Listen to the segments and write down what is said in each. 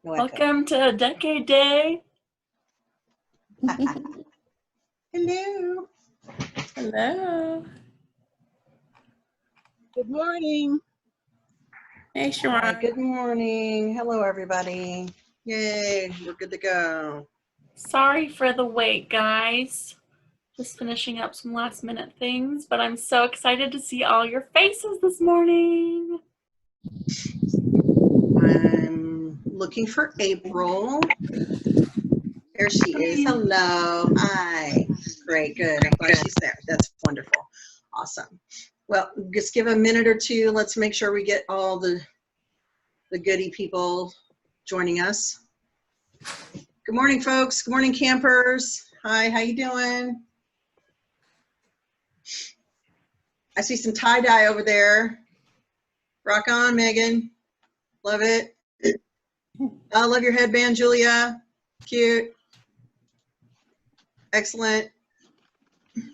No echo. Welcome to Decade Day. Hello. Hello. Good morning. Hey, Sharon. Hi, good morning. Hello, everybody. Yay, we're good to go. Sorry for the wait, guys. Just finishing up some last minute things, but I'm so excited to see all your faces this morning. I'm looking for April. There she is. Hello. Hi. Great, good. I'm glad she's there. That's wonderful. Awesome. Well, just give a minute or two. Let's make sure we get all the goody people joining us. Good morning, folks. Good morning, campers. Hi, how you doing? I see some tie-dye over there. Rock on, Megan. Love it. I love your headband, Julia. Cute. Excellent.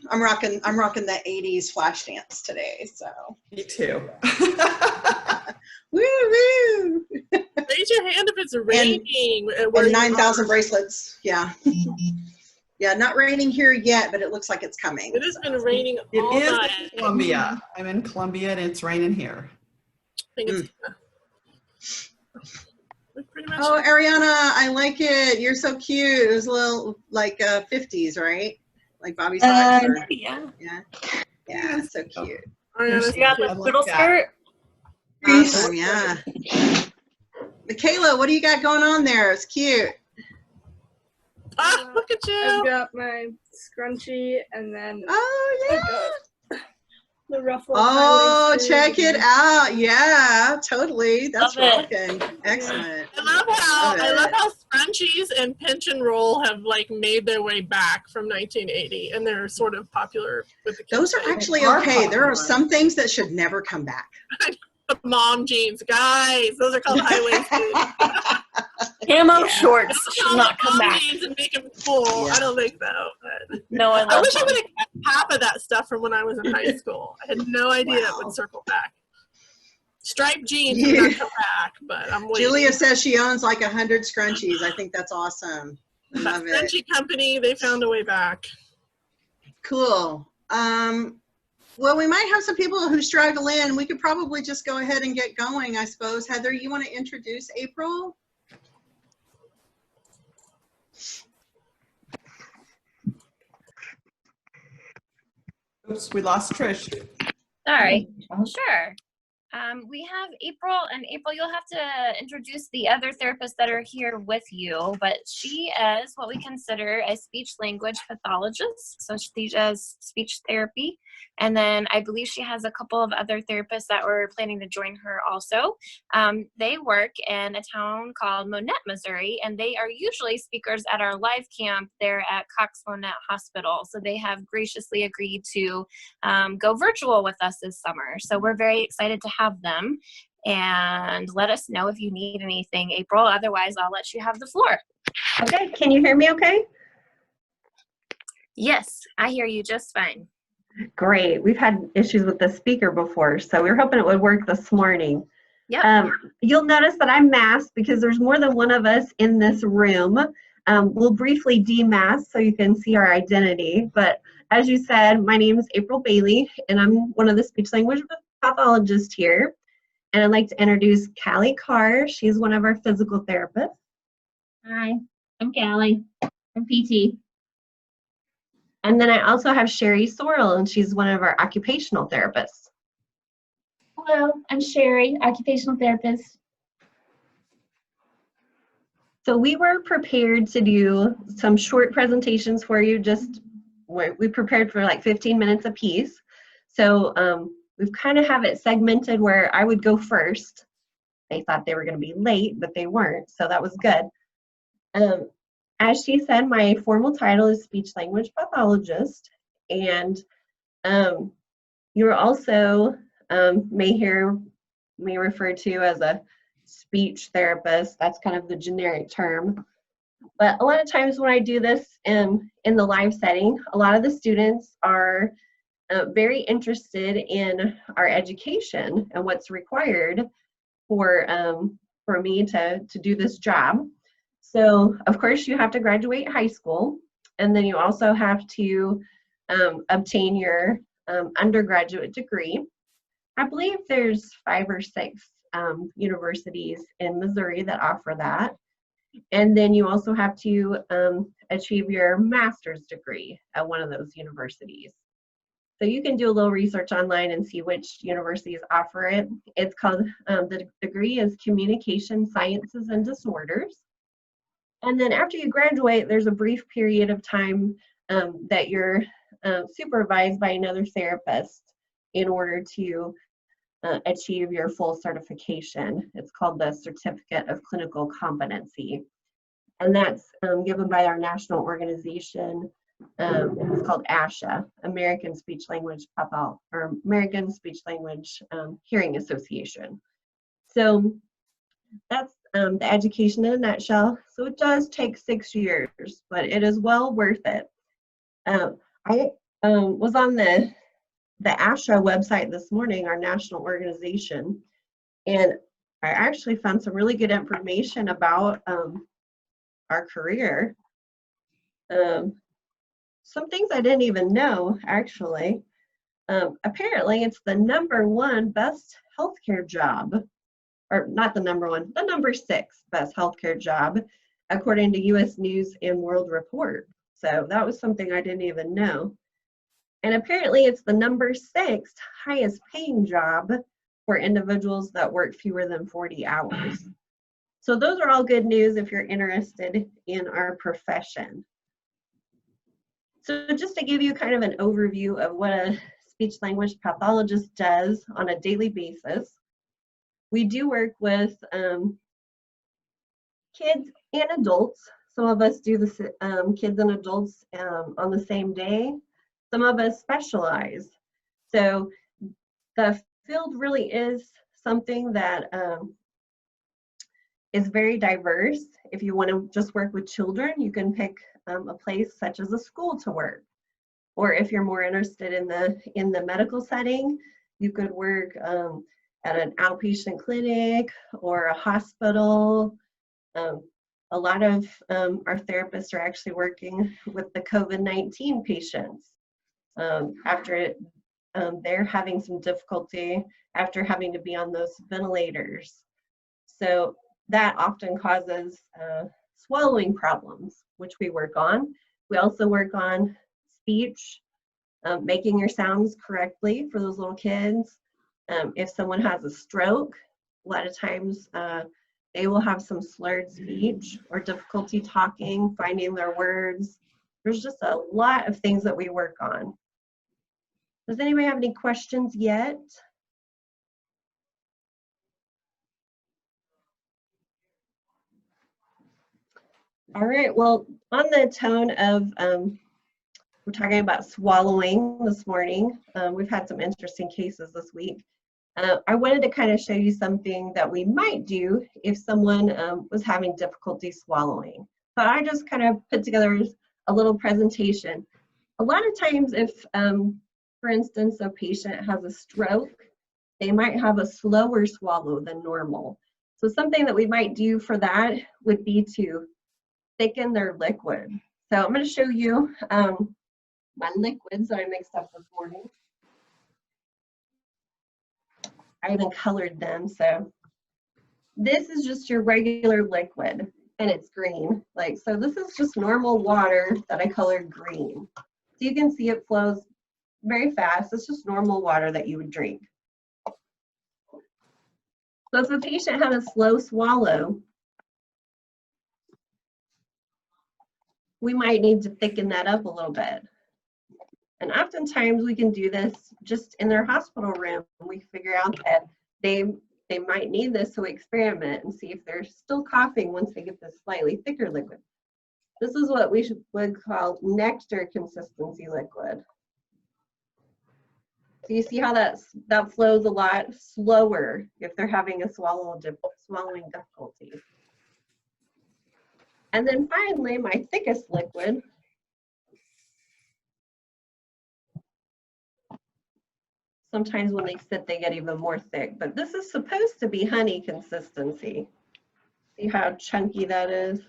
I'm rocking the 80s flash dance today, so. Me too. Woo woo. Raise your hand if it's raining. And 9,000 bracelets. Yeah. Yeah, not raining here yet, but it looks like it's coming. It has been raining all It is night. in Columbia. I'm in Columbia and it's raining here. I think it's pretty much. Oh, Ariana, I like it. You're so cute. It was a little like 50s, right? Like Bobby socks? Yeah. Yeah, so cute. You got the fiddle skirt? Awesome, yeah. Michaela, what do you got going on there? It's cute. Ah, look at you. I've got my scrunchie and then Oh, yeah. the ruffle. Oh, check it out. Yeah, totally. That's Love rocking. Excellent. I love how scrunchies and pinch and roll have like made their way back from 1980, and they're sort of popular with the kids. Those are actually okay. There are some things that should never come back. The mom jeans, guys. Those are called high-waisted. Camo shorts should not come back. Jeans and make them cool. Yeah. I don't think so. But No, I wish I would have kept half of that stuff from when I was in high school. I had no idea it would circle back. Striped jeans have not come back, but I'm waiting. Julia says she owns like 100 scrunchies. I think that's awesome. I love it. Scrunchie company, they found a way back. Cool. Well, we might have some people who struggle in. We could probably just go ahead and get going, I suppose. Heather, you want to introduce April? Oops, we lost Trish. Sorry. Sure. We have April, and April, you'll have to introduce the other therapists that are here with you, but she is what we consider a speech language pathologist. So she does speech therapy. And then I believe she has a couple of other therapists that were planning to join her also. They work in a town called Monette, Missouri, and they are usually speakers at our live camp there at Cox Monette Hospital. So they have graciously agreed to go virtual with us this summer. So we're very excited to have them. And let us know if you need anything, April. Otherwise, I'll let you have the floor. Okay, can you hear me okay? Yes, I hear you just fine. Great. We've had issues with the speaker before, so we were hoping it would work this morning. Yep. You'll notice that I'm masked because there's more than one of us in this room. We'll briefly demask so you can see our identity. But as you said, my name is April Bailey, and I'm one of the speech language pathologists here. And I'd like to introduce Callie Carr. She's one of our physical therapists. Hi, I'm Callie. I'm PT. And then I also have Sherry Sorrell, and she's one of our occupational therapists. Hello, I'm Sherry, occupational therapist. So we were prepared to do some short presentations for you. We prepared for like 15 minutes apiece. So we've kind of have it segmented where I would go first. They thought they were going to be late, but they weren't, so that was good. As she said, my formal title is speech language pathologist, and you're also may refer to as a speech therapist. That's kind of the generic term. But a lot of times when I do this in the live setting, a lot of the students are very interested in our education and what's required for for me to do this job. So of course you have to graduate high school, and then you also have to obtain your undergraduate degree. I believe there's 5 or 6 universities in Missouri that offer that. And then you also have to achieve your master's degree at one of those universities. So you can do a little research online and see which universities offer it. It's called, the degree is Communication Sciences and Disorders. And then after you graduate, there's a brief period of time that you're supervised by another therapist in order to achieve your full certification. It's called the Certificate of Clinical Competency. And that's given by our national organization. It's called ASHA, American Speech Language Pathology, or American Speech Language Hearing Association. So that's the education in a nutshell. So it does take 6 years, but it is well worth it. I was on the ASHA website this morning, our national organization, and I actually found some really good information about our career. Some things I didn't even know, actually. Apparently, it's the #1 best healthcare job, or not the #1, the #6 best healthcare job, according to U.S. News and World Report. So that was something I didn't even know. And apparently, it's the #6 highest paying job for individuals that work fewer than 40 hours. So those are all good news if you're interested in our profession. So just to give you kind of an overview of what a speech language pathologist does on a daily basis, we do work with kids and adults. Some of us do the kids and adults on the same day. Some of us specialize. So the field really is something that is very diverse. If you want to just work with children, you can pick a place such as a school to work. Or if you're more interested in the medical setting, you could work at an outpatient clinic or a hospital. A lot of our therapists are actually working with the COVID-19 patients after they're having some difficulty after having to be on those ventilators. So that often causes swallowing problems, which we work on. We also work on speech, making your sounds correctly for those little kids. If someone has a stroke, a lot of times they will have some slurred speech or difficulty talking, finding their words. There's just a lot of things that we work on. Does anybody have any questions yet? All right, well, on the tone of, we're talking about swallowing this morning. We've had some interesting cases this week. I wanted to kind of show you something that we might do if someone was having difficulty swallowing. So I just kind of put together a little presentation. A lot of times if, for instance, a patient has a stroke, they might have a slower swallow than normal. So something that we might do for that would be to thicken their liquid. So I'm going to show you my liquids that I mixed up this morning. I even colored them. So this is just your regular liquid and it's green. So this is just normal water that I colored green. So you can see it flows very fast. It's just normal water that you would drink. So if a patient had a slow swallow, we might need to thicken that up a little bit. And oftentimes we can do this just in their hospital room. We figure out that they might need this, so we experiment and see if they're still coughing once they get this slightly thicker liquid. This is what we would call nectar consistency liquid. So you see how that flows a lot slower if they're having a swallowing difficulty. And then finally, my thickest liquid. Sometimes when they sit, they get even more thick, but this is supposed to be honey consistency. See how chunky that is?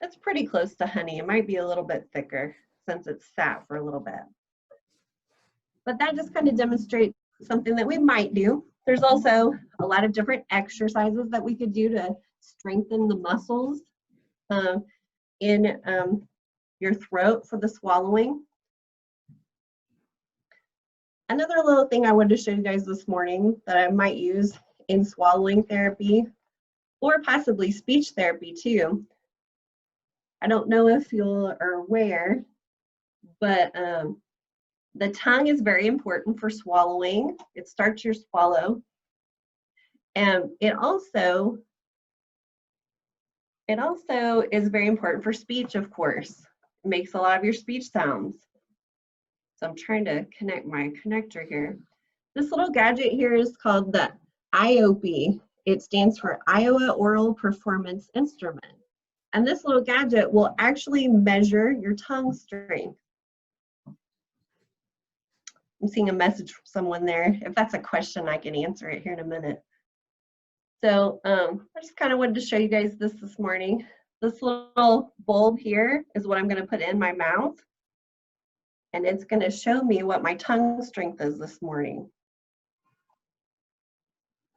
That's pretty close to honey. It might be a little bit thicker since it's sat for a little bit. But that just kind of demonstrates something that we might do. There's also a lot of different exercises that we could do to strengthen the muscles in your throat for the swallowing. Another little thing I wanted to show you guys this morning that I might use in swallowing therapy or possibly speech therapy too. I don't know if you are aware, but the tongue is very important for swallowing. It starts your swallow. And it also is very important for speech, of course. It makes a lot of your speech sounds. So I'm trying to connect my connector here. This little gadget here is called the IOP. It stands for Iowa Oral Performance Instrument. And this little gadget will actually measure your tongue strength. I'm seeing a message from someone there. If that's a question, I can answer it here in a minute. So I just kind of wanted to show you guys this morning. This little bulb here is what I'm going to put in my mouth. And it's going to show me what my tongue strength is this morning.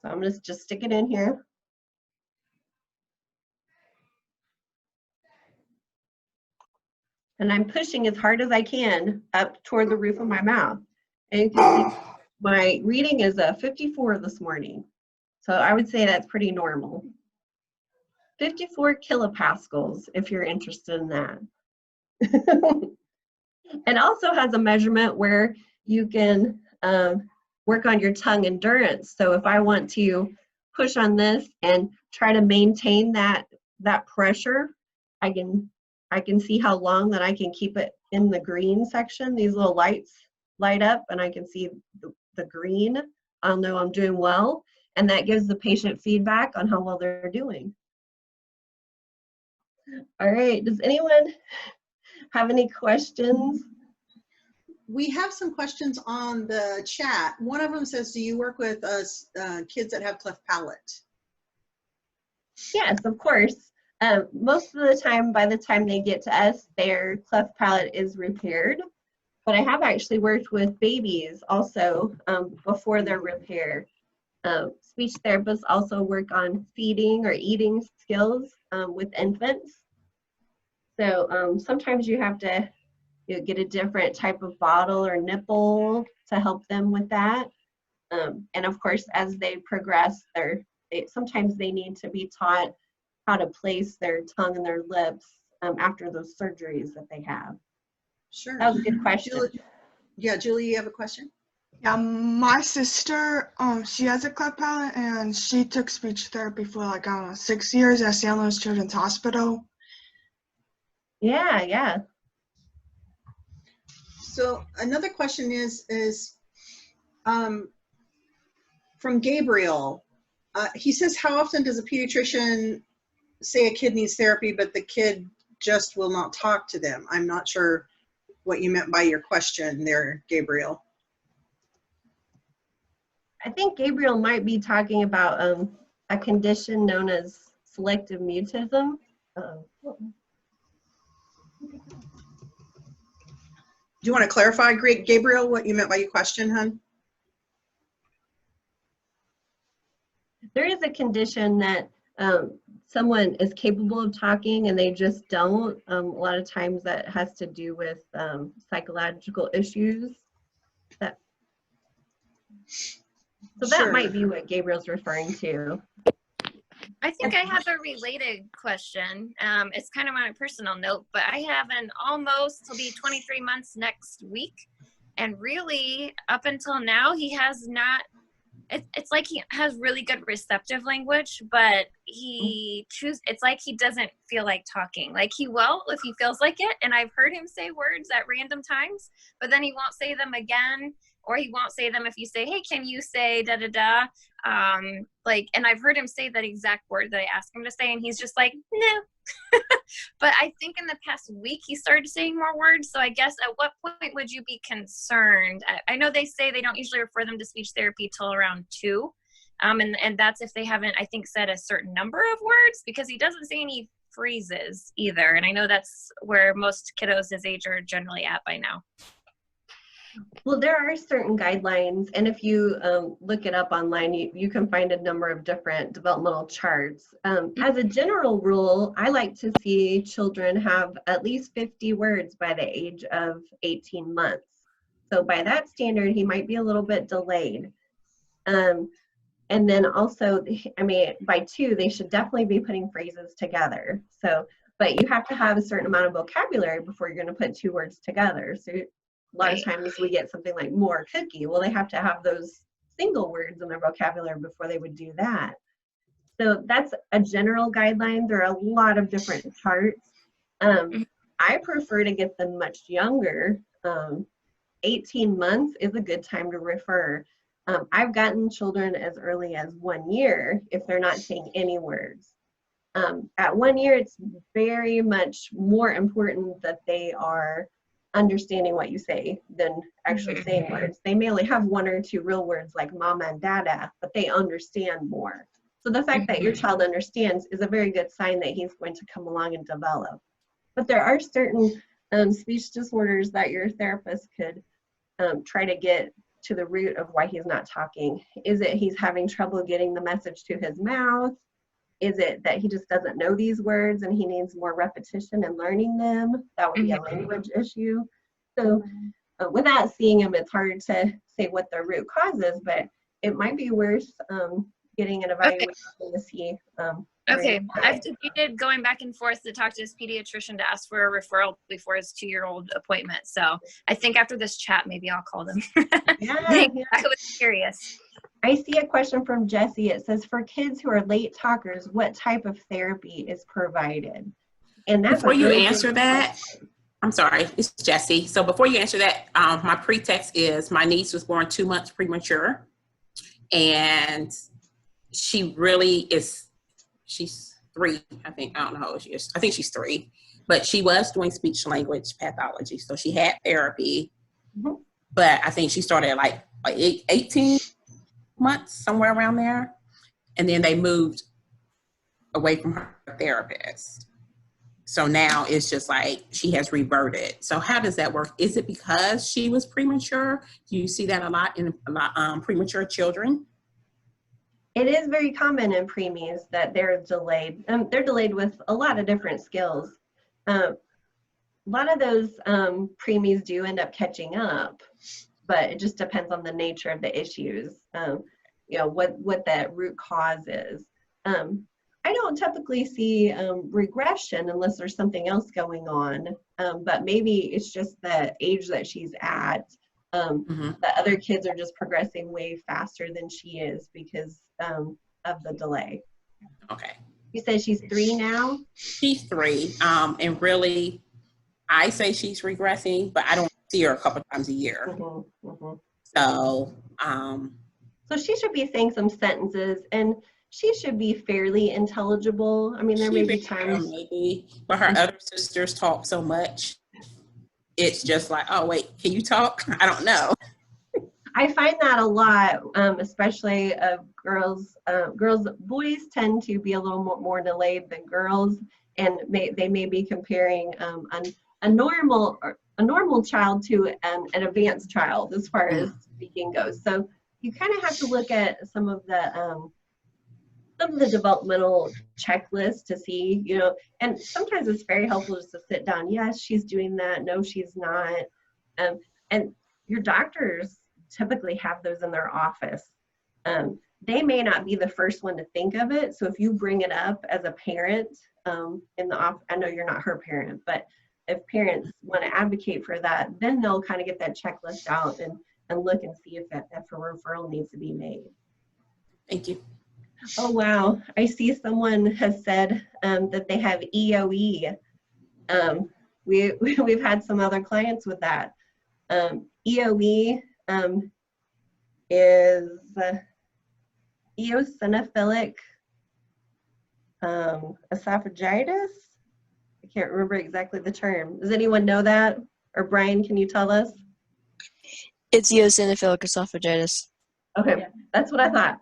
So I'm going to just stick it in here. And I'm pushing as hard as I can up toward the roof of my mouth. And you can see my reading is a 54 this morning. So I would say that's pretty normal. 54 kilopascals, if you're interested in that. And also has a measurement where you can work on your tongue endurance. So if I want to push on this and try to maintain that pressure, I can see how long that I can keep it in the green section. These little lights light up and I can see the green. I'll know I'm doing well. And that gives the patient feedback on how well they're doing. All right, does anyone have any questions? We have some questions on the chat. One of them says, do you work with kids that have cleft palate? Yes, of course. Most of the time, by the time they get to us, their cleft palate is repaired. But I have actually worked with babies also before their repair. Speech therapists also work on feeding or eating skills with infants. So sometimes you have to get a different type of bottle or nipple to help them with that. And of course, as they progress, sometimes they need to be taught how to place their tongue and their lips after those surgeries that they have. Sure. That was a good question. Julie, you have a question? Yeah, my sister, she has a cleft palate and she took speech therapy for like, I don't know, 6 years at San Luis Children's Hospital. Yeah. So another question is from Gabriel. He says, how often does a pediatrician say a kid needs therapy, but the kid just will not talk to them? I'm not sure what you meant by your question there, Gabriel. I think Gabriel might be talking about a condition known as selective mutism. Do you want to clarify, Gabriel, what you meant by your question, hon? There is a condition that someone is capable of talking and they just don't. A lot of times that has to do with psychological issues. So that Sure. might be what Gabriel's referring to. I think I have a related question. It's kind of on a personal note, but I have he'll be 23 months next week. And really, up until now, he has not, it's like he has really good receptive language, but it's like he doesn't feel like talking. Like he will if he feels like it. And I've heard him say words at random times, but then he won't say them again. Or he won't say them if you say, hey, can you say da-da-da? And I've heard him say that exact word that I asked him to say, and he's just like, no. But I think in the past week, he started saying more words. So I guess at what point would you be concerned? I know they say they don't usually refer them to speech therapy till around 2. And that's if they haven't, I think, said a certain number of words, because he doesn't say any phrases either. And I know that's where most kiddos his age are generally at by now. Well, there are certain guidelines, and if you look it up online, you can find a number of different developmental charts. As a general rule, I like to see children have at least 50 words by the age of 18 months. So by that standard, he might be a little bit delayed. And then also, I mean, by 2, they should definitely be putting phrases together. So, but you have to have a certain amount of vocabulary before you're going to put 2 words together. So a lot of times we get something like more cookie. Well, they have to have those single words in their vocabulary before they would do that. So that's a general guideline. There are a lot of different charts. I prefer to get them much younger. 18 months is a good time to refer. I've gotten children as early as 1 year if they're not saying any words. At 1 year, it's very much more important that they are understanding what you say than actually saying words. They may only have 1 or 2 real words like mama and dada, but they understand more. So the fact that your child understands is a very good sign that he's going to come along and develop. But there are certain speech disorders that your therapist could try to get to the root of why he's not talking. Is it he's having trouble getting the message to his mouth? Is it that he just doesn't know these words and he needs more repetition and learning them? That would be a language issue. So without seeing him, it's hard to say what the root cause is, but it might be worth getting an evaluation to see. Okay, I've debated going back and forth to talk to his pediatrician to ask for a referral before his 2-year-old appointment. So I think after this chat, maybe I'll call them. I was curious. I see a question from Jessie. It says, for kids who are late talkers, what type of therapy is provided? And that's before you answer that, I'm sorry, it's Jessie. So before you answer that, my pretext is my niece was born 2 months premature, and she really is, she's 3, I think. I don't know how old she is. I think she's 3, but she was doing speech language pathology. So she had therapy, but I think she started at like 18 months, somewhere around there. And then they moved away from her therapist. So now it's just like she has reverted. So how does that work? Is it because she was premature? Do you see that a lot in premature children? It is very common in preemies that they're delayed. They're delayed with a lot of different skills. A lot of those preemies do end up catching up, but it just depends on the nature of the issues, you know, what that root cause is. I don't typically see regression unless there's something else going on, but maybe it's just the age that she's at. The other kids are just progressing way faster than she is because of the delay. Okay. You said she's 3 now? She's 3, and really, I say she's regressing, but I don't see her a couple times a year. So she should be saying some sentences, and she should be fairly intelligible. I mean, there may be times. Maybe, but her other sisters talk so much. It's just like, oh, wait, can you talk? I don't know. I find that a lot, especially of girls. Boys tend to be a little more delayed than girls, and they may be comparing a normal child to an advanced child as far as speaking goes. So you kind of have to look at some of the developmental checklists to see, you know, and sometimes it's very helpful just to sit down. Yes, she's doing that. No, she's not. And your doctors typically have those in their office. They may not be the first one to think of it. So if you bring it up as a parent in the office, I know you're not her parent, but if parents want to advocate for that, then they'll kind of get that checklist out and look and see if a referral needs to be made. Thank you. Oh, wow. I see someone has said that they have EOE. We've had some other clients with that. EOE is eosinophilic esophagitis. I can't remember exactly the term. Does anyone know that? Or Brian, can you tell us? It's eosinophilic esophagitis. Okay, that's what I thought.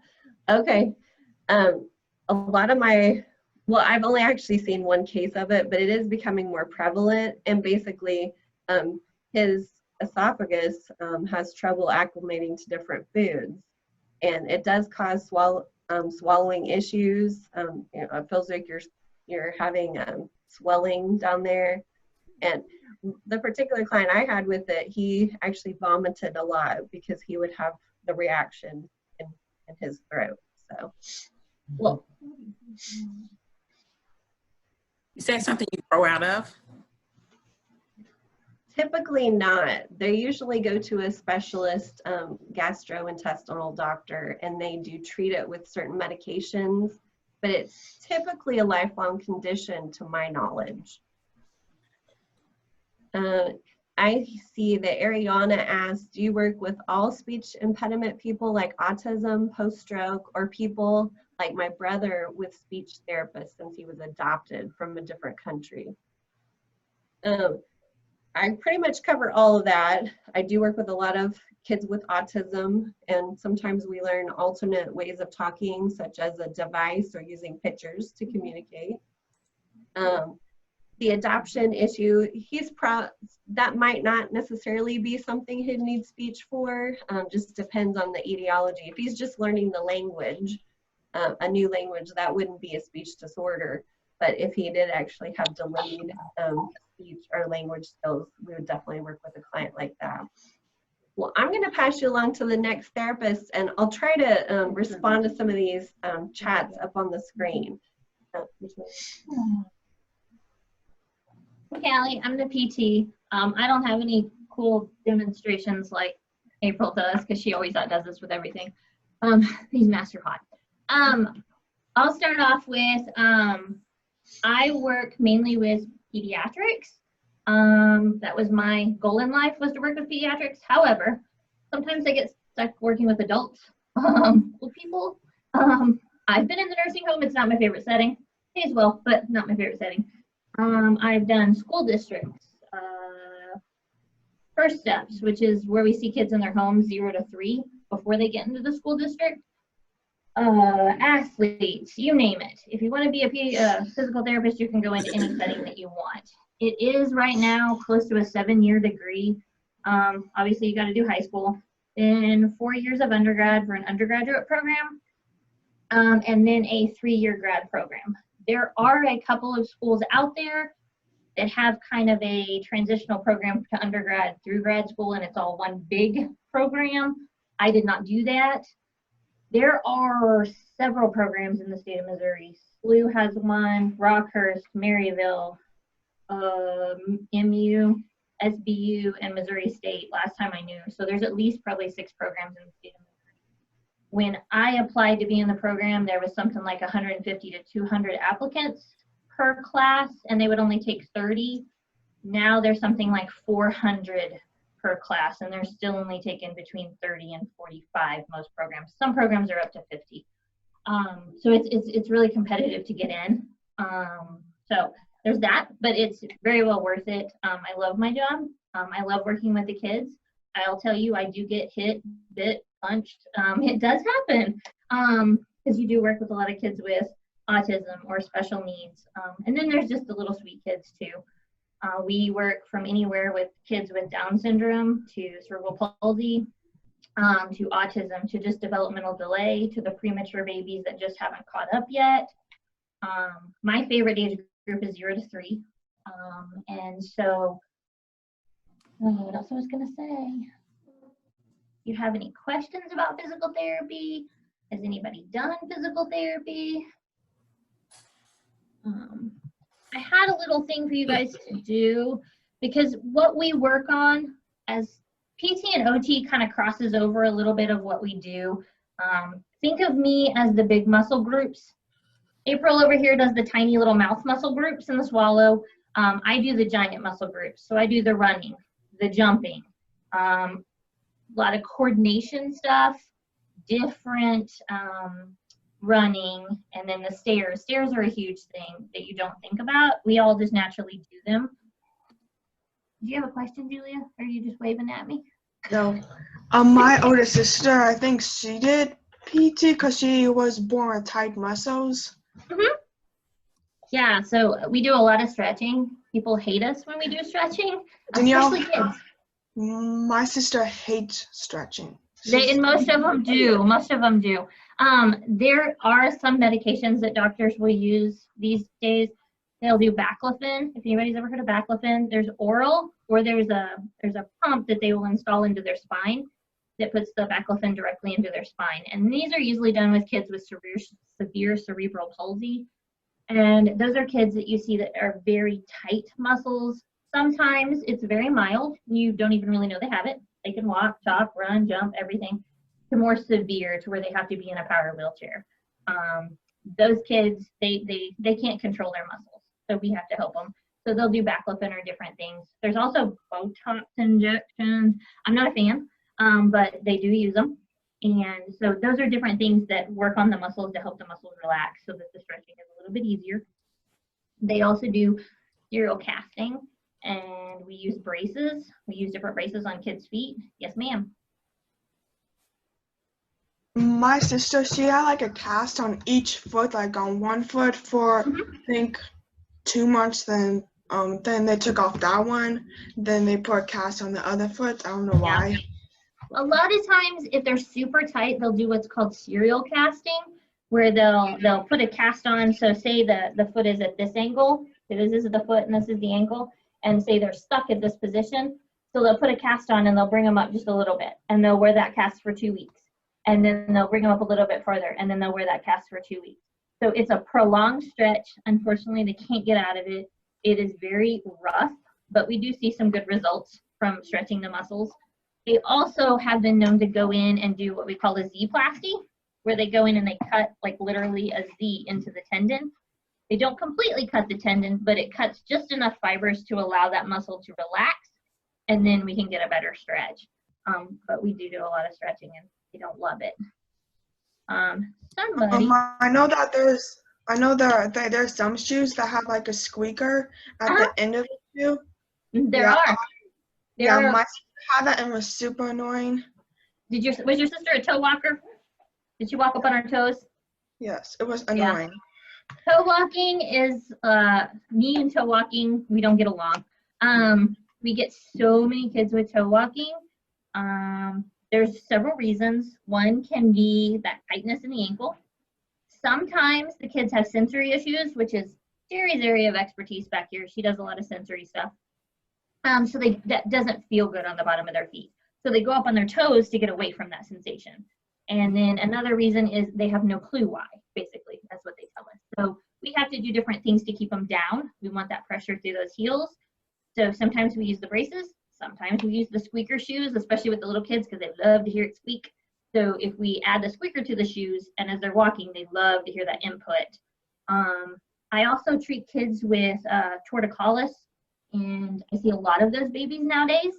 Okay. A lot of well, I've only actually seen one case of it, but it is becoming more prevalent. And basically, his esophagus has trouble acclimating to different foods. And it does cause swallowing issues. It feels like you're having swelling down there. And the particular client I had with it, he actually vomited a lot because he would have the reaction in his throat. So, well, Is that something you grow out of? typically not. They usually go to a specialist gastrointestinal doctor, and they do treat it with certain medications, but it's typically a lifelong condition to my knowledge. I see that Ariana asked, do you work with all speech impediment people like autism, post-stroke, or people like my brother with speech therapists since he was adopted from a different country? I pretty much cover all of that. I do work with a lot of kids with autism, and sometimes we learn alternate ways of talking, such as a device or using pictures to communicate. The adoption issue, that might not necessarily be something he'd need speech for, just depends on the etiology. If he's just learning the language, a new language, that wouldn't be a speech disorder. But if he did actually have delayed speech or language skills, we would definitely work with a client like that. Well, I'm going to pass you along to the next therapist, and I'll try to respond to some of these chats up on the screen. Callie, I'm the PT. I don't have any cool demonstrations like April does because she always does this with everything. He's master hot. I'll start off with I work mainly with pediatrics. That was my goal in life, was to work with pediatrics. However, sometimes I get stuck working with adults, with people. I've been in the nursing home. It's not my favorite setting. Pays well, but not my favorite setting. I've done school districts, first steps, which is where we see kids in their homes 0 to 3 before they get into the school district. Athletes, you name it. If you want to be a physical therapist, you can go into any setting that you want. It is right now close to a 7-year degree. Obviously, you got to do high school, then 4 years of undergrad for an undergraduate program, and then a 3-year grad program. There are a couple of schools out there that have kind of a transitional program to undergrad through grad school, and it's all one big program. I did not do that. There are several programs in the state of Missouri. SLU has one, Rockhurst, Maryville, MU, SBU, and Missouri State last time I knew. So there's at least probably 6 programs in the state of Missouri. When I applied to be in the program, there was something like 150 to 200 applicants per class, and they would only take 30. Now there's something like 400 per class, and they're still only taking between 30 and 45 most programs. Some programs are up to 50. So it's really competitive to get in. So there's that, but it's very well worth it. I love my job. I love working with the kids. I'll tell you, I do get hit, bit, punched. It does happen because you do work with a lot of kids with autism or special needs. And then there's just the little sweet kids too. We work from anywhere with kids with Down syndrome to cerebral palsy, to autism, to just developmental delay, to the premature babies that just haven't caught up yet. My favorite age group is 0 to 3. And so, what else I was gonna say? You have any questions about physical therapy? Has anybody done physical therapy? I had a little thing for you guys to do, because what we work on as PT and OT kind of crosses over a little bit of what we do. Think of me as the big muscle groups. April over here does the tiny little mouth muscle groups in the swallow. I do the giant muscle groups. So I do the running, the jumping, a lot of coordination stuff, different running, and then the stairs. Stairs are a huge thing that you don't think about. We all just naturally do them. Do you have a question, Julia? Or are you just waving at me? No. My older sister, I think she did PT because she was born with tight muscles. Yeah, so we do a lot of stretching. People hate us when we do stretching, Danielle, especially kids. my sister hates stretching. And most of them do. Most of them do. There are some medications that doctors will use these days. They'll do baclofen. If anybody's ever heard of baclofen, there's oral, or there's a pump that they will install into their spine that puts the baclofen directly into their spine. And these are usually done with kids with severe cerebral palsy. And those are kids that you see that are very tight muscles. Sometimes it's very mild. You don't even really know they have it. They can walk, talk, run, jump, everything, to more severe to where they have to be in a power wheelchair. Those kids, they can't control their muscles, so we have to help them. So they'll do baclofen or different things. There's also Botox injections. I'm not a fan, but they do use them. And so those are different things that work on the muscles to help the muscles relax so that the stretching is a little bit easier. They also do serial casting, and we use braces. We use different braces on kids' feet. Yes, ma'am. My sister, she had like a cast on each foot, like on one foot for I think 2 months. Then they took off that one. Then they put a cast on the other foot. I don't know why. Yeah. A lot of times, if they're super tight, they'll do what's called serial casting, where they'll put a cast on. So say the foot is at this angle. So this is the foot and this is the ankle. And say they're stuck at this position. So they'll put a cast on and they'll bring them up just a little bit. And they'll wear that cast for 2 weeks. And then they'll bring them up a little bit further. And then they'll wear that cast for 2 weeks. So it's a prolonged stretch. Unfortunately, they can't get out of it. It is very rough, but we do see some good results from stretching the muscles. They also have been known to go in and do what we call a Z-plasty, where they go in and they cut like literally a Z into the tendon. They don't completely cut the tendon, but it cuts just enough fibers to allow that muscle to relax, and then we can get a better stretch. But we do a lot of stretching, and they don't love it. Somebody. I know that there's some shoes that have like a squeaker at the end of the shoe. There are. My sister had that and was super annoying. Was your sister a toe walker? Did she walk up on her toes? Yes, it was annoying. Yeah. Toe walking is me and toe walking, we don't get along. We get so many kids with toe walking. There's several reasons. One can be that tightness in the ankle. Sometimes the kids have sensory issues, which is Jerry's area of expertise back here. She does a lot of sensory stuff. So that doesn't feel good on the bottom of their feet. So they go up on their toes to get away from that sensation. And then another reason is they have no clue why, basically. That's what they tell us. So we have to do different things to keep them down. We want that pressure through those heels. So sometimes we use the braces. Sometimes we use the squeaker shoes, especially with the little kids, because they love to hear it squeak. So if we add the squeaker to the shoes, and as they're walking, they love to hear that input. I also treat kids with torticollis, and I see a lot of those babies nowadays.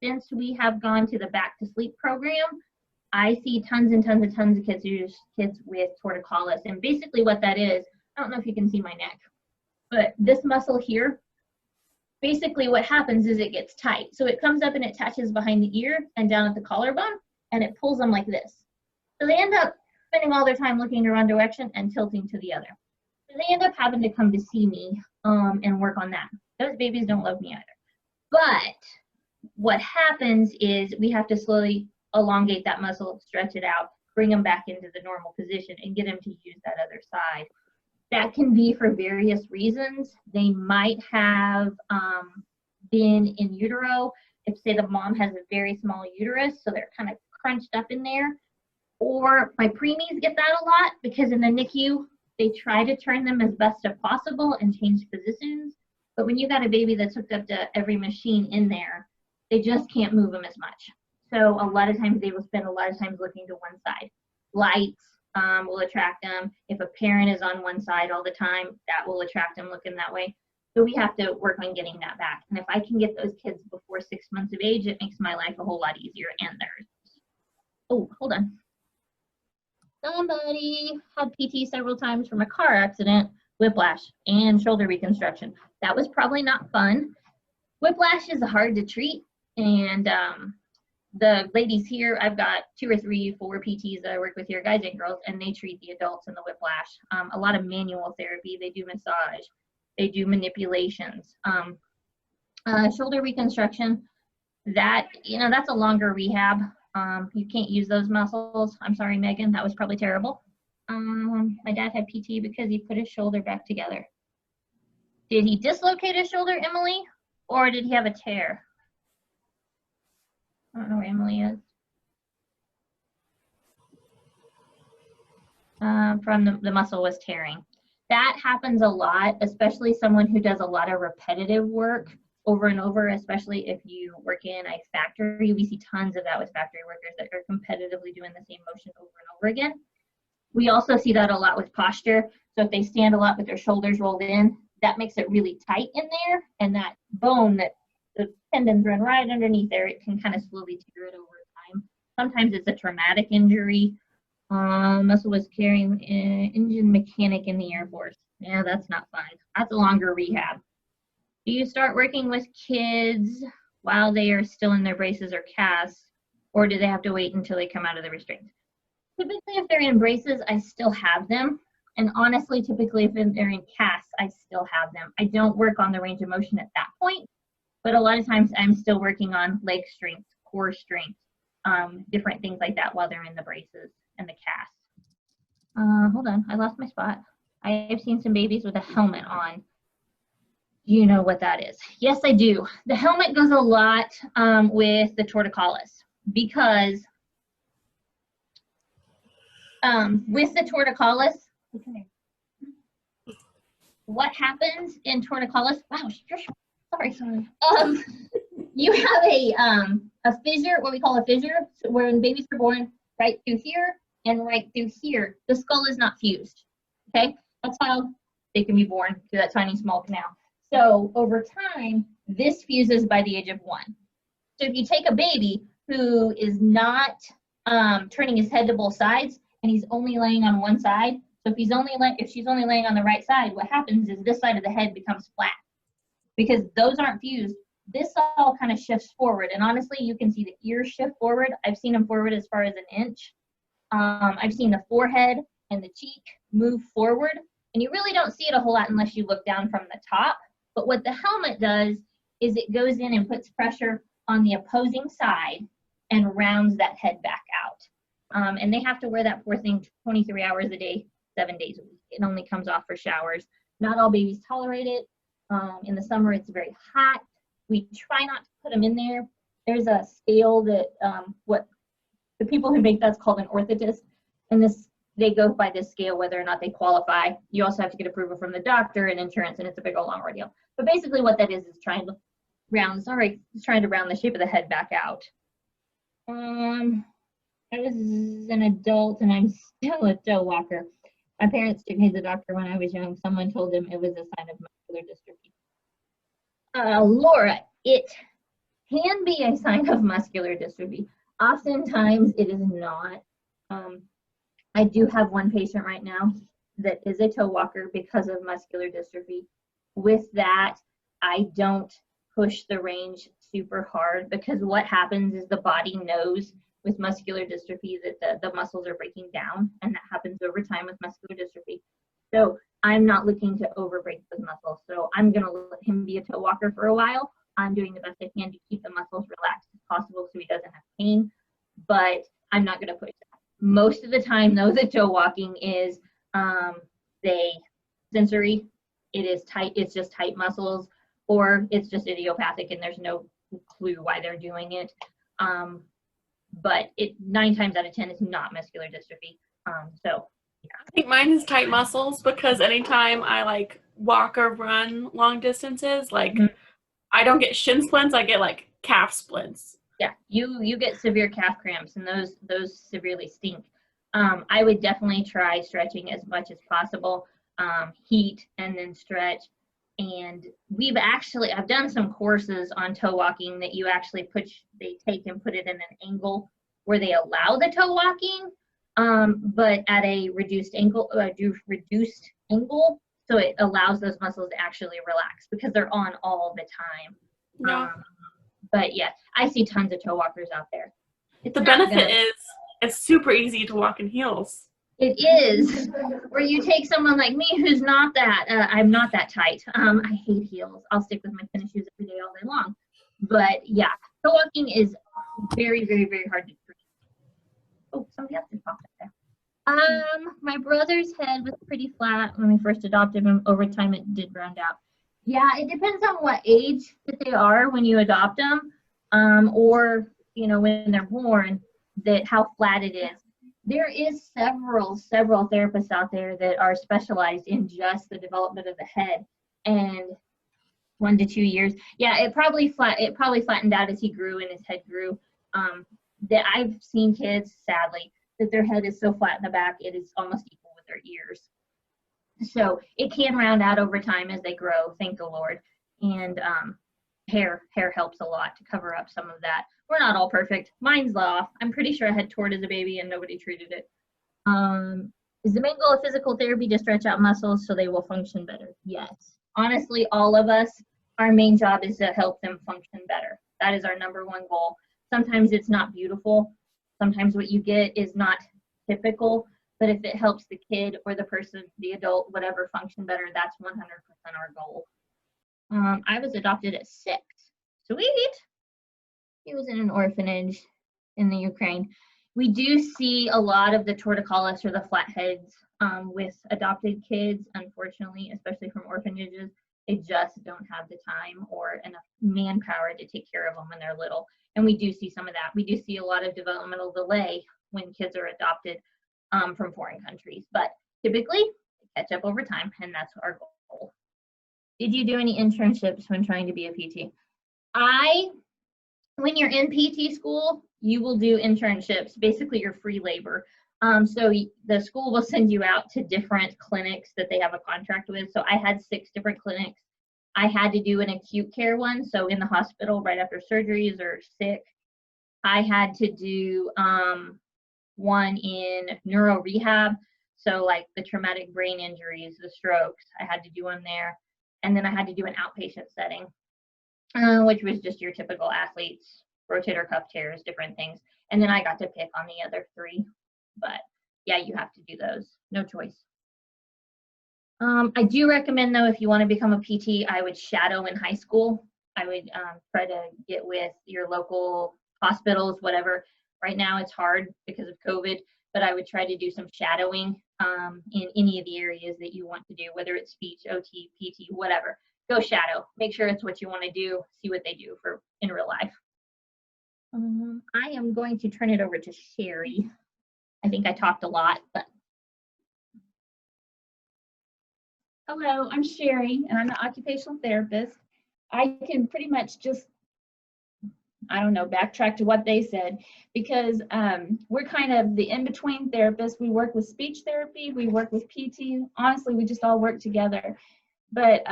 Since we have gone to the Back to Sleep program, I see tons and tons and tons of kids with torticollis. And basically what that is, I don't know if you can see my neck, but this muscle here, basically what happens is it gets tight. So it comes up and it attaches behind the ear and down at the collarbone, and it pulls them like this. So they end up spending all their time looking in one direction and tilting to the other. So they end up having to come to see me and work on that. Those babies don't love me either. But what happens is we have to slowly elongate that muscle, stretch it out, bring them back into the normal position, and get them to use that other side. That can be for various reasons. They might have been in utero. If, say, the mom has a very small uterus, so they're kind of crunched up in there. Or my preemies get that a lot because in the NICU, they try to turn them as best as possible and change positions. But when you got a baby that's hooked up to every machine in there, they just can't move them as much. So a lot of times they will spend a lot of time looking to one side. Lights will attract them. If a parent is on one side all the time, that will attract them looking that way. So we have to work on getting that back. And if I can get those kids before 6 months of age, it makes my life a whole lot easier and theirs. Oh, hold on. Somebody had PT several times from a car accident, whiplash, and shoulder reconstruction. That was probably not fun. Whiplash is hard to treat, and the ladies here, I've got 2 or 3, 4 PTs that I work with here, guys and girls, and they treat the adults and the whiplash. A lot of manual therapy. They do massage. They do manipulations. Shoulder reconstruction, that, that's a longer rehab. You can't use those muscles. I'm sorry, Megan, that was probably terrible. My dad had PT because he put his shoulder back together. Did he dislocate his shoulder, Emily, or did he have a tear? I don't know where Emily is. From the muscle was tearing. That happens a lot, especially someone who does a lot of repetitive work over and over, especially if you work in a factory. We see tons of that with factory workers that are competitively doing the same motion over and over again. We also see that a lot with posture. So if they stand a lot with their shoulders rolled in, that makes it really tight in there, and that bone that the tendons run right underneath there, it can kind of slowly tear it over time. Sometimes it's a traumatic injury. Muscle was carrying engine mechanic in the Air Force. Yeah, that's not fun. That's a longer rehab. Do you start working with kids while they are still in their braces or casts, or do they have to wait until they come out of the restraints? Typically, if they're in braces, I still have them. And honestly, typically, if they're in casts, I still have them. I don't work on the range of motion at that point, but a lot of times I'm still working on leg strength, core strength, different things like that while they're in the braces and the cast. Hold on, I lost my spot. I have seen some babies with a helmet on. You know what that is. Yes, I do. The helmet goes a lot with the torticollis because with the torticollis, what happens in torticollis? Wow, sorry. You have a fissure, what we call a fissure, where babies are born right through here and right through here. The skull is not fused. Okay, that's how they can be born through that tiny small canal. So over time, this fuses by the age of 1. So if you take a baby who is not turning his head to both sides and he's only laying on one side, so if she's only laying on the right side, what happens is this side of the head becomes flat because those aren't fused. This all kind of shifts forward, and honestly, you can see the ears shift forward. I've seen them forward as far as an inch. I've seen the forehead and the cheek move forward, and you really don't see it a whole lot unless you look down from the top. But what the helmet does is it goes in and puts pressure on the opposing side and rounds that head back out. And they have to wear that poor thing 23 hours a day, 7 days a week. It only comes off for showers. Not all babies tolerate it. In the summer, it's very hot. We try not to put them in there. There's a scale that what the people who make that's called an orthotist, and they go by this scale whether or not they qualify. You also have to get approval from the doctor and insurance, and it's a big old long ordeal. But basically what that is trying to round the shape of the head back out. I was an adult and I'm still a toe walker. My parents took me to the doctor when I was young. Someone told them it was a sign of muscular dystrophy. Laura, it can be a sign of muscular dystrophy. Oftentimes it is not. I do have one patient right now that is a toe walker because of muscular dystrophy. With that, I don't push the range super hard because what happens is the body knows with muscular dystrophy that the muscles are breaking down, and that happens over time with muscular dystrophy. So I'm not looking to overbreak those muscles. So I'm going to let him be a toe walker for a while. I'm doing the best I can to keep the muscles relaxed as possible so he doesn't have pain, but I'm not going to push that. Most of the time, though, the toe walking is sensory. It is tight. It's just tight muscles, or it's just idiopathic and there's no clue why they're doing it. But 9 times out of 10 is not muscular dystrophy. So yeah. I think mine is tight muscles because anytime I walk or run long distances, I don't get shin splints, I get calf splints. Yeah, you get severe calf cramps, and those severely stink. I would definitely try stretching as much as possible, heat and then stretch. And I've done some courses on toe walking that you actually they take and put it in an angle where they allow the toe walking, but at a reduced angle, so it allows those muscles to actually relax because they're on all the time. Yeah. But yeah, I see tons of toe walkers out there. It's The not benefit gonna- is it's super easy to walk in heels. It is. Where you take someone like me who's not that, I'm not that tight. I hate heels. I'll stick with my tennis shoes every day all day long. But yeah, toe walking is very, very, very hard to treat. Oh, somebody else just popped up there. My brother's head was pretty flat when we first adopted him. Over time, it did round out. Yeah, it depends on what age that they are when you adopt them, or when they're born, that how flat it is. There is several therapists out there that are specialized in just the development of the head, and 1 to 2 years. Yeah, it probably flattened out as he grew and his head grew. That I've seen kids, sadly, that their head is so flat in the back it is almost equal with their ears. So it can round out over time as they grow, thank the Lord. And hair helps a lot to cover up some of that. We're not all perfect. Mine's off. I'm pretty sure I had tort as a baby and nobody treated it. Is the main goal of physical therapy to stretch out muscles so they will function better? Yes. Honestly, all of us, our main job is to help them function better. That is our number one goal. Sometimes it's not beautiful. Sometimes what you get is not typical, but if it helps the kid or the person, the adult, whatever, function better, that's 100% our goal. I was adopted at 6. Sweet. He was in an orphanage in the Ukraine. We do see a lot of the torticollis or the flatheads with adopted kids, unfortunately, especially from orphanages. They just don't have the time or enough manpower to take care of them when they're little. And we do see some of that. We do see a lot of developmental delay when kids are adopted from foreign countries. But typically, they catch up over time, and that's our goal. Did you do any internships when trying to be a PT? When you're in PT school, you will do internships, basically your free labor. So the school will send you out to different clinics that they have a contract with. So I had 6 different clinics. I had to do an acute care one, so in the hospital right after surgeries or sick. I had to do one in neuro rehab, so like the traumatic brain injuries, the strokes. I had to do one there. And then I had to do an outpatient setting, which was just your typical athletes, rotator cuff tears, different things. And then I got to pick on the other 3. But yeah, you have to do those. No choice. I do recommend, though, if you want to become a PT, I would shadow in high school. I would try to get with your local hospitals, whatever. Right now it's hard because of COVID, but I would try to do some shadowing in any of the areas that you want to do, whether it's speech, OT, PT, whatever. Go shadow. Make sure it's what you want to do. See what they do in real life. I am going to turn it over to Sherry. I think I talked a lot, but. Hello, I'm Sherry, and I'm an occupational therapist. I can pretty much just, backtrack to what they said, because we're kind of the in-between therapists. We work with speech therapy, we work with PT. Honestly, we just all work together. But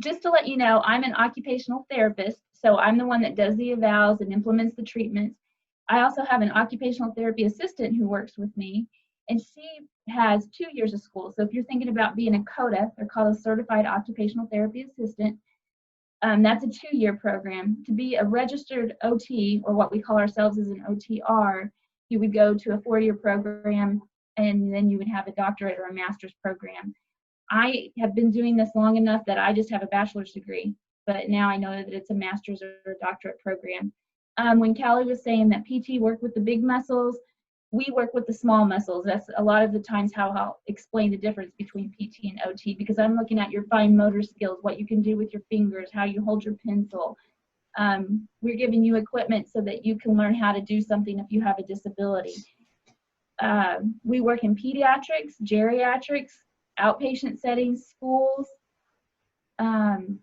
just to let you know, I'm an occupational therapist, so I'm the one that does the evals and implements the treatments. I also have an occupational therapy assistant who works with me, and she has 2 years of school. So if you're thinking about being a COTA, they're called a Certified Occupational Therapy Assistant. That's a 2-year program. To be a registered OT, or what we call ourselves as an OTR, you would go to a 4-year program, and then you would have a doctorate or a master's program. I have been doing this long enough that I just have a bachelor's degree, but now I know that it's a master's or a doctorate program. When Callie was saying that PT work with the big muscles, we work with the small muscles. That's a lot of the times how I'll explain the difference between PT and OT, because I'm looking at your fine motor skills, what you can do with your fingers, how you hold your pencil. We're giving you equipment so that you can learn how to do something if you have a disability. We work in pediatrics, geriatrics, outpatient settings, schools, and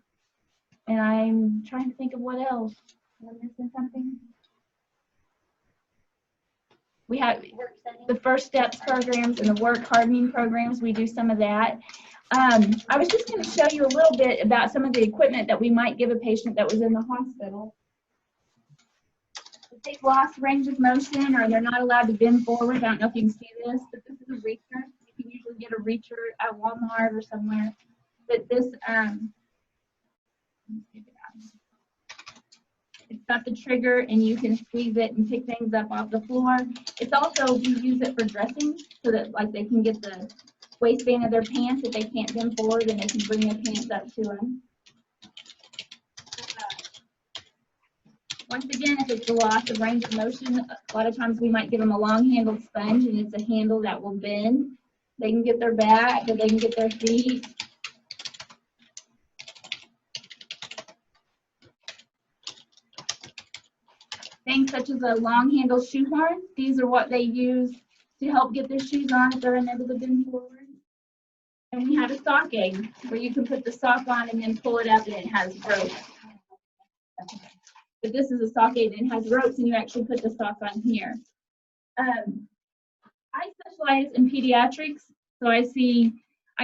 I'm trying to think of what else. Am I missing something? We have the First Steps programs and the work hardening programs. We do some of that. I was just going to show you a little bit about some of the equipment that we might give a patient that was in the hospital. If they've lost range of motion or they're not allowed to bend forward, I don't know if you can see this, but this is a reacher. You can usually get a reacher at Walmart or somewhere. But this, it's got the trigger and you can squeeze it and pick things up off the floor. It's also, we use it for dressing so that like they can get the waistband of their pants. If they can't bend forward, and they can bring their pants up to them. Once again, if it's a loss of range of motion, a lot of times we might give them a long-handled sponge, and it's a handle that will bend. They can get their back, or they can get their feet. Things such as a long-handled shoehorn. These are what they use to help get their shoes on if they're unable to bend forward. And we have a sock aid where you can put the sock on and then pull it up, and it has ropes. But this is a sock aid and it has ropes, and you actually put the sock on here. I specialize in pediatrics, so I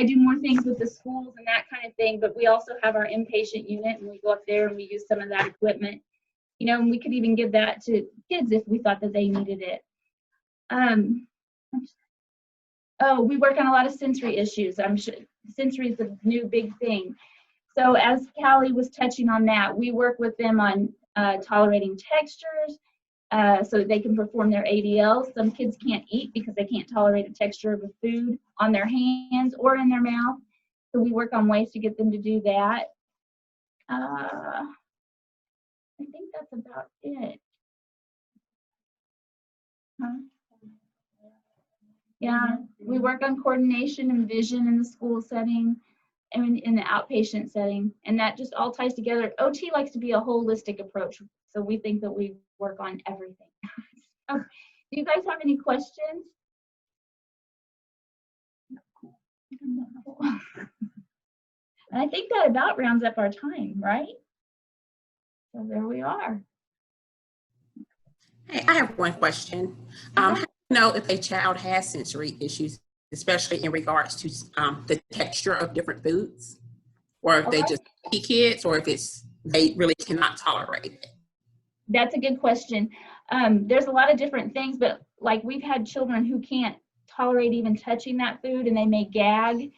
do more things with the schools and that kind of thing, but we also have our inpatient unit, and we go up there and we use some of that equipment. You know, and we could even give that to kids if we thought that they needed it. Oh, we work on a lot of sensory issues. I'm sure sensory is a new big thing. So as Callie was touching on that, we work with them on tolerating textures so that they can perform their ADLs. Some kids can't eat because they can't tolerate the texture of the food on their hands or in their mouth. So we work on ways to get them to do that. I think that's about it. Yeah, we work on coordination and vision in the school setting and in the outpatient setting, and that just all ties together. OT likes to be a holistic approach, so we think that we work on everything. So, do you guys have any questions? And I think that about rounds up our time, right? So there we are. Hey, I have one question. How do you know if a child has sensory issues, especially in regards to the texture of different foods, or if they just picky kids, or if they really cannot tolerate it? That's a good question. There's a lot of different things, but like we've had children who can't tolerate even touching that food, and they may gag.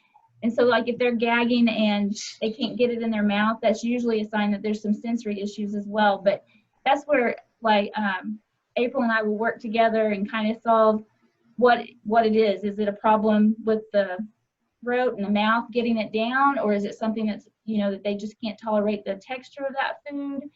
And so like if they're gagging and they can't get it in their mouth, that's usually a sign that there's some sensory issues as well. But that's where like April and I will work together and kind of solve what it is. Is it a problem with the throat and the mouth getting it down, or is it something that's, you know, that they just can't tolerate the texture of that food?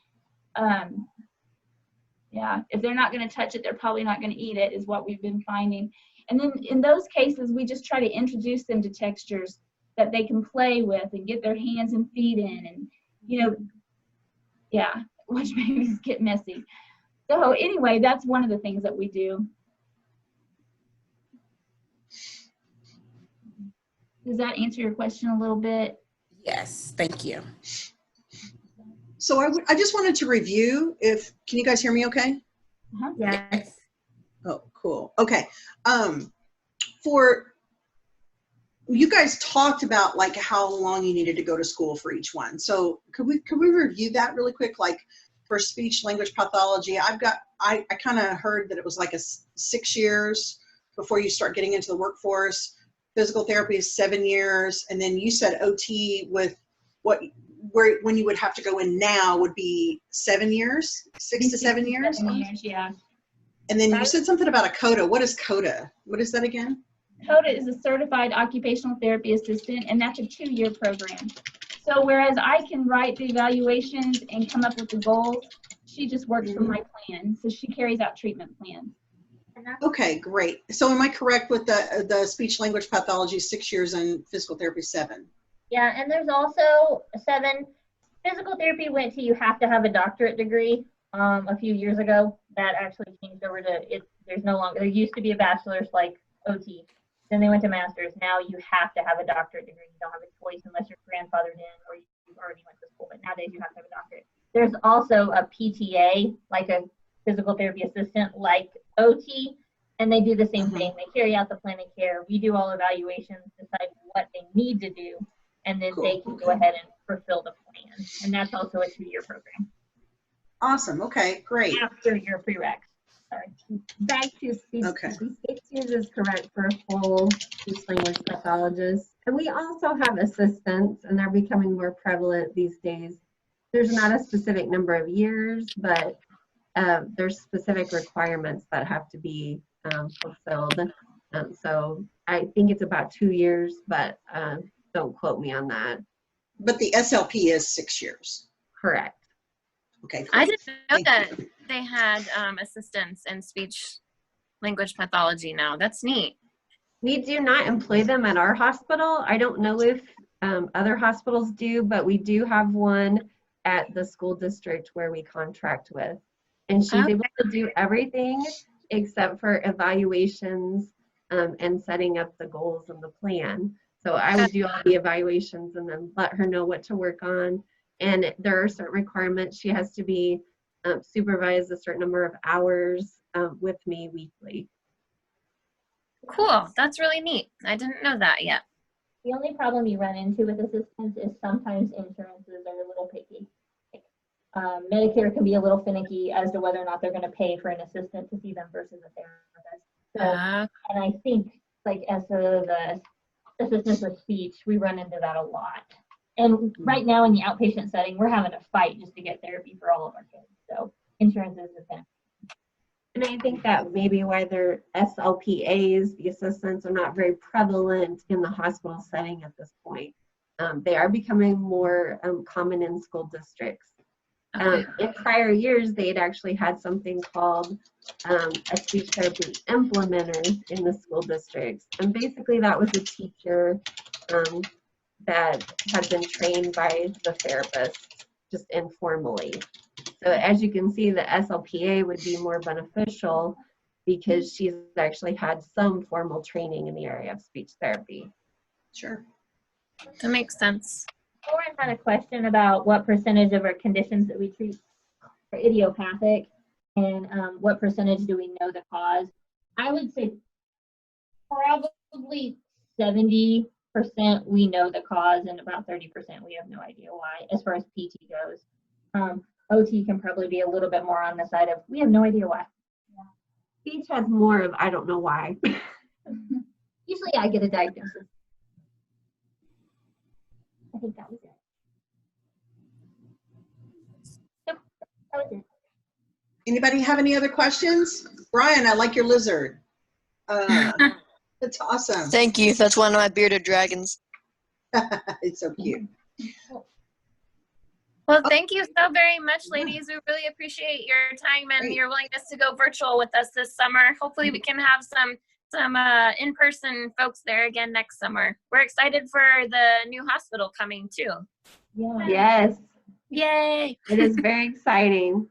Yeah, if they're not going to touch it, they're probably not going to eat it, is what we've been finding. And then in those cases, we just try to introduce them to textures that they can play with and get their hands and feet in, and, you know, yeah, which babies get messy. So anyway, that's one of the things that we do. Does that answer your question a little bit? Yes, thank you. So I just wanted to review can you guys hear me okay? Yes. Oh, cool. Okay. You guys talked about like how long you needed to go to school for each one. So could we review that really quick? Like for speech language pathology, I kind of heard that it was like 6 years before you start getting into the workforce. Physical therapy is 7 years. And then you said OT with when you would have to go in now would be 7 years, 6 to 7 years? 7 years, yeah. And then you said something about a CODA. What is CODA? What is that again? CODA is a Certified Occupational Therapy Assistant, and that's a 2-year program. So whereas I can write the evaluations and come up with the goals, she just works from my plan. So she carries out treatment plans. Okay, great. So am I correct with the speech language pathology 6 years and physical therapy 7? Yeah, and there's also 7. Physical therapy went to you have to have a doctorate degree a few years ago. That actually changed over to there's no longer, there used to be a bachelor's like OT. Then they went to master's. Now you have to have a doctorate degree. You don't have a choice unless you're grandfathered in or you already went to school. But nowadays you have to have a doctorate. There's also a PTA, like a physical therapy assistant, like OT, and they do the same thing. They carry out the plan of care. We do all evaluations, decide what they need to do, and then they can go ahead and fulfill the plan. And that's also a 2-year program. Awesome. Okay, great. After your prereqs. Sorry. Back to speech. Okay. 6 years is correct for a full speech language pathologist. And we also have assistants, and they're becoming more prevalent these days. There's not a specific number of years, but there's specific requirements that have to be fulfilled. So I think it's about 2 years, but don't quote me on that. But the SLP is 6 years. Correct. Okay. Great. I didn't know Thank that you. they had assistants in speech language pathology now. That's neat. We do not employ them at our hospital. I don't know if other hospitals do, but we do have one at the school district where we contract with. And she's able to do everything except for evaluations and setting up the goals and the plan. So I would do all the evaluations and then let her know what to work on. And there are certain requirements. She has to be supervised a certain number of hours with me weekly. Cool. That's really neat. I didn't know that yet. The only problem you run into with assistants is sometimes insurances are a little picky. Medicare can be a little finicky as to whether or not they're going to pay for an assistant to see them versus a therapist. So, and I think, like, as the assistants with speech, we run into that a lot. And right now in the outpatient setting, we're having a fight just to get therapy for all of our kids. So insurance is a thing. And I think that maybe why their SLPAs, the assistants, are not very prevalent in the hospital setting at this point. They are becoming more common in school districts. In prior years, they had actually had something called a speech therapy implementer in the school districts. And basically that was a teacher that had been trained by the therapist just informally. So as you can see, the SLPA would be more beneficial because she's actually had some formal training in the area of speech therapy. Sure. That makes sense. Lauren had a question about what percentage of our conditions that we treat are idiopathic and what percentage do we know the cause. I would say probably 70% we know the cause and about 30% we have no idea why as far as PT goes. OT can probably be a little bit more on the side of we have no idea why. Speech has more of I don't know why. Usually I get a diagnosis. I think that was it. Yep, that was it. Anybody have any other questions? Brian, I like your lizard. That's awesome. Thank you. That's one of my bearded dragons. It's so cute. Well, thank you so very much, ladies. We really appreciate your time and your willingness to go virtual with us this summer. Hopefully we can have some in-person folks there again next summer. We're excited for the new hospital coming too. Yeah. Yes. Yay. It is very exciting.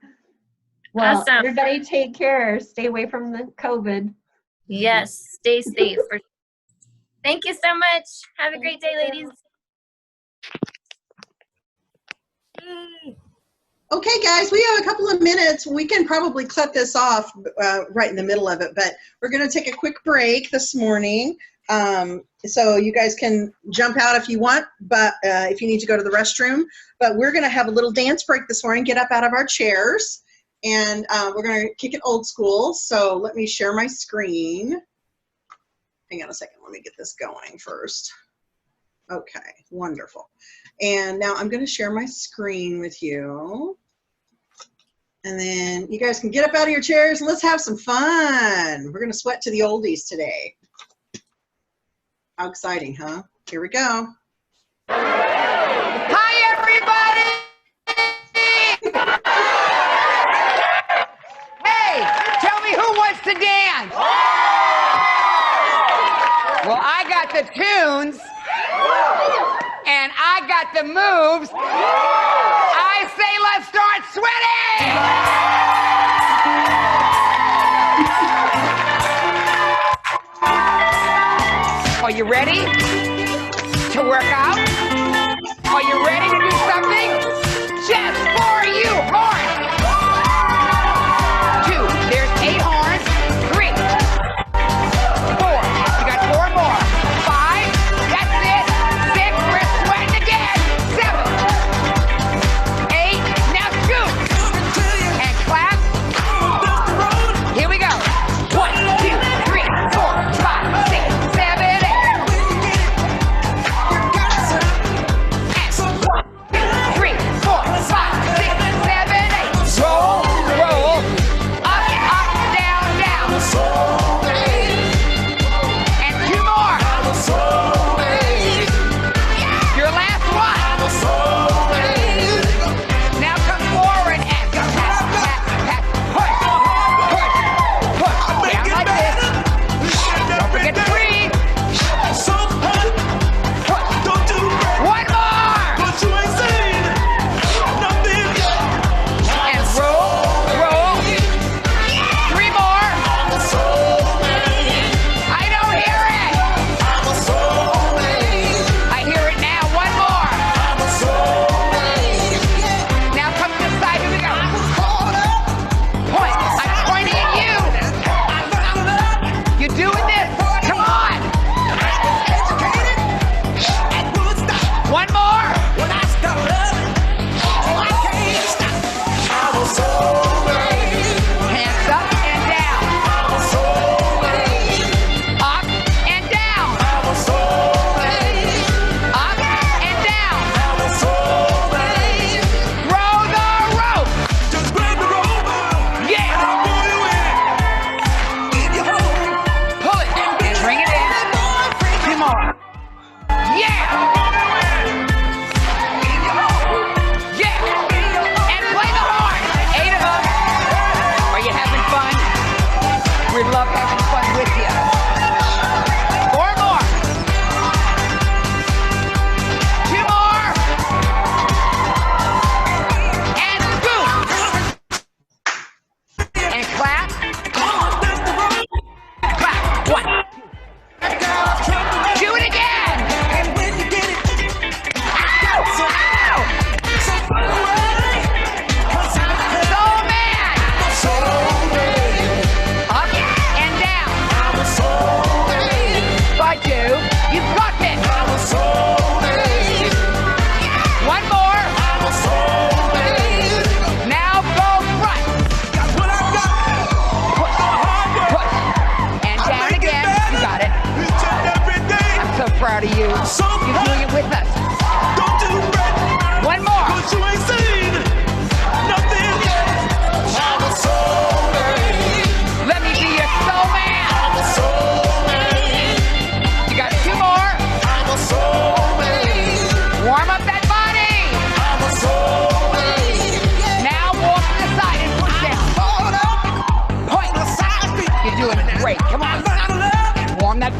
Well, Awesome. Everybody take care. Stay away from the COVID. Yes, stay safe. Thank you so much. Have a great day, ladies. Okay, guys, we have a couple of minutes. We can probably cut this off right in the middle of it, but we're going to take a quick break this morning. So you guys can jump out if you want, but if you need to go to the restroom. But we're going to have a little dance break this morning, get up out of our chairs, and we're going to kick it old school. So let me share my screen. Hang on a second. Let me get this going first. Okay, wonderful. And now I'm going to share my screen with you. And then you guys can get up out of your chairs and let's have some fun. We're going to sweat to the oldies today. How exciting, huh? Here we go. Hi, everybody! Hey, tell me who wants to dance? Well, I got the tunes. And I got the moves. I say let's start sweating! Are you ready to work out? Are you ready to do something? Just for you, horns! 2, there's 8 horns. 3, 4, you got 4 more. 5, that's it. 6, we're sweating again. 7, 8, now scoot. And clap. Here we go. 1, 2, 3, 4, 5, 6, 7, 8.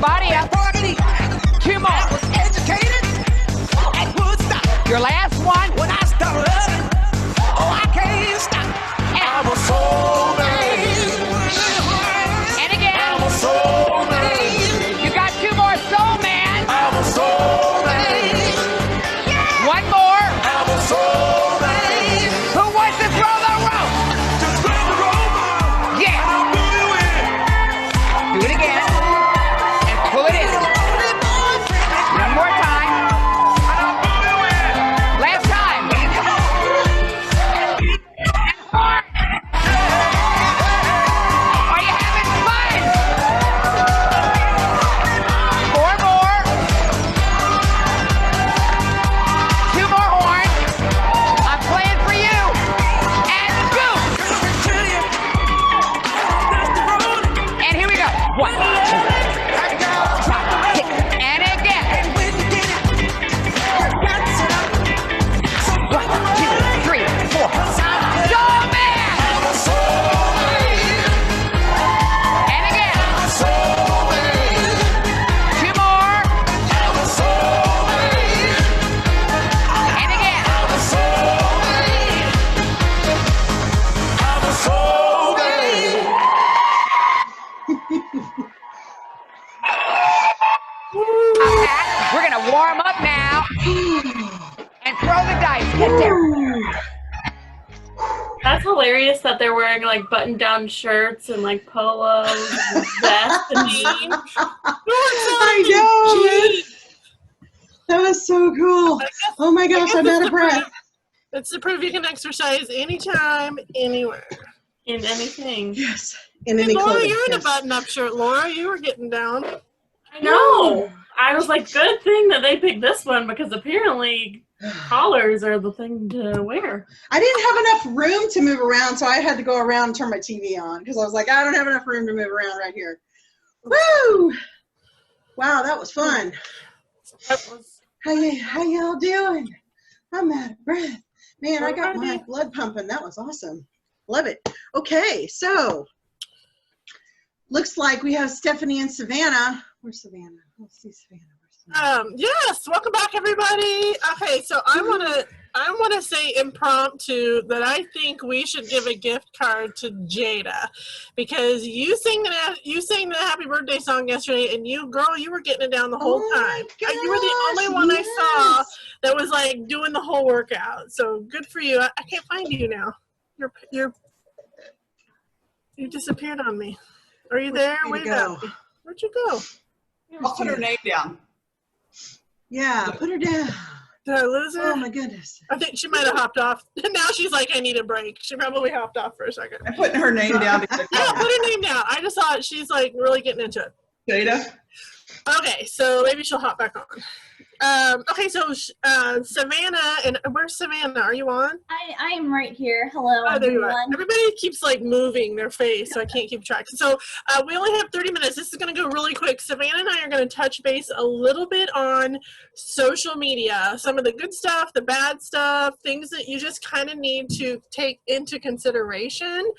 body up. 2 more. Your last one. When I start loving, oh, I can't stop. I'm a soul man. And again. I'm a soul man. You got 2 more, soul man. I'm a soul man. 1 more. I'm a soul man. Who wants to throw the rope? Just throw the rope. Yeah. Do it again. And pull it in. 1 more time. Last time. Are you having fun? 4 more. 2 more horns. I'm playing for you. And boom. And here we go. 1, 2, 5, 6, and again. 1, 2, 3, 4. Soul man. And again. 2 more. And again. We're gonna warm up now and throw the dice. Get there. That's hilarious that they're wearing like button-down shirts and like polos and vests and jeans. I know. That was so cool. Oh my gosh, I'm out of breath. It's to prove you can exercise anytime, anywhere. In anything. Yes. In Hey, any Laura, clothing. you're in a Yes. button-up shirt. Laura, you were getting down. I know. I was like, good thing that they picked this one because apparently collars are the thing to wear. I didn't have enough room to move around, so I had to go around and turn my TV on because I was like, I don't have enough room to move around right here. Woo! Wow, that was fun. How y'all doing? I'm out of breath. Man, I got my blood pumping. That was awesome. Love it. Okay, so looks like we have Stephanie and Savannah. Where's Savannah? Let's see Savannah. Yes, welcome back, everybody. Okay, so I wanna say impromptu that I think we should give a gift card to Jada because you sang the happy birthday song yesterday, and you were getting it down the whole time. You were the only one I saw that was like doing the whole workout. So good for you. I can't find you now. You disappeared on me. Are you there? Where'd you go? I'll put her name down. Yeah, put her down. Did I lose her? Oh my goodness. I think she might have hopped off. Now she's like, I need a break. She probably hopped off for a second. I'm putting her name down. Yeah, put her name down. I just thought she's like really getting into it. Jada? Okay, so maybe she'll hop back on. Okay, so Savannah, and where's Savannah? Are you on? I am right here. Hello, Oh, there you are. everyone. Everybody keeps like moving their face, so I can't keep track. So we only have 30 minutes. This is going to go really quick. Savannah and I are going to touch base a little bit on social media, some of the good stuff, the bad stuff, things that you just kind of need to take into consideration.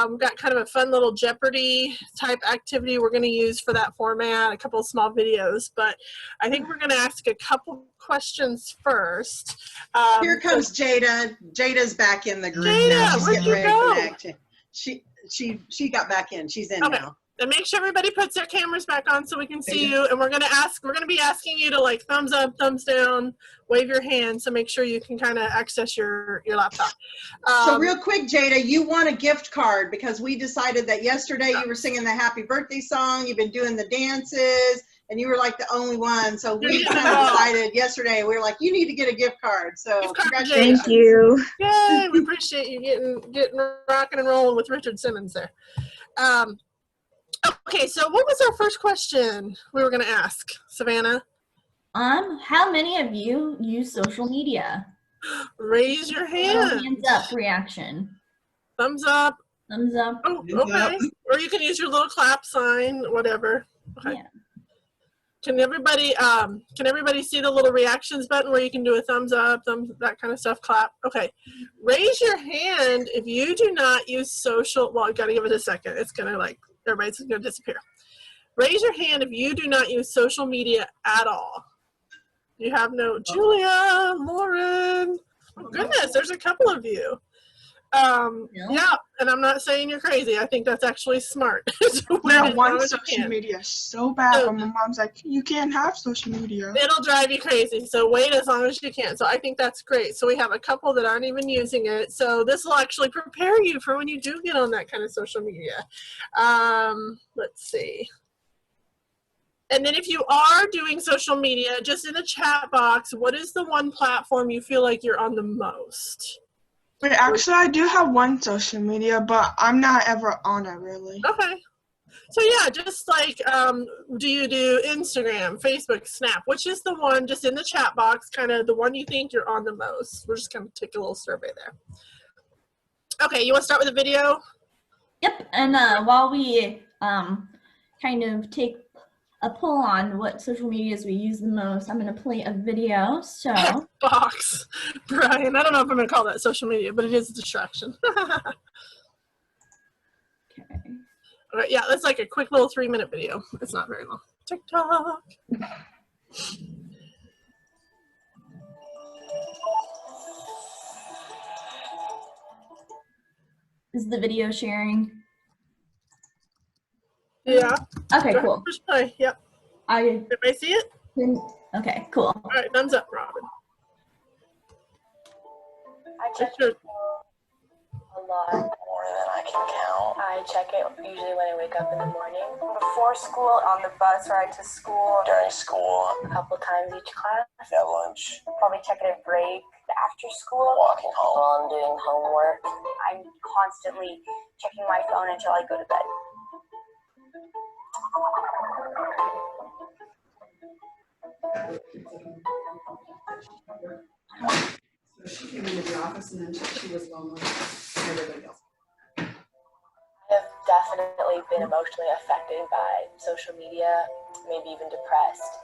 We've got kind of a fun little Jeopardy type activity we're going to use for that format, a couple of small videos, but I think we're going to ask a couple questions first. Here comes Jada. Jada's back in the group Jada, now. She's where'd getting you ready go? to connect. She got back in. She's in now. And make sure everybody puts their cameras back on so we can see you. And we're going to be asking you to like thumbs up, thumbs down, wave your hand. So make sure you can kind of access your laptop. So real quick, Jada, you won a gift card because we decided that yesterday you were singing the happy birthday song. You've been doing the dances and you were like the only one. So we kind of decided yesterday, we were like, you need to get a gift card. So congratulations. Thank you. Yay, we appreciate you getting rocking and rolling with Richard Simmons there. Okay, so what was our first question we were going to ask, Savannah? How many of you use social media? Raise your hand. Hands up reaction. Thumbs up. Thumbs up. Oh, okay. Or you can use your little clap sign, whatever. Okay. Yeah. Can everybody see the little reactions button where you can do a thumbs up, that kind of stuff, clap? Okay. Raise your hand if you do not use social, well, you got to give it a second. It's going to everybody's going to disappear. Raise your hand if you do not use social media at all. You have no, Julia, Lauren. Oh, goodness, there's a couple of you. Yeah, and I'm not saying you're crazy. I think that's actually smart. I want social media so bad, but my mom's like, you can't have social media. It'll drive you crazy, so wait as long as you can. So I think that's great. So we have a couple that aren't even using it. So this will actually prepare you for when you do get on that kind of social media. Let's see. And then if you are doing social media, just in the chat box, what is the one platform you feel like you're on the most? Wait, actually, I do have one social media, but I'm not ever on it, really. Okay. So yeah, just like, do you do Instagram, Facebook, Snap? Which is the one, just in the chat box, kind of the one you think you're on the most? We're just going to take a little survey there. Okay, you want to start with a video? Yep, and while we kind of take a pull on what social medias we use the most, I'm going to play a video. So Box, Brian. I don't know if I'm going to call that social media, but it is a distraction. Okay. All right, yeah, that's like a quick little 3-minute video. It's not very long. TikTok. Is the video sharing? Yeah. Okay, cool. Push play. Yep. Everybody see it? Okay, cool. All right, thumbs up, Robin. I check it a lot more than I can count. I check it usually when I wake up in the morning. Before school, on the bus ride to school. During school. A couple times each class. At lunch. Probably check it at break. After school. Walking home. While I'm doing homework. I'm constantly checking my phone until I go to bed. So she came into the office and then she was lonely and everybody else. I have definitely been emotionally affected by social media, maybe even depressed.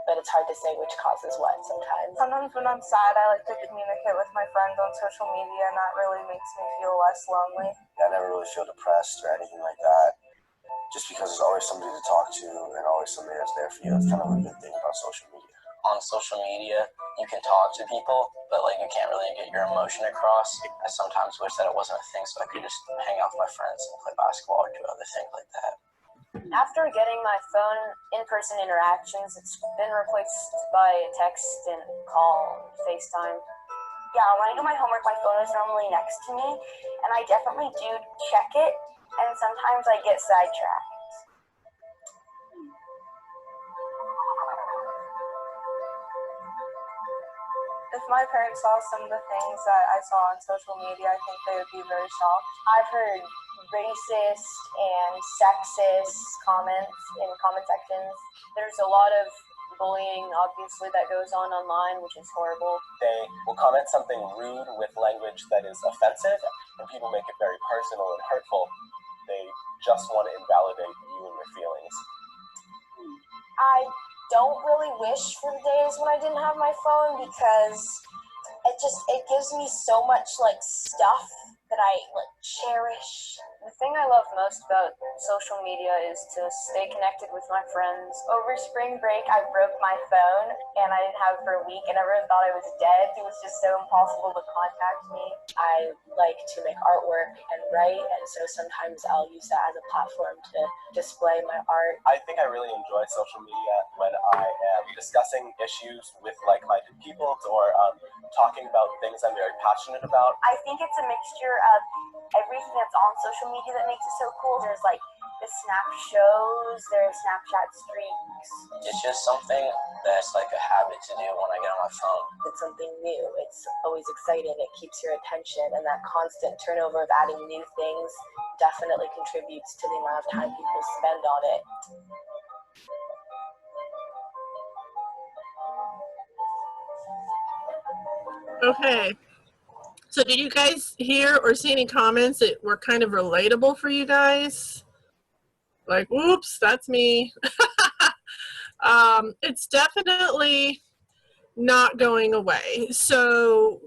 But it's hard to say which causes what sometimes. Sometimes when I'm sad, I like to communicate with my friends on social media, and that really makes me feel less lonely. I never really feel depressed or anything like that. Just because there's always somebody to talk to and always somebody that's there for you. That's kind of a good thing about social media. On social media, you can talk to people, but like you can't really get your emotion across. I sometimes wish that it wasn't a thing, so I could just hang out with my friends and play basketball or do other things like that. After getting my phone in-person interactions, it's been replaced by text and call, FaceTime. Yeah, when I do my homework, my phone is normally next to me, and I definitely do check it, and sometimes I get sidetracked. If my parents saw some of the things that I saw on social media, I think they would be very shocked. I've heard racist and sexist comments in comment sections. There's a lot of bullying, obviously, that goes on online, which is horrible. They will comment something rude with language that is offensive, and people make it very personal and hurtful. They just want to invalidate you and your feelings. I don't really wish for the days when I didn't have my phone because it gives me so much like stuff that I like cherish. The thing I love most about social media is to stay connected with my friends. Over spring break, I broke my phone and I didn't have it for a week and everyone thought I was dead. It was just so impossible to contact me. I like to make artwork and write, and so sometimes I'll use that as a platform to display my art. I think I really enjoy social media when I am discussing issues with like-minded people or talking about things I'm very passionate about. I think it's a mixture of everything that's on social media that makes it so cool. There's like the Snap shows, there's Snapchat streaks. It's just something that's like a habit to do when I get on my phone. It's something new. It's always exciting. It keeps your attention, and that constant turnover of adding new things definitely contributes to the amount of time people spend on it. Okay. So did you guys hear or see any comments that were kind of relatable for you guys? Like, whoops, that's me. It's definitely not going away. So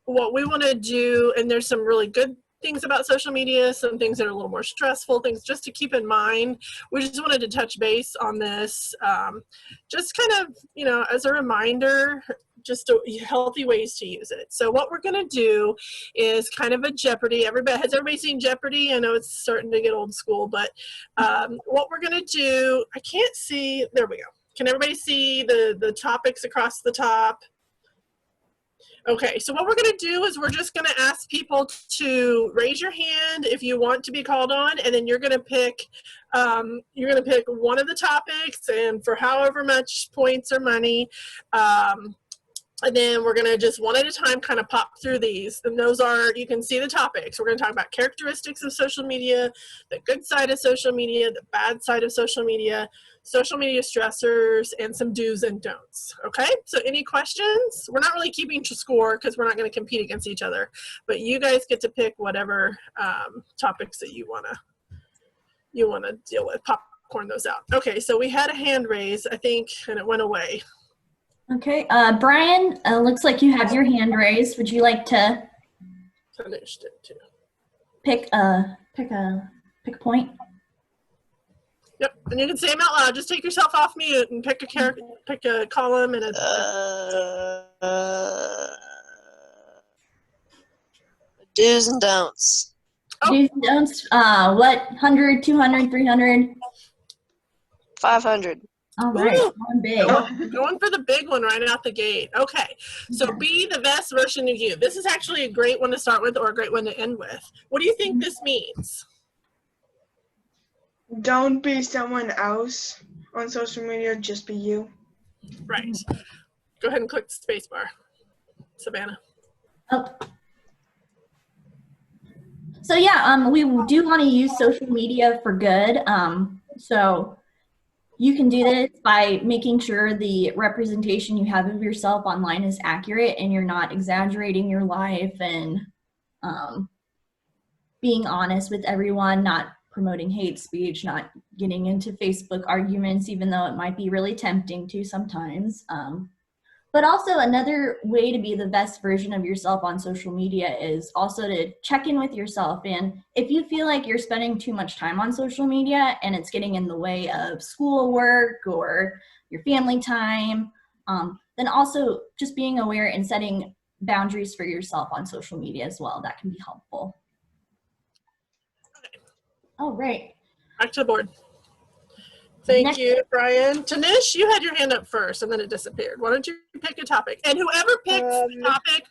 what we want to do, and there's some really good things about social media, some things that are a little more stressful, things just to keep in mind. We just wanted to touch base on this, just kind of, you know, as a reminder, just healthy ways to use it. So what we're going to do is kind of a Jeopardy. Has everybody seen Jeopardy? I know it's starting to get old school, but what we're going to do, I can't see, there we go. Can everybody see the topics across the top? Okay, so what we're going to do is we're just going to ask people to raise your hand if you want to be called on, and then you're going to pick one of the topics, and for however much points or money, and then we're going to just one at a time kind of pop through these. And those are, you can see the topics. We're going to talk about characteristics of social media, the good side of social media, the bad side of social media stressors, and some do's and don'ts. Okay, so any questions? We're not really keeping score because we're not going to compete against each other, but you guys get to pick whatever topics that you want to deal with. Popcorn those out. Okay, so we had a hand raise, I think, and it went away. Okay, Brian, looks like you have your hand raised. Would you like to Finished it too. pick a point? Yep, and you can say them out loud. Just take yourself off mute and pick a column and do's and don'ts. Do's and don'ts. What? 100, 200, 300? 500. All right, going big. Going for the big one right out the gate. Okay, so be the best version of you. This is actually a great one to start with or a great one to end with. What do you think this means? Don't be someone else on social media, just be you. Right. Go ahead and click the space bar. Savannah. Oh. So yeah, we do want to use social media for good. So you can do this by making sure the representation you have of yourself online is accurate and you're not exaggerating your life, and being honest with everyone, not promoting hate speech, not getting into Facebook arguments, even though it might be really tempting to sometimes. But also another way to be the best version of yourself on social media is also to check in with yourself. And if you feel like you're spending too much time on social media and it's getting in the way of schoolwork or your family time, then also just being aware and setting boundaries for yourself on social media as well. That can be helpful. All right. Back to the board. Thank you, Brian. Tanish, you had your hand up first and then it disappeared. Why don't you pick a topic? And whoever picks the topic,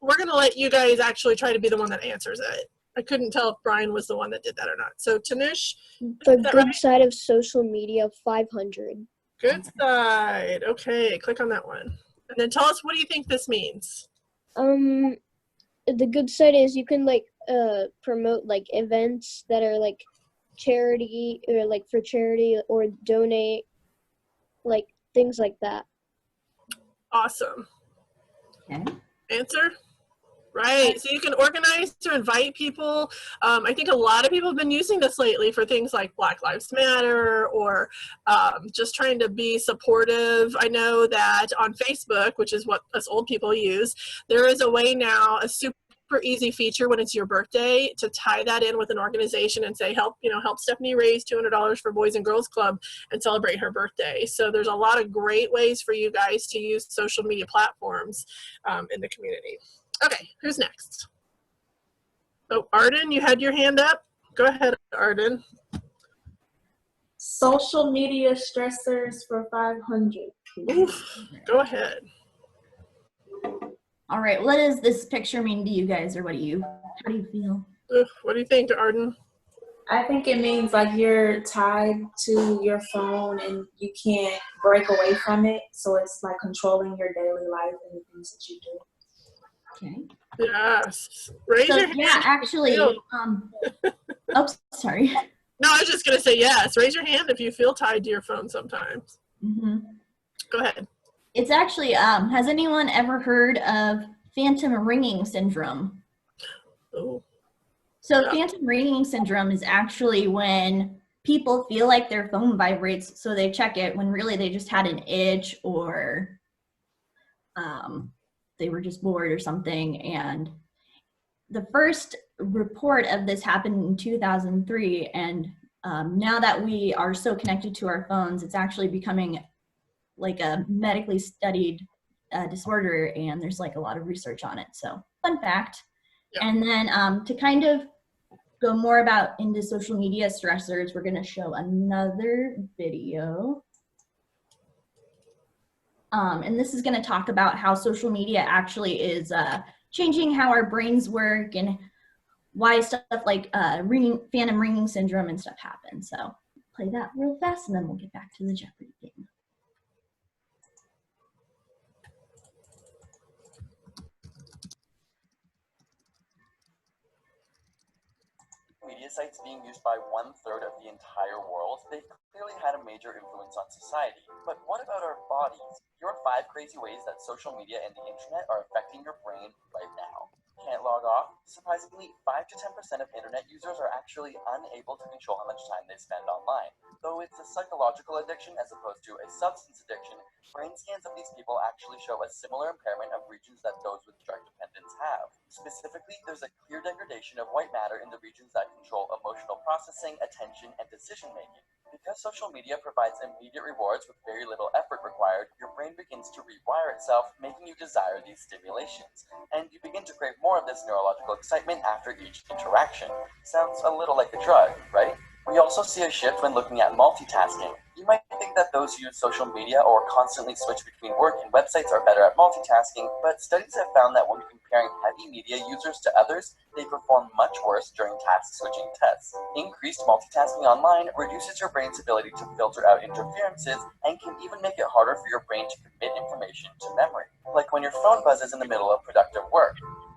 we're going to let you guys actually try to be the one that answers it. I couldn't tell if Brian was the one that did that or not. So Tanish. The good side of social media, 500. Good side. Okay, click on that one. And then tell us, what do you think this means? The good side is you can like promote like events that are like charity or like for charity or donate, like things like that. Awesome. Okay. Answer? Right, so you can organize to invite people. I think a lot of people have been using this lately for things like Black Lives Matter or just trying to be supportive. I know that on Facebook, which is what us old people use, there is a way now, a super easy feature when it's your birthday to tie that in with an organization and say, help Stephanie raise $200 for Boys and Girls Club and celebrate her birthday. So there's a lot of great ways for you guys to use social media platforms in the community. Okay, who's next? Oh, Arden, you had your hand up. Go ahead, Arden. Social media stressors for 500. Oof, go ahead. All right, what does this picture mean to you guys, or how do you feel? What do you think, Arden? I think it means like you're tied to your phone and you can't break away from it. So it's like controlling your daily life and the things that you do. Okay. Yes. Raise your hand. Yeah, actually, oops, sorry. No, I was just going to say yes. Raise your hand if you feel tied to your phone sometimes. Mm-hmm. Go ahead. It's actually, has anyone ever heard of phantom ringing syndrome? Oh. So phantom ringing syndrome is actually when people feel like their phone vibrates, so they check it when really they just had an itch or they were just bored or something. And the first report of this happened in 2003, and now that we are so connected to our phones, it's actually becoming like a medically studied disorder, and there's like a lot of research on it. So fun fact. And then to kind of go more about into social media stressors, we're going to show another video. And this is going to talk about how social media actually is changing how our brains work and why stuff like phantom ringing syndrome and stuff happens. So play that real fast and then we'll get back to the Jeopardy game. Media sites being used by 1/3 of the entire world, they've clearly had a major influence on society. But what about our bodies? Here are 5 crazy ways that social media and the internet are affecting your brain right now. Can't log off? Surprisingly, 5 to 10% of internet users are actually unable to control how much time they spend online. Though it's a psychological addiction as opposed to a substance addiction, brain scans of these people actually show a similar impairment of regions that those with drug dependence have. Specifically, there's a clear degradation of white matter in the regions that control emotional processing, attention, and decision-making. Because social media provides immediate rewards with very little effort required, your brain begins to rewire itself, making you desire these stimulations. And you begin to crave more of this neurological excitement after each interaction. Sounds a little like a drug, right? We also see a shift when looking at multitasking. You might think that those who use social media or constantly switch between work and websites are better at multitasking, but studies have found that when comparing heavy media users to others, they perform much worse during task switching tests. Increased multitasking online reduces your brain's ability to filter out interferences and can even make it harder for your brain to commit information to memory. Like when your phone buzzes in the middle of productive work.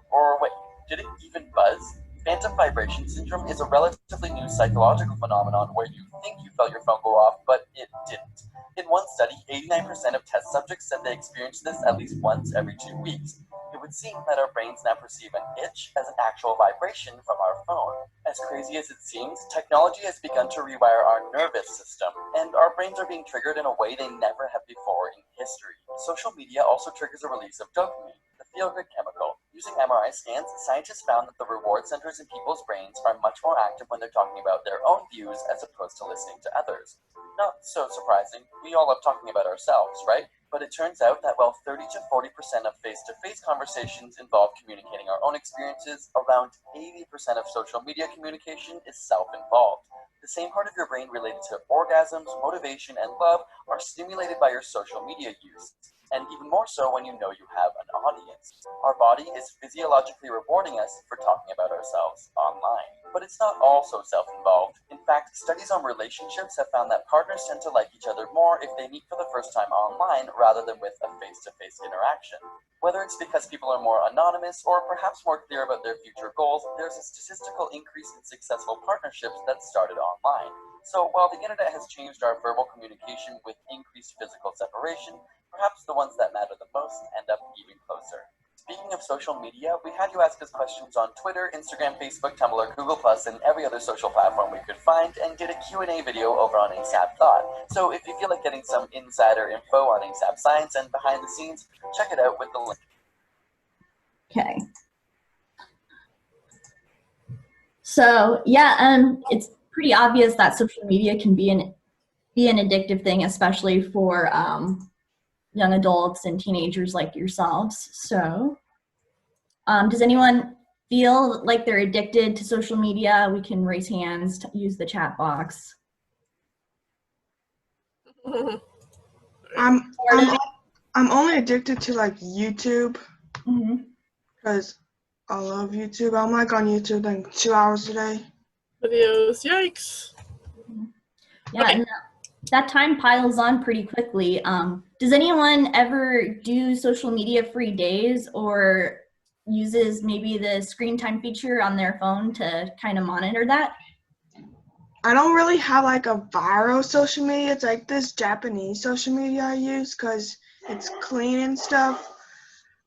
Or wait, did it even buzz? Phantom vibration syndrome is a relatively new psychological phenomenon where you think you felt your phone go off, but it didn't. In one study, 89% of test subjects said they experienced this at least once every 2 weeks. It would seem that our brains now perceive an itch as an actual vibration from our phone. As crazy as it seems, technology has begun to rewire our nervous system, and our brains are being triggered in a way they never have before in history. Social media also triggers a release of dopamine, the feel-good chemical. Using MRI scans, scientists found that the reward centers in people's brains are much more active when they're talking about their own views as opposed to listening to others. Not so surprising, we all love talking about ourselves, right? But it turns out that while 30 to 40% of face-to-face conversations involve communicating our own experiences, around 80% of social media communication is self-involved. The same part of your brain related to orgasms, motivation, and love are stimulated by your social media use. And even more so when you know you have an audience. Our body is physiologically rewarding us for talking about ourselves online. But it's not all so self-involved. In fact, studies on relationships have found that partners tend to like each other more if they meet for the first time online rather than with a face-to-face interaction. Whether it's because people are more anonymous or perhaps more clear about their future goals, there's a statistical increase in successful partnerships that started online. So while the internet has changed our verbal communication with increased physical separation, perhaps the ones that matter the most end up even closer. Speaking of social media, we had you ask us questions on Twitter, Instagram, Facebook, Tumblr, Google+, and every other social platform we could find, and did a Q&A video over on ASAP Thought. So if you feel like getting some insider info on ASAP Science and behind the scenes, check it out with the link. Okay. So yeah, it's pretty obvious that social media can be an addictive thing, especially for young adults and teenagers like yourselves. So does anyone feel like they're addicted to social media? We can raise hands, use the chat box. I'm only addicted to like YouTube because I love YouTube. I'm like on YouTube like 2 hours a day. Videos, yikes. Yeah, and that time piles on pretty quickly. Does anyone ever do social media free days or uses maybe the screen time feature on their phone to kind of monitor that? I don't really have like a viral social media. It's like this Japanese social media I use because it's clean and stuff.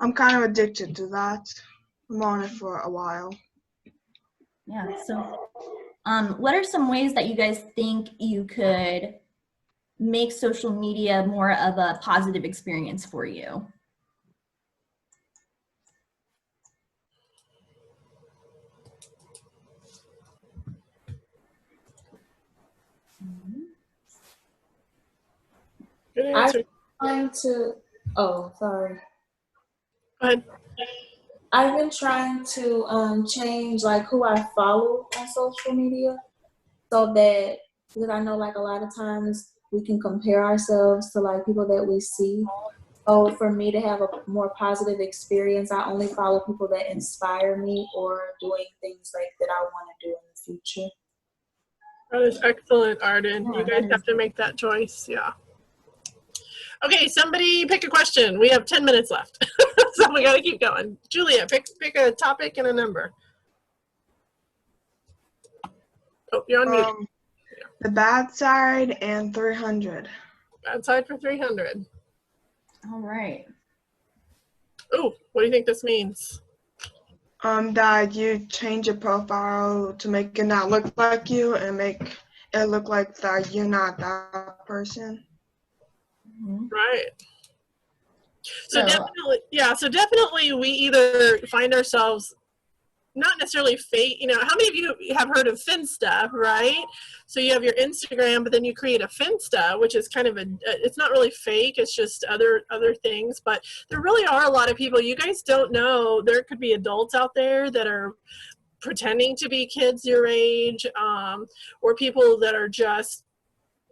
I'm kind of addicted to that. I'm on it for a while. Yeah, so what are some ways that you guys think you could make social media more of a positive experience for you? Good I'm answer. trying to. Oh, sorry. Go ahead. I've been trying to change like who I follow on social media, so that because I know like a lot of times we can compare ourselves to like people that we see. So for me to have a more positive experience, I only follow people that inspire me or doing things like that I want to do in the future. That is excellent, Arden. Yeah, You guys have to make that choice. Yeah. Okay, somebody pick a question. We have 10 minutes left, so we got to keep going. Julia, pick a topic and a number. Oh, you're on mute. The bad side and 300. Bad side for 300. All right. Oh, what do you think this means? That you change your profile to make it not look like you and make it look like that you're not that person. Right. So definitely, yeah. So definitely, we either find ourselves not necessarily fake. You know, how many of you have heard of Finsta, right? So you have your Instagram, but then you create a Finsta, which is kind of it's not really fake. It's just other things. But there really are a lot of people. You guys don't know. There could be adults out there that are pretending to be kids your age, or people that are just,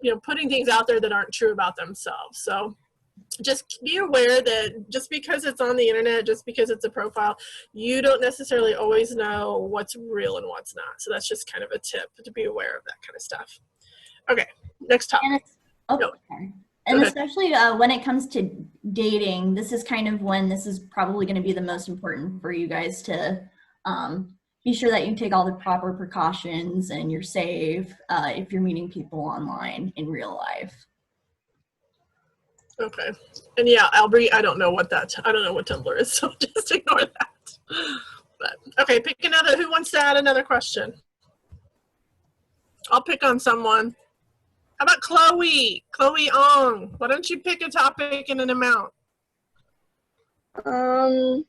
you know, putting things out there that aren't true about themselves. So just be aware that just because it's on the internet, just because it's a profile, you don't necessarily always know what's real and what's not. So that's just kind of a tip to be aware of that kind of stuff. Okay, next topic. Sorry. And especially when it comes to dating, this is kind of when this is probably going to be the most important for you guys to be sure that you take all the proper precautions and you're safe if you're meeting people online in real life. Okay. And yeah, Albrie, I don't know what Tumblr is, so just ignore that. But okay, pick another. Who wants to add another question? I'll pick on someone. How about Chloe? Chloe Ong. Why don't you pick a topic and an amount? The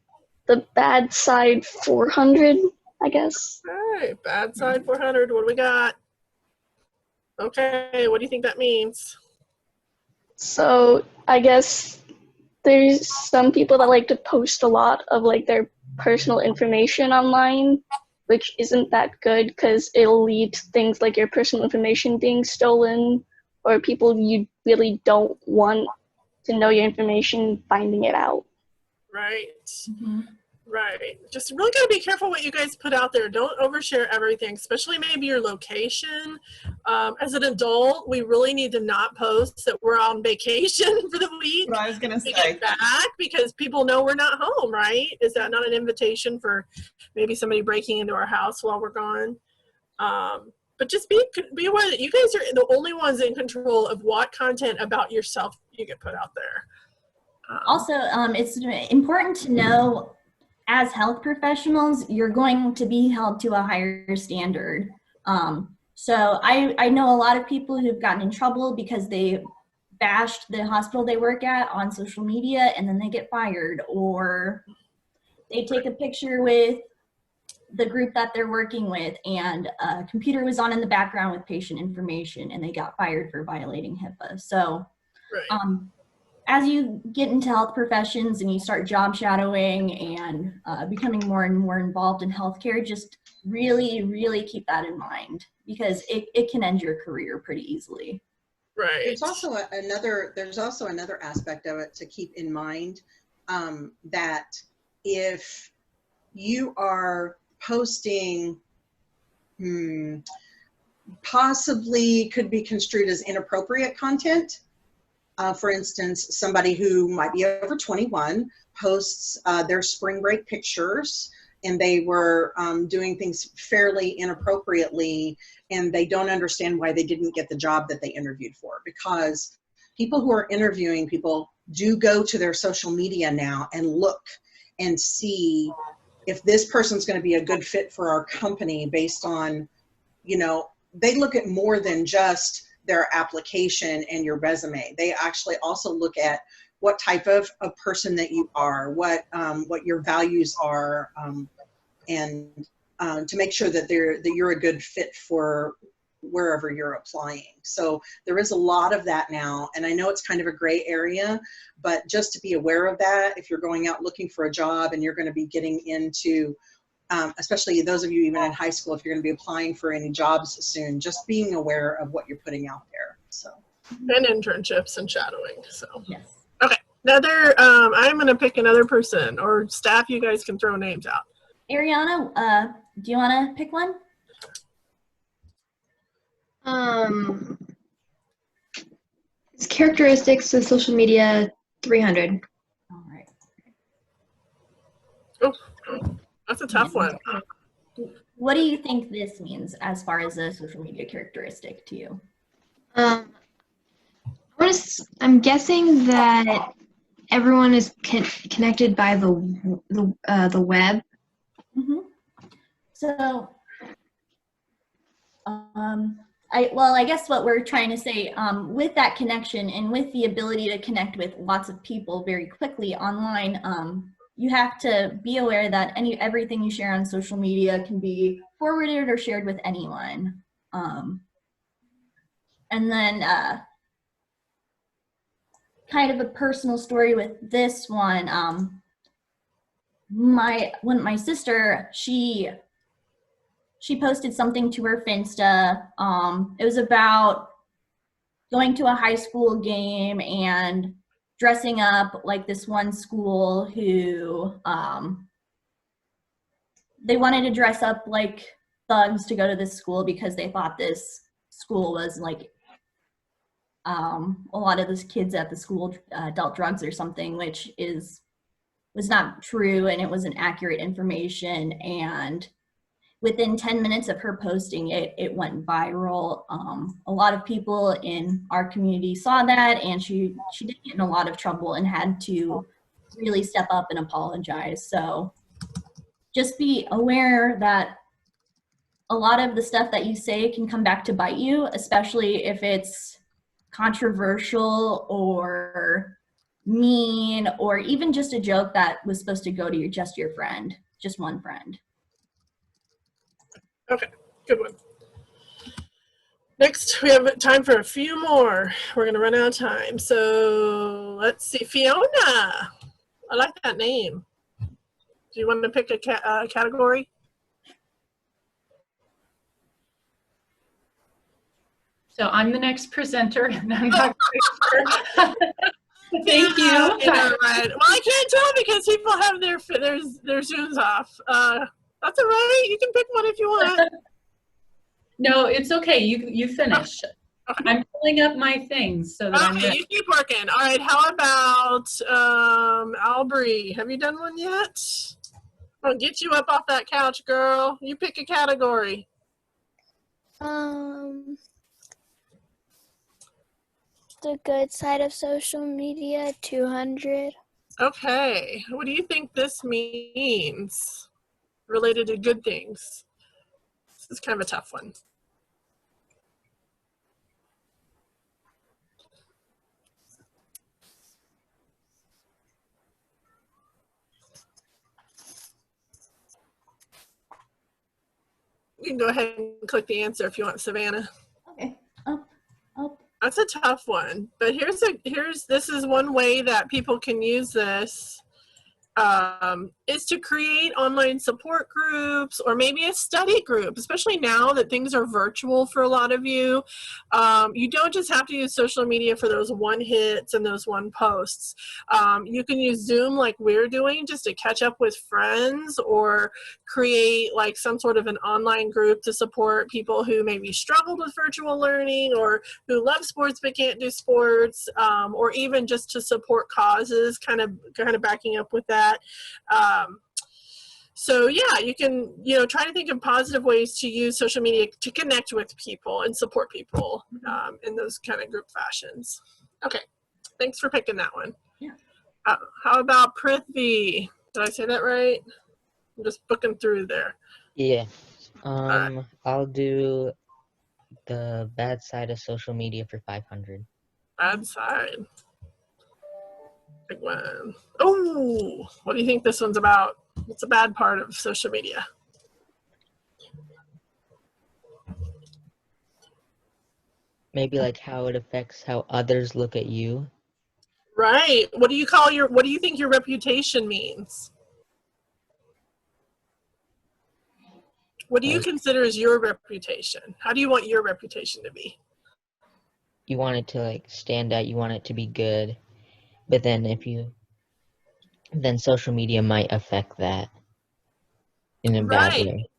bad side 400, I guess. Okay, bad side 400. What do we got? Okay, what do you think that means? So I guess there's some people that like to post a lot of like their personal information online, which isn't that good because it'll lead to things like your personal information being stolen or people you really don't want to know your information finding it out. Right. Right. Just really got to be careful what you guys put out there. Don't overshare everything, especially maybe your location. As an adult, we really need to not post that we're on vacation for the week. What I was going to say. Get back because people know we're not home, right? Is that not an invitation for maybe somebody breaking into our house while we're gone? But just be aware that you guys are the only ones in control of what content about yourself you get put out there. Also, it's important to know as health professionals, you're going to be held to a higher standard. So I know a lot of people who've gotten in trouble because they bashed the hospital they work at on social media and then they get fired, or they take a picture with the group that they're working with and a computer was on in the background with patient information and they got fired for violating HIPAA. So as you get into health professions and you start job shadowing and becoming more and more involved in healthcare, just really, really keep that in mind because it can end your career pretty easily. Right. There's also another aspect of it to keep in mind, that if you are posting possibly could be construed as inappropriate content. For instance, somebody who might be over 21 posts their spring break pictures and they were doing things fairly inappropriately and they don't understand why they didn't get the job that they interviewed for, because people who are interviewing people do go to their social media now and look and see if this person's going to be a good fit for our company based on, you know, they look at more than just their application and your resume. They actually also look at what type of a person that you are, what your values are, and to make sure that you're a good fit for wherever you're applying. So there is a lot of that now, and I know it's kind of a gray area, but just to be aware of that, if you're going out looking for a job and you're going to be getting into, especially those of you even in high school, if you're going to be applying for any jobs soon, just being aware of what you're putting out there. So. And internships and shadowing. So. Yes. Okay. Another. I'm going to pick another person, or staff. You guys can throw names out. Ariana, do you want to pick one? It's characteristics of social media 300. All right. Oh, that's a tough one. What do you think this means as far as a social media characteristic to you? I'm guessing that everyone is connected by the web. Mm-hmm. So, I guess what we're trying to say, with that connection and with the ability to connect with lots of people very quickly online, you have to be aware that everything you share on social media can be forwarded or shared with anyone. And then kind of a personal story with this one. My sister, she posted something to her Finsta. It was about going to a high school game and dressing up like this one school who they wanted to dress up like thugs to go to this school because they thought this school was like a lot of those kids at the school dealt drugs or something, which was not true, and it wasn't accurate information. And within 10 minutes of her posting it, it went viral. A lot of people in our community saw that, and she did get in a lot of trouble and had to really step up and apologize. So just be aware that a lot of the stuff that you say can come back to bite you, especially if it's controversial or mean, or even just a joke that was supposed to go to just your friend, just one friend. Okay, good one. Next, we have time for a few more. We're going to run out of time. So let's see, Fiona. I like that name. Do you want to pick a category? So I'm the next presenter, and I'm not quite sure. Thank you. Right. Well, I can't tell because people have their Zooms off. That's all right. You can pick one if you want. No, it's okay. You finish. I'm pulling up my things so that I'm ready. You keep working. All right. How about Aubrey? Have you done one yet? I'll get you up off that couch, girl. You pick a category. The good side of social media, 200. Okay. What do you think this means related to good things? This is kind of a tough one. You can go ahead and click the answer if you want, Savannah. Okay. That's a tough one, but this is one way that people can use this, is to create online support groups or maybe a study group, especially now that things are virtual for a lot of you. You don't just have to use social media for those one hits and those one posts. You can use Zoom like we're doing just to catch up with friends, or create like some sort of an online group to support people who maybe struggled with virtual learning, or who love sports but can't do sports, or even just to support causes, kind of backing up with that. So yeah, you can, try to think of positive ways to use social media to connect with people and support people in those kind of group fashions. Okay, thanks for picking that one. Yeah. How about Prithvi? Did I say that right? I'm just booking through there. Yeah. Right. I'll do the bad side of social media for 500. Bad side. Big one. Oh, what do you think this one's about? What's a bad part of social media? maybe like how it affects how others look at you. Right. What do you think your reputation means? What do you Like consider as your reputation? How do you want your reputation to be? you want it to like stand out, you want it to be good, but then then social media might affect that in a bad Right. way.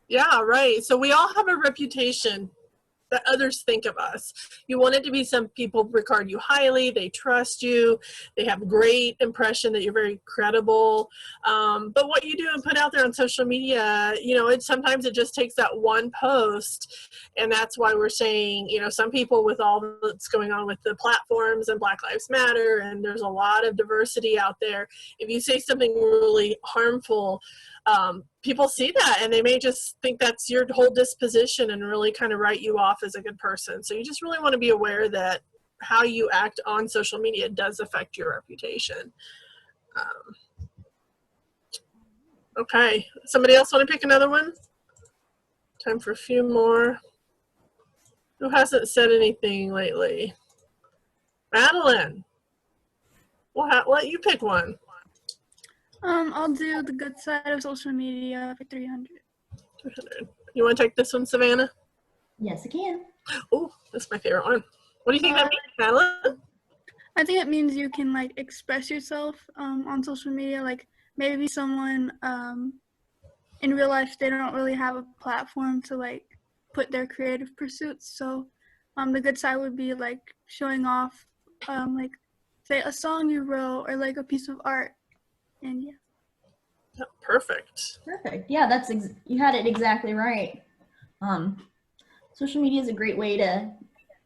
Yeah, right. So we all have a reputation that others think of us. You want it to be some people regard you highly, they trust you, they have great impression that you're very credible. But what you do and put out there on social media, sometimes it just takes that one post, and that's why we're saying, some people with all that's going on with the platforms and Black Lives Matter, and there's a lot of diversity out there. If you say something really harmful, people see that and they may just think that's your whole disposition and really kind of write you off as a good person. So you just really want to be aware that how you act on social media does affect your reputation. Okay, somebody else want to pick another one? Time for a few more. Who hasn't said anything lately? Madeline, we'll let you pick one. I'll do the good side of social media for 300. 300. You want to take this one, Savannah? Yes, I can. Oh, that's my favorite one. What do you think that means, Madeline? I think it means you can like express yourself on social media. Like maybe someone in real life, they don't really have a platform to like put their creative pursuits. So the good side would be like showing off like say a song you wrote or like a piece of art. And yeah. Perfect. Perfect. Yeah, you had it exactly right. Social media is a great way to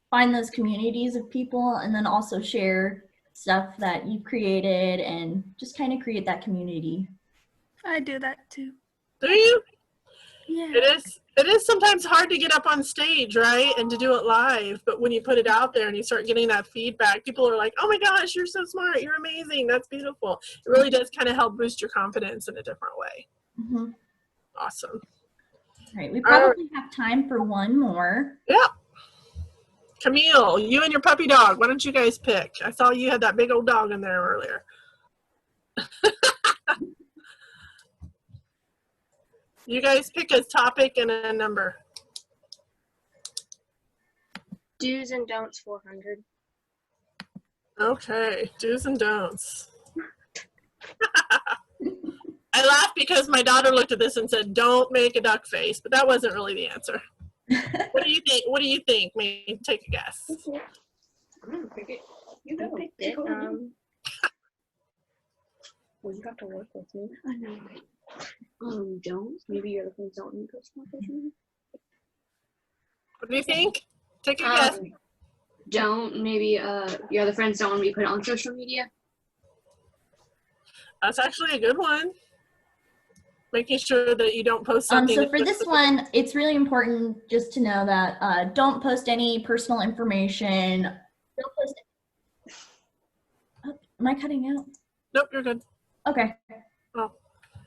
find those communities of people and then also share stuff that you've created and just kind of create that community. I do that too. Do you? Yeah. It is sometimes hard to get up on stage, right? And to do it live. But when you put it out there and you start getting that feedback, people are like, oh my gosh, you're so smart. You're amazing. That's beautiful. It really does kind of help boost your confidence in a different way. Mm-hmm. Awesome. All right. We probably have time for one more. Yeah. Camille, you and your puppy dog, why don't you guys pick? I saw you had that big old dog in there earlier. You guys pick a topic and a number. Do's and don'ts 400. Okay, do's and don'ts. I laughed because my daughter looked at this and said, don't make a duck face, but that wasn't really the answer. What do you think? What do you think? Maybe take a guess. I'm gonna pick it. You I picked it. Well, you got to work with me. I know. Don't. Maybe your other friends don't need to post on social media. What do you think? Take a guess. Don't. Maybe your other friends don't want me to put it on social media. That's actually a good one. Making sure that you don't post something. So for this one, it's really important just to know that don't post any personal information. Don't post. Oh, am I cutting out? Nope, you're good. Okay. Oh.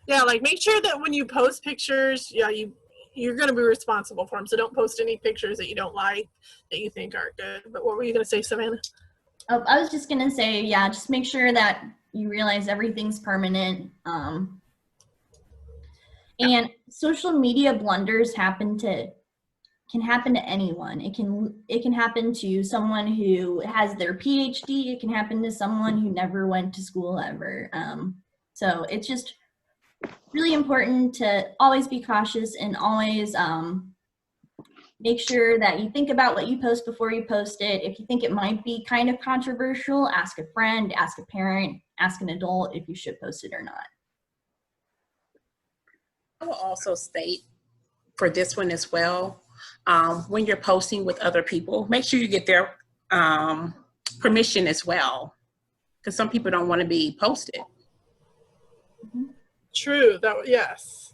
Yeah, like make sure that when you post pictures, you're going to be responsible for them. So don't post any pictures that you don't like, that you think aren't good. But what were you going to say, Savannah? Oh, I was just going to say, yeah, just make sure that you realize everything's permanent. And social media blunders can happen to anyone. It can happen to someone who has their PhD. It can happen to someone who never went to school ever. So it's just really important to always be cautious and always make sure that you think about what you post before you post it. If you think it might be kind of controversial, ask a friend, ask a parent, ask an adult if you should post it or not. I will also state for this one as well, when you're posting with other people, make sure you get their permission as well, because some people don't want to be posted. True. Yes.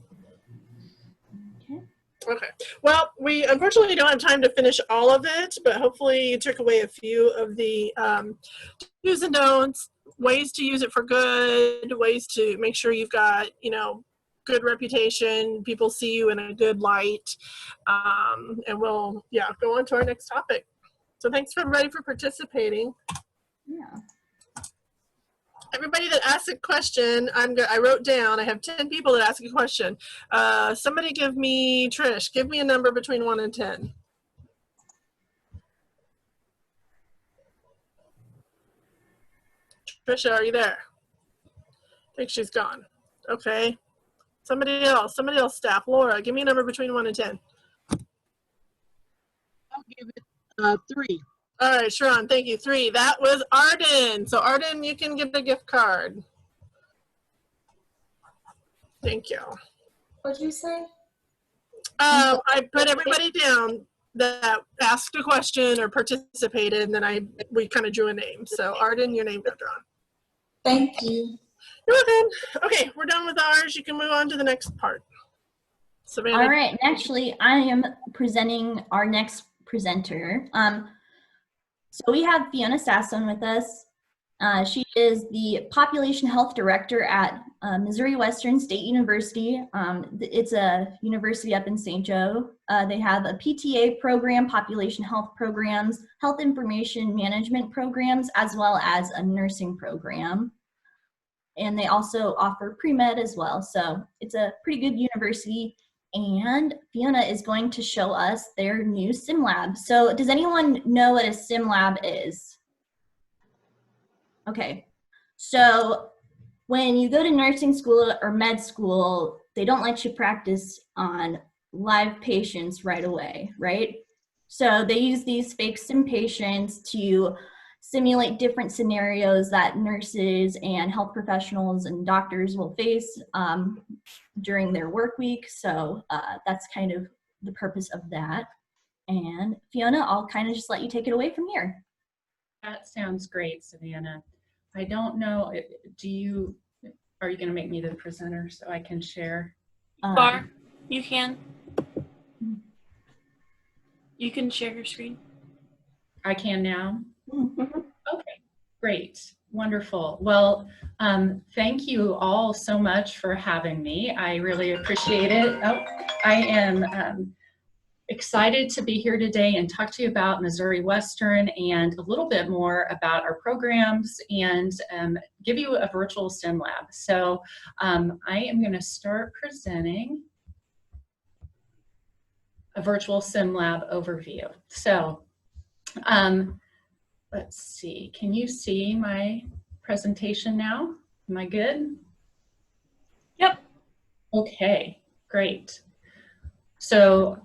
Okay. Well, we unfortunately don't have time to finish all of it, but hopefully you took away a few of the do's and don'ts, ways to use it for good, ways to make sure you've got, good reputation, people see you in a good light. And we'll, go on to our next topic. So thanks for everybody for participating. Yeah. Everybody that asked a question, I wrote down, I have 10 people that ask a question. Somebody give me, Trish, give me a number between 1 and 10. Trisha, are you there? I think she's gone. Okay. Somebody else, staff. Laura, give me a number between 1 and 10. I'll give it 3. All right, Sharon, thank you. 3. That was Arden. So Arden, you can get a gift card. Thank you. What'd you say? I put everybody down that asked a question or participated, and then we kind of drew a name. So Arden, your name got drawn. Thank you. You're welcome. Okay, we're done with ours. You can move on to the next part. Savannah. All right, and actually, I am presenting our next presenter. So we have Fiona Sasson with us. She is the Population Health Director at Missouri Western State University. It's a university up in St. Joe. They have a PTA program, population health programs, health information management programs, as well as a nursing program. And they also offer pre-med as well. So it's a pretty good university. And Fiona is going to show us their new sim lab. So does anyone know what a sim lab is? Okay, so when you go to nursing school or med school, they don't let you practice on live patients right away, right? So they use these fake sim patients to simulate different scenarios that nurses and health professionals and doctors will face during their work week. So that's kind of the purpose of that. And Fiona, I'll kind of just let you take it away from here. That sounds great, Savannah. I don't know, are you going to make me the presenter so I can share? You can. You can share your screen. I can now? Mm-hmm. Okay, great, wonderful. Well, thank you all so much for having me. I really appreciate it. I am excited to be here today and talk to you about Missouri Western and a little bit more about our programs and give you a virtual sim lab. So I am going to start presenting a virtual sim lab overview. So let's see, can you see my presentation now? Am I good? Yep. Okay, great. So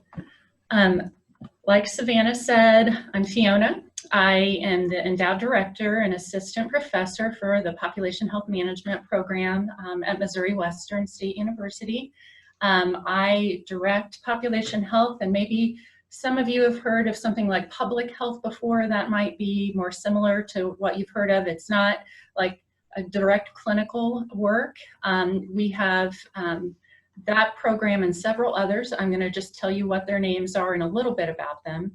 like Savannah said, I'm Fiona. I am the endowed director and assistant professor for the Population Health Management program at Missouri Western State University. I direct population health, and maybe some of you have heard of something like public health before. That might be more similar to what you've heard of. It's not like a direct clinical work. We have that program and several others. I'm going to just tell you what their names are and a little bit about them.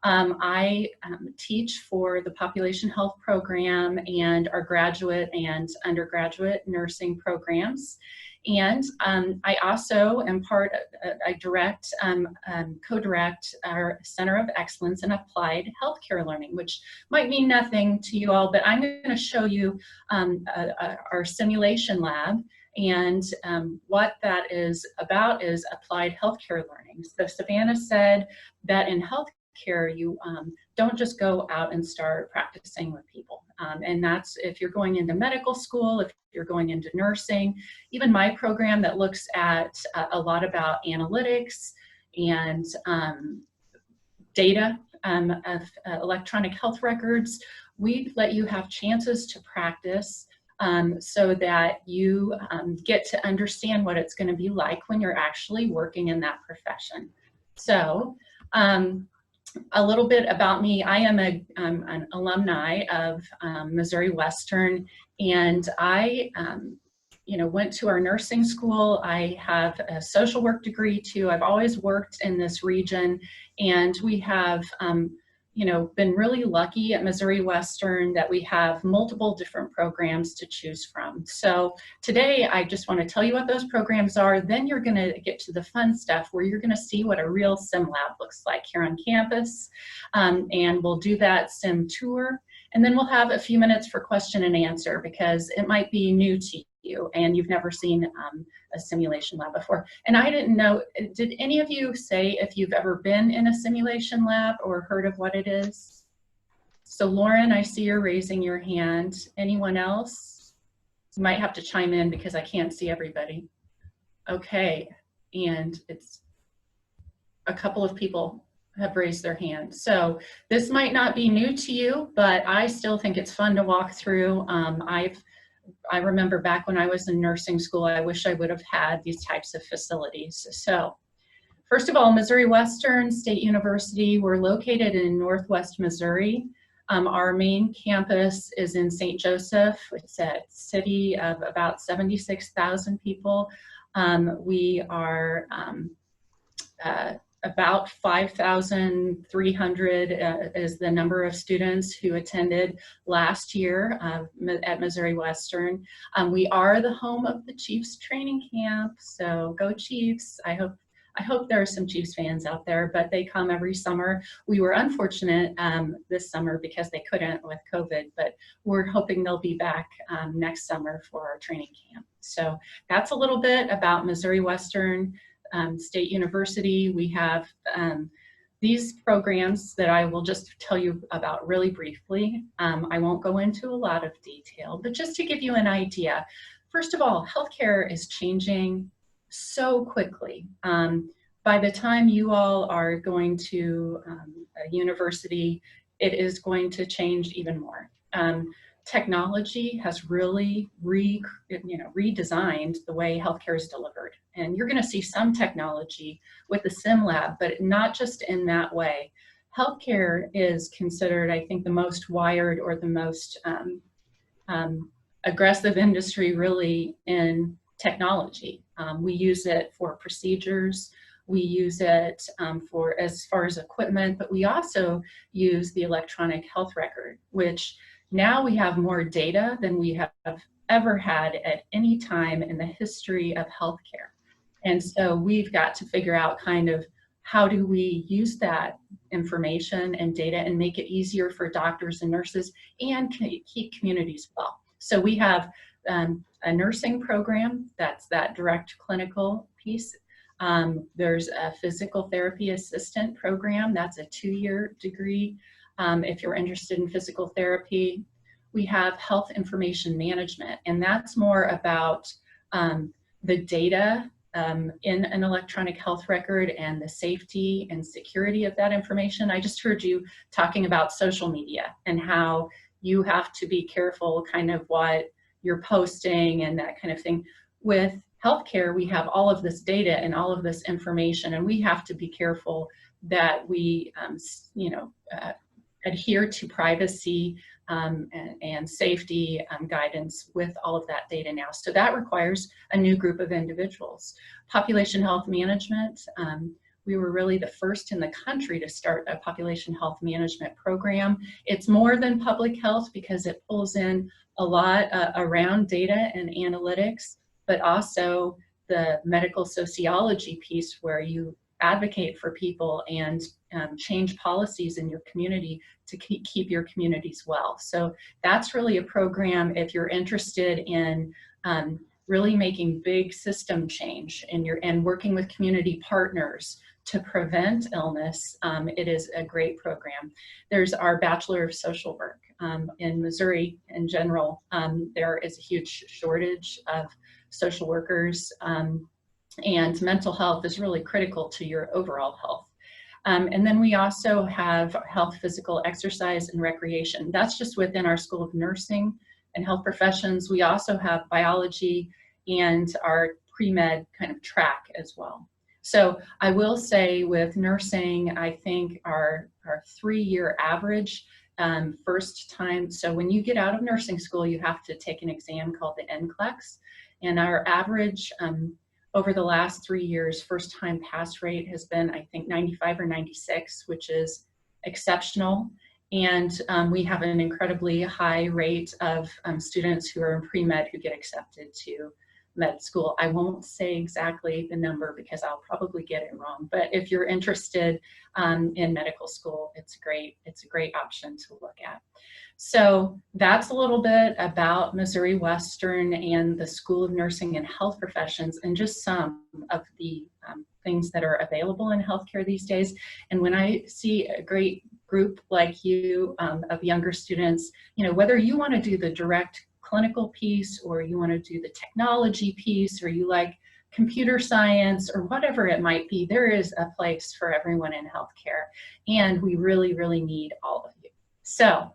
I teach for the population health program and our graduate and undergraduate nursing programs. And I also am I direct, co-direct our Center of Excellence in Applied Healthcare Learning, which might mean nothing to you all, but I'm going to show you our simulation lab. And what that is about is applied healthcare learning. So Savannah said that in healthcare, you don't just go out and start practicing with people. And that's if you're going into medical school, if you're going into nursing, even my program that looks at a lot about analytics and data of electronic health records, we let you have chances to practice so that you get to understand what it's going to be like when you're actually working in that profession. So a little bit about me. I am an alumni of Missouri Western, and I went to our nursing school. I have a social work degree too. I've always worked in this region, and we have been really lucky at Missouri Western that we have multiple different programs to choose from. So today I just want to tell you what those programs are. Then you're going to get to the fun stuff where you're going to see what a real sim lab looks like here on campus. And we'll do that sim tour. And then we'll have a few minutes for question and answer because it might be new to you and you've never seen a simulation lab before. And I didn't know, did any of you say if you've ever been in a simulation lab or heard of what it is? So Lauren, I see you're raising your hand. Anyone else? You might have to chime in because I can't see everybody. Okay, and it's a couple of people have raised their hand. So this might not be new to you, but I still think it's fun to walk through. I remember back when I was in nursing school, I wish I would have had these types of facilities. So first of all, Missouri Western State University, we're located in Northwest Missouri. Our main campus is in St. Joseph. It's a city of about 76,000 people. We are about 5,300 is the number of students who attended last year at Missouri Western. We are the home of the Chiefs training camp, so go Chiefs. I hope there are some Chiefs fans out there, but they come every summer. We were unfortunate this summer because they couldn't with COVID, but we're hoping they'll be back next summer for our training camp. So that's a little bit about Missouri Western State University. We have these programs that I will just tell you about really briefly. I won't go into a lot of detail, but just to give you an idea. First of all, healthcare is changing so quickly. By the time you all are going to a university, it is going to change even more. Technology has really redesigned the way healthcare is delivered. And you're going to see some technology with the sim lab, but not just in that way. Healthcare is considered, I think, the most wired or the most aggressive industry really in technology. We use it for procedures. We use it for as far as equipment, but we also use the electronic health record, which now we have more data than we have ever had at any time in the history of healthcare. And so we've got to figure out kind of how do we use that information and data and make it easier for doctors and nurses and keep communities well. So we have a nursing program, that's that direct clinical piece. There's a physical therapy assistant program, that's a 2-year degree. If you're interested in physical therapy, we have health information management, and that's more about the data in an electronic health record and the safety and security of that information. I just heard you talking about social media and how you have to be careful kind of what you're posting and that kind of thing. With healthcare, we have all of this data and all of this information, and we have to be careful that we adhere to privacy and safety guidance with all of that data now. So that requires a new group of individuals. Population health management, we were really the first in the country to start a population health management program. It's more than public health because it pulls in a lot around data and analytics, but also the medical sociology piece where you advocate for people and change policies in your community to keep your communities well. So that's really a program if you're interested in really making big system change and working with community partners to prevent illness. It is a great program. There's our Bachelor of Social Work. In Missouri in general, there is a huge shortage of social workers, and mental health is really critical to your overall health. And then we also have health, physical exercise, and recreation. That's just within our School of Nursing and Health Professions. We also have biology and our pre-med kind of track as well. So I will say with nursing, I think our 3-year average first time, so when you get out of nursing school, you have to take an exam called the NCLEX, and our average over the last 3 years, first time pass rate has been, I think, 95 or 96, which is exceptional. And we have an incredibly high rate of students who are in pre-med who get accepted to med school. I won't say exactly the number because I'll probably get it wrong, but if you're interested in medical school, it's a great option to look at. So that's a little bit about Missouri Western and the School of Nursing and Health Professions, and just some of the things that are available in healthcare these days. And when I see a great group like you of younger students, you know, whether you want to do the direct clinical piece or you want to do the technology piece or you like computer science or whatever it might be, there is a place for everyone in healthcare, and we really, really need all of you. So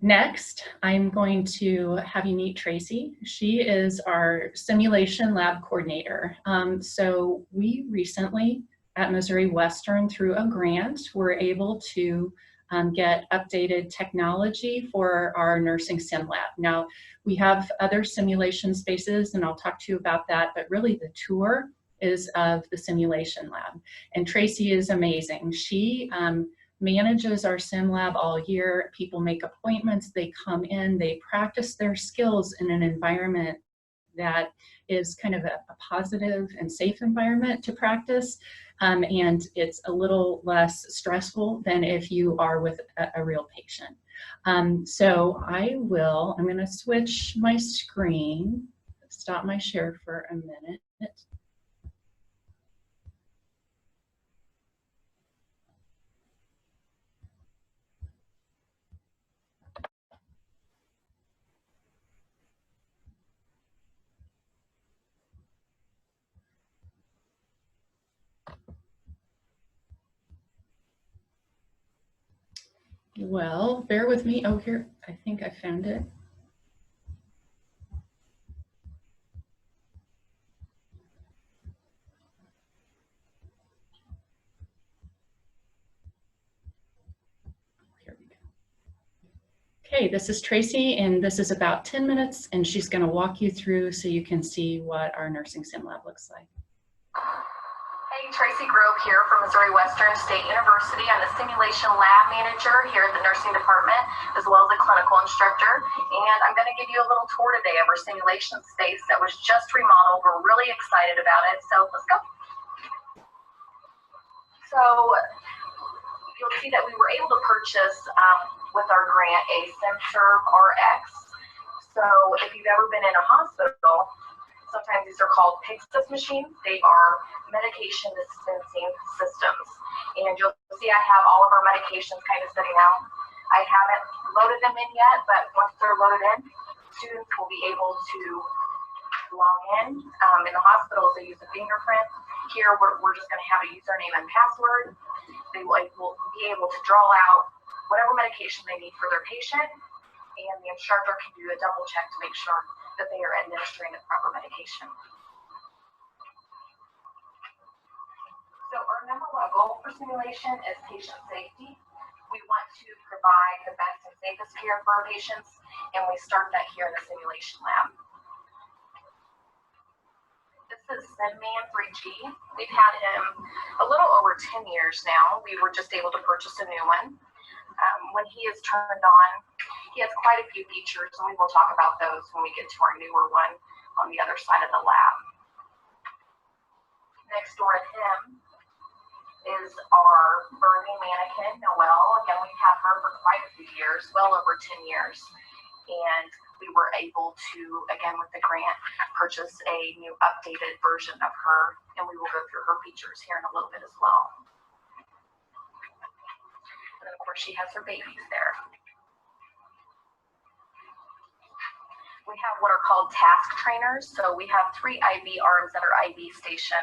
next, I'm going to have you meet Tracy. She is our simulation lab coordinator. So we recently at Missouri Western, through a grant, were able to get updated technology for our nursing sim lab. Now, we have other simulation spaces, and I'll talk to you about that, but really the tour is of the simulation lab. And Tracy is amazing. She manages our sim lab all year. People make appointments, they come in, they practice their skills in an environment that is kind of a positive and safe environment to practice. And it's a little less stressful than if you are with a real patient. So I'm going to switch my screen, stop my share for a minute. Well, bear with me. Oh, here, I think I found it. Here we go. Okay, this is Tracy, and this is about 10 minutes, and she's going to walk you through so you can see what our nursing sim lab looks like. Hey, Tracy Grove here from Missouri Western State University. I'm the simulation lab manager here at the nursing department, as well as a clinical instructor. And I'm going to give you a little tour today of our simulation space that was just remodeled. We're really excited about it, so let's go. So you'll see that we were able to purchase with our grant a SimServe RX. So if you've ever been in a hospital, sometimes these are called PICSIS machines. They are medication dispensing systems. And you'll see I have all of our medications kind of sitting out. I haven't loaded them in yet, but once they're loaded in, students will be able to log in. In the hospitals, they use a fingerprint. Here, we're just going to have a username and password. They will be able to draw out whatever medication they need for their patient, and the instructor can do a double check to make sure that they are administering the proper medication. So our number one goal for simulation is patient safety. We want to provide the best and safest care for our patients, and we start that here in the simulation lab. This is SimMan 3G. We've had him a little over 10 years now. We were just able to purchase a new one. When he is turned on, he has quite a few features, and we will talk about those when we get to our newer one on the other side of the lab. Next door to him is our burning mannequin, Noelle. Again, we've had her for quite a few years, well over 10 years. And we were able to, again, with the grant, purchase a new updated version of her, and we will go through her features here in a little bit as well. And then, of course, she has her babies there. We have what are called task trainers. So we have 3 IV arms that are IV station.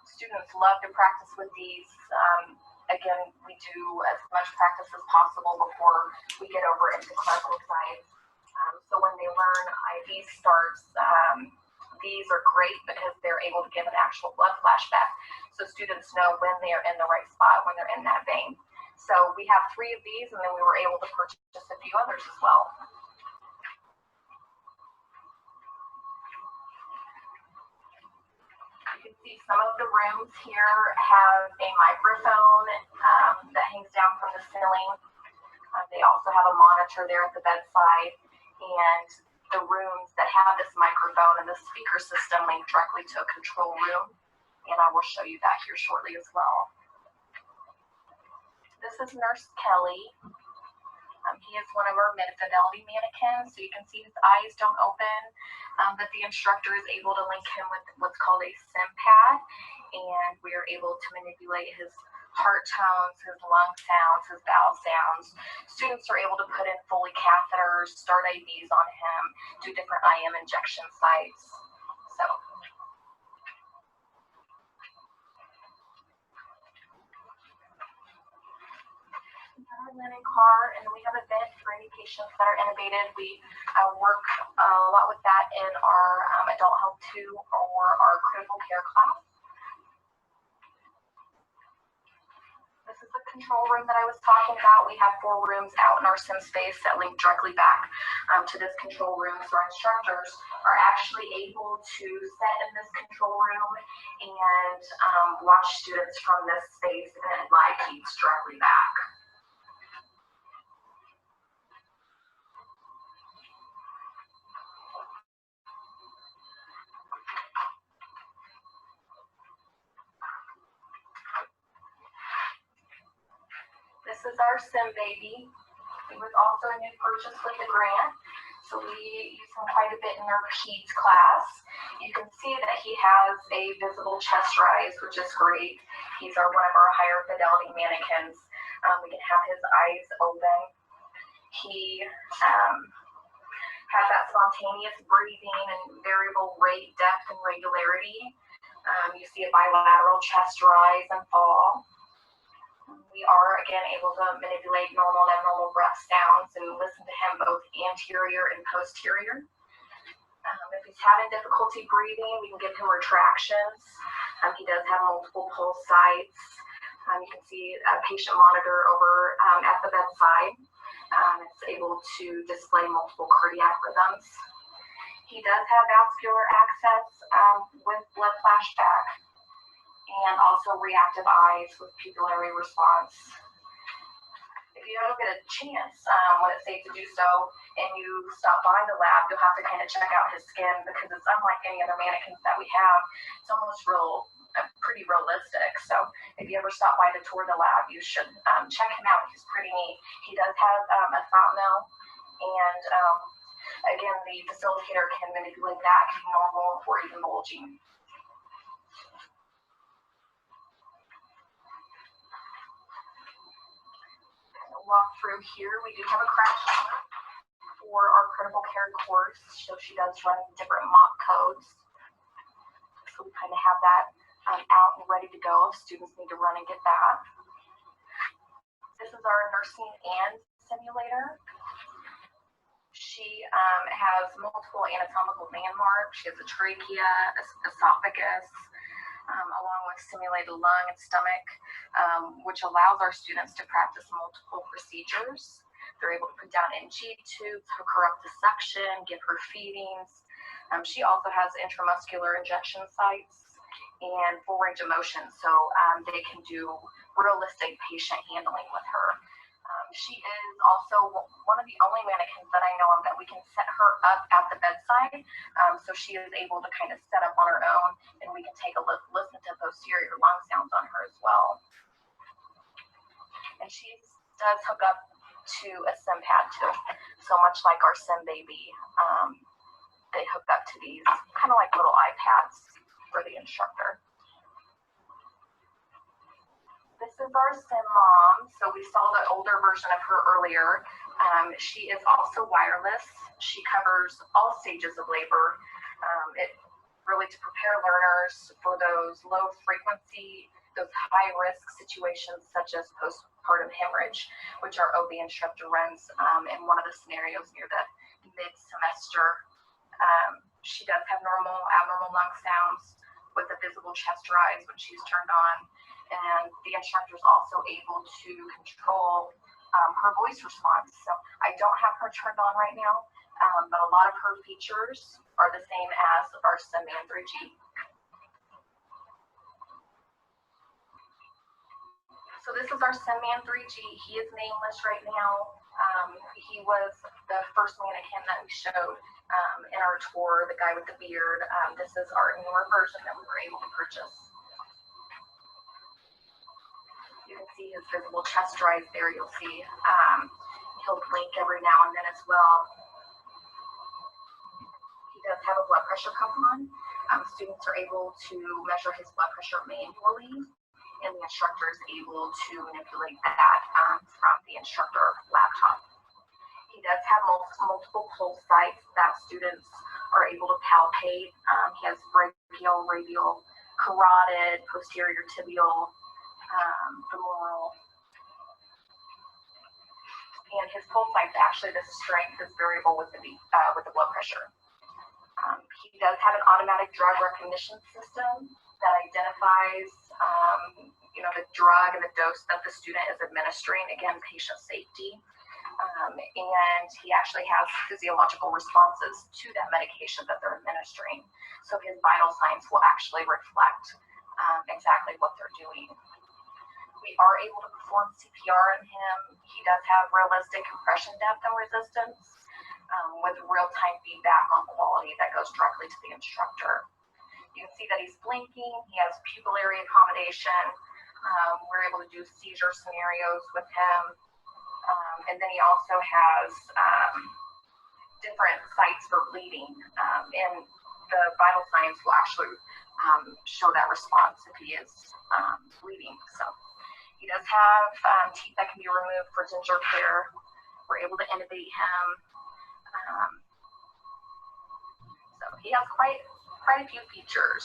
Students love to practice with these. Again, we do as much practice as possible before we get over into clinical sites. So when they learn IV starts, these are great because they're able to give an actual blood flashback. So students know when they are in the right spot, when they're in that vein. So we have 3 of these, and then we were able to purchase a few others as well. You can See, some of the rooms here have a microphone that hangs down from the ceiling. They also have a monitor there at the bedside, and the rooms that have this microphone and the speaker system link directly to a control room, and I will show you that here shortly as well. This is Nurse Kelly. He is one of our mid-fidelity mannequins, so you can see his eyes don't open, but the instructor is able to link him with what's called a sim pad, and we are able to manipulate his heart tones, his lung sounds, his bowel sounds. Students are able to put in Foley catheters, start IVs on him, do different IM injection sites. So our linen car, and we have a vent for any patients that are intubated. We work a lot with that in our adult health 2 or our critical care class. This is the control room that I was talking about. We have 4 rooms out in our sim space that link directly back to this control room. So our instructors are actually able to set in this control room and watch students from this space, and it live feeds directly back. This is our sim baby. He was also a new purchase with the grant, so we use him quite a bit in our PEDS class. You can see that he has a visible chest rise, which is great. He's one of our higher fidelity mannequins. We can have his eyes open. He has that spontaneous breathing and variable rate, depth, and regularity. You see a bilateral chest rise and fall. We are, again, able to manipulate normal and abnormal breath sounds and listen to him both anterior and posterior. If he's having difficulty breathing, we can give him retractions. He does have multiple pulse sites. You can see a patient monitor over at the bedside. It's able to display multiple cardiac rhythms. He does have vascular access with blood flashback, and also reactive eyes with pupillary response. If you ever get a chance, when it's safe to do so, and you stop by the lab, you'll have to kind of check out his skin, because it's unlike any other mannequins that we have. It's almost pretty realistic. So if you ever stop by to tour the lab, you should check him out. He's pretty neat. He does have a fontanelle, and again, the facilitator can manipulate that to be normal or even bulging. Walk through here. We do have a crash for our critical care course, so she does run different mock codes. So we kind of have that out and ready to go if students need to run and get that. This is our nursing and simulator. She has multiple anatomical landmarks. She has a trachea, esophagus, along with simulated lung and stomach, which allows our students to practice multiple procedures. They're able to put down NG tubes, hook her up to suction, give her feedings. She also has intramuscular injection sites and full range of motion, so they can do realistic patient handling with her. She is also one of the only mannequins that I know of that we can set her up at the bedside, so she is able to kind of set up on her own, and we can take a listen to posterior lung sounds on her as well. And she does hook up to a sim pad too, so much like our sim baby, they hook up to these kind of like little iPads for the instructor. This is our sim mom. So we saw the older version of her earlier. She is also wireless. She covers all stages of labor. It really to prepare learners for those low frequency, those high risk situations such as postpartum hemorrhage, which our OB instructor runs in one of the scenarios near the mid-semester. She does have abnormal lung sounds with a visible chest rise when she's turned on. And the instructor is also able to control her voice response. So I don't have her turned on right now, but a lot of her features are the same as our sim and 3G. So this is our SimMan 3G. He is nameless right now. He was the first mannequin that we showed in our tour, the guy with the beard. This is our newer version that we were able to purchase. You can see his visible chest rise there. You'll see he'll blink every now and then as well. He does have a blood pressure cuff on. Students are able to measure his blood pressure manually, and the instructor is able to manipulate that from the instructor laptop. He does have multiple pulse sites that students are able to palpate. He has brachial, radial, carotid, posterior tibial, femoral. And his pulse sites, actually the strength is variable with the blood pressure. He does have an automatic drug recognition system that identifies the drug and the dose that the student is administering, again, patient safety. And he actually has physiological responses to that medication that they're administering. So his vital signs will actually reflect exactly what they're doing. We are able to perform CPR on him. He does have realistic compression depth and resistance with real-time feedback on quality that goes directly to the instructor. You can see that he's blinking. He has pupillary accommodation. We're able to do seizure scenarios with him. And then he also has different sites for bleeding. And the vital signs will actually show that response if he is bleeding. So he does have teeth that can be removed for dental care. We're able to intubate him. So he has quite a few features.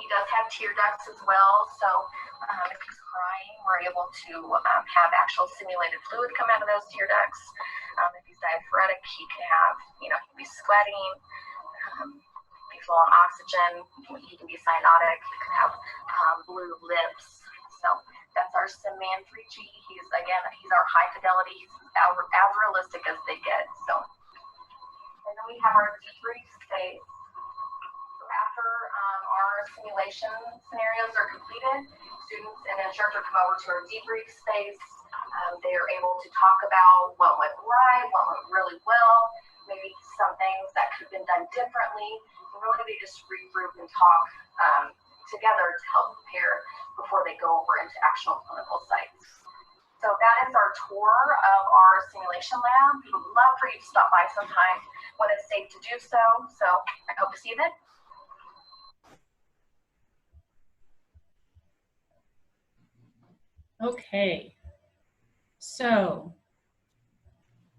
He does have tear ducts as well, so if he's crying, we're able to have actual simulated fluid come out of those tear ducts. If he's diaphoretic, he can have, he can be sweating. If he's low on oxygen, he can be cyanotic. He can have blue lips. So that's our SimMan 3G. He's our high fidelity. He's as realistic as they get. So, and then we have our debrief space. After our simulation scenarios are completed, students and instructor come over to our debrief space. They are able to talk about what went right, what went really well, maybe some things that could have been done differently. And really, they just regroup and talk together to help prepare before they go over into actual clinical sites. So that is our tour of our simulation lab. We would love for you to stop by sometime when it's safe to do so. So I hope to see you then. Okay, so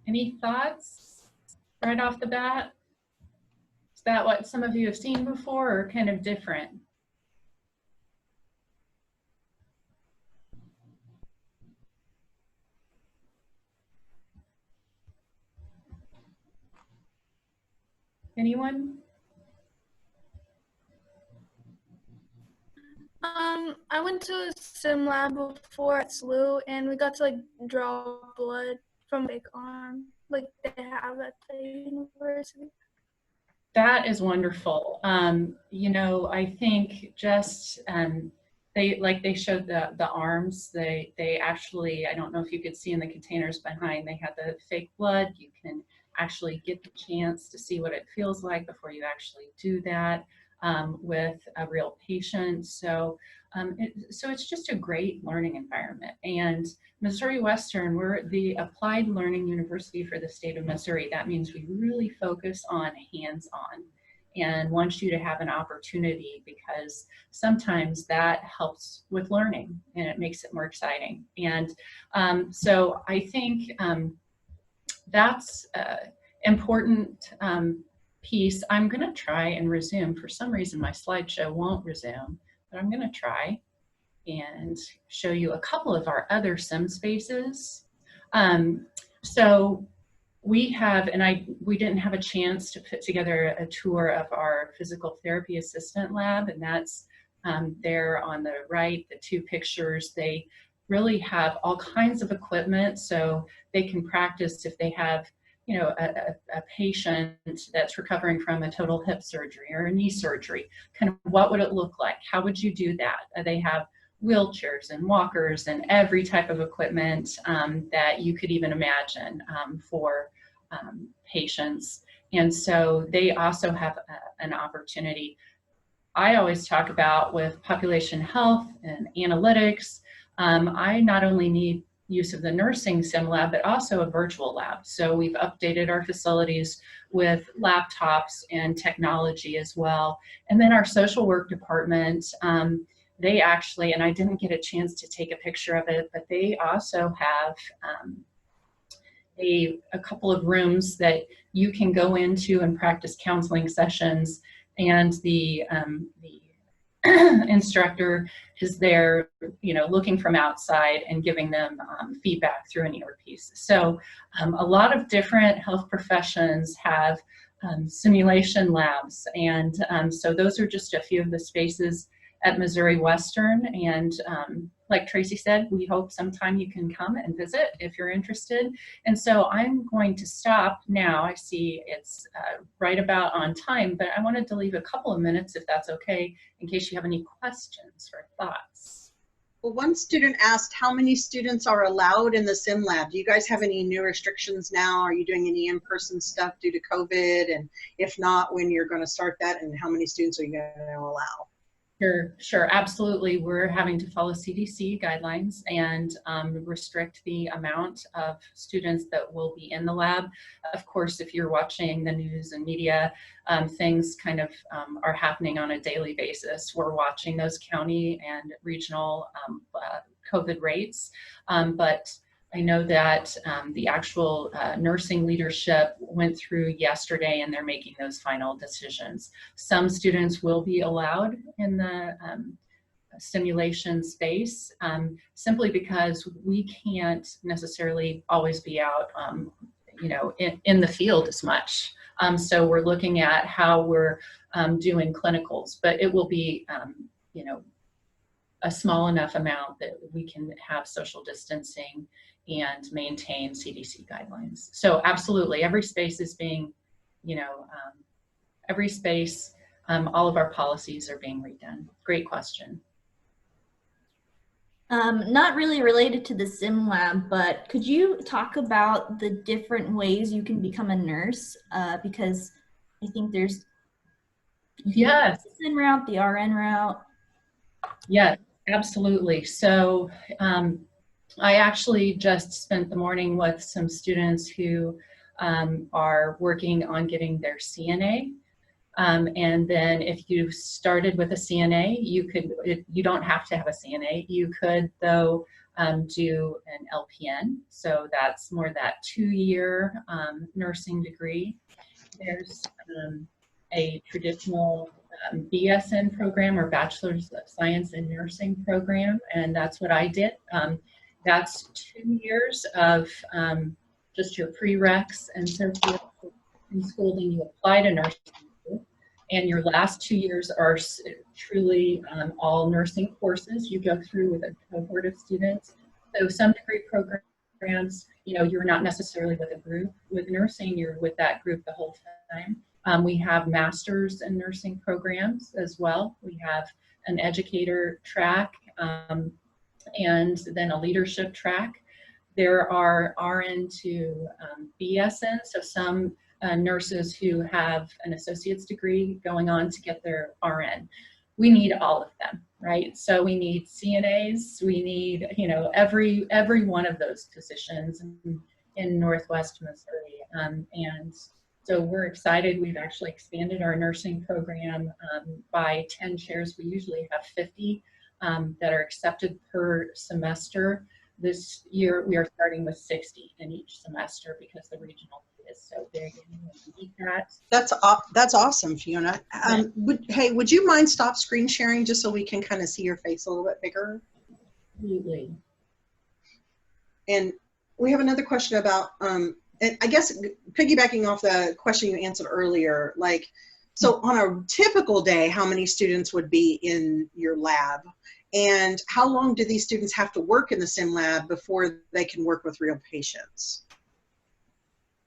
any thoughts right off the bat? Is that what some of you have seen before or kind of different? Anyone? I went to a sim lab before at SLU, and we got to like draw blood from big arm, like they have at the university. That is wonderful. I think just they showed the arms. They actually, I don't know if you could see in the containers behind, they had the fake blood. You can actually get the chance to see what it feels like before you actually do that with a real patient. So it's just a great learning environment. And Missouri Western, we're the applied learning university for the state of Missouri. That means we really focus on hands-on and want you to have an opportunity, because sometimes that helps with learning and it makes it more exciting. And so I think that's important piece. I'm going to try and resume. For some reason, my slideshow won't resume, but I'm going to try and show you a couple of our other sim spaces. So we have, and we didn't have a chance to put together a tour of our physical therapy assistant lab, and that's there on the right, the two pictures. They really have all kinds of equipment, so they can practice if they have a patient that's recovering from a total hip surgery or a knee surgery. Kind of what would it look like? How would you do that? They have wheelchairs and walkers and every type of equipment that you could even imagine for patients. And so they also have an opportunity. I always talk about with population health and analytics, I not only need use of the nursing sim lab, but also a virtual lab. So we've updated our facilities with laptops and technology as well. And then our social work department, they actually, and I didn't get a chance to take a picture of it, but they also have a couple of rooms that you can go into and practice counseling sessions, and the instructor is there, you know, looking from outside and giving them feedback through an earpiece. So a lot of different health professions have simulation labs, and so those are just a few of the spaces at Missouri Western. And like Tracy said, we hope sometime you can come and visit if you're interested. And so I'm going to stop now. I see it's right about on time, but I wanted to leave a couple of minutes, if that's okay, in case you have any questions or thoughts. Well, one student asked how many students are allowed in the sim lab. Do you guys have any new restrictions now? Are you doing any in-person stuff due to COVID? And if not, when you're going to start that, and how many students are you going to allow? Sure, absolutely. We're having to follow CDC guidelines and restrict the amount of students that will be in the lab. Of course, if you're watching the news and media, things kind of are happening on a daily basis. We're watching those county and regional COVID rates, but I know that the actual nursing leadership went through yesterday and they're making those final decisions. Some students will be allowed in the simulation space simply because we can't necessarily always be out you know, in the field as much. So we're looking at how we're doing clinicals, but it will be, you know, a small enough amount that we can have social distancing and maintain CDC guidelines. So absolutely, every space is being, you know, every space, all of our policies are being redone. Great question. Not really related to the sim lab, but could you talk about the different ways you can become a nurse? Because I think there's the sim route, the RN route. Yeah, absolutely. So I actually just spent the morning with some students who are working on getting their CNA. And then if you started with a CNA, you could, you don't have to have a CNA. You could, though, do an LPN. So that's more that 2-year nursing degree. There's a traditional BSN program, or Bachelor's of Science in Nursing program, and that's what I did. That's 2 years of just your prereqs and so forth in school, then you apply to nursing school, and your last 2 years are truly all nursing courses you go through with a cohort of students. So some degree programs, you know, you're not necessarily with a group. With nursing, you're with that group the whole time. We have masters in nursing programs as well. We have an educator track and then a leadership track. There are RN to BSN, so some nurses who have an associate's degree going on to get their RN. We need all of them, right? So we need CNAs, we need, you know, every one of those positions in Northwest Missouri. And so we're excited. We've actually expanded our nursing program by 10 chairs. We usually have 50 that are accepted per semester. This year we are starting with 60 in each semester because the regional is so big and we need that. That's awesome, Fiona. Would you mind stop screen sharing just so we can kind of see your face a little bit bigger? Absolutely. And we have another question about, and I guess piggybacking off the question you answered earlier, like, so on a typical day, how many students would be in your lab? And how long do these students have to work in the sim lab before they can work with real patients?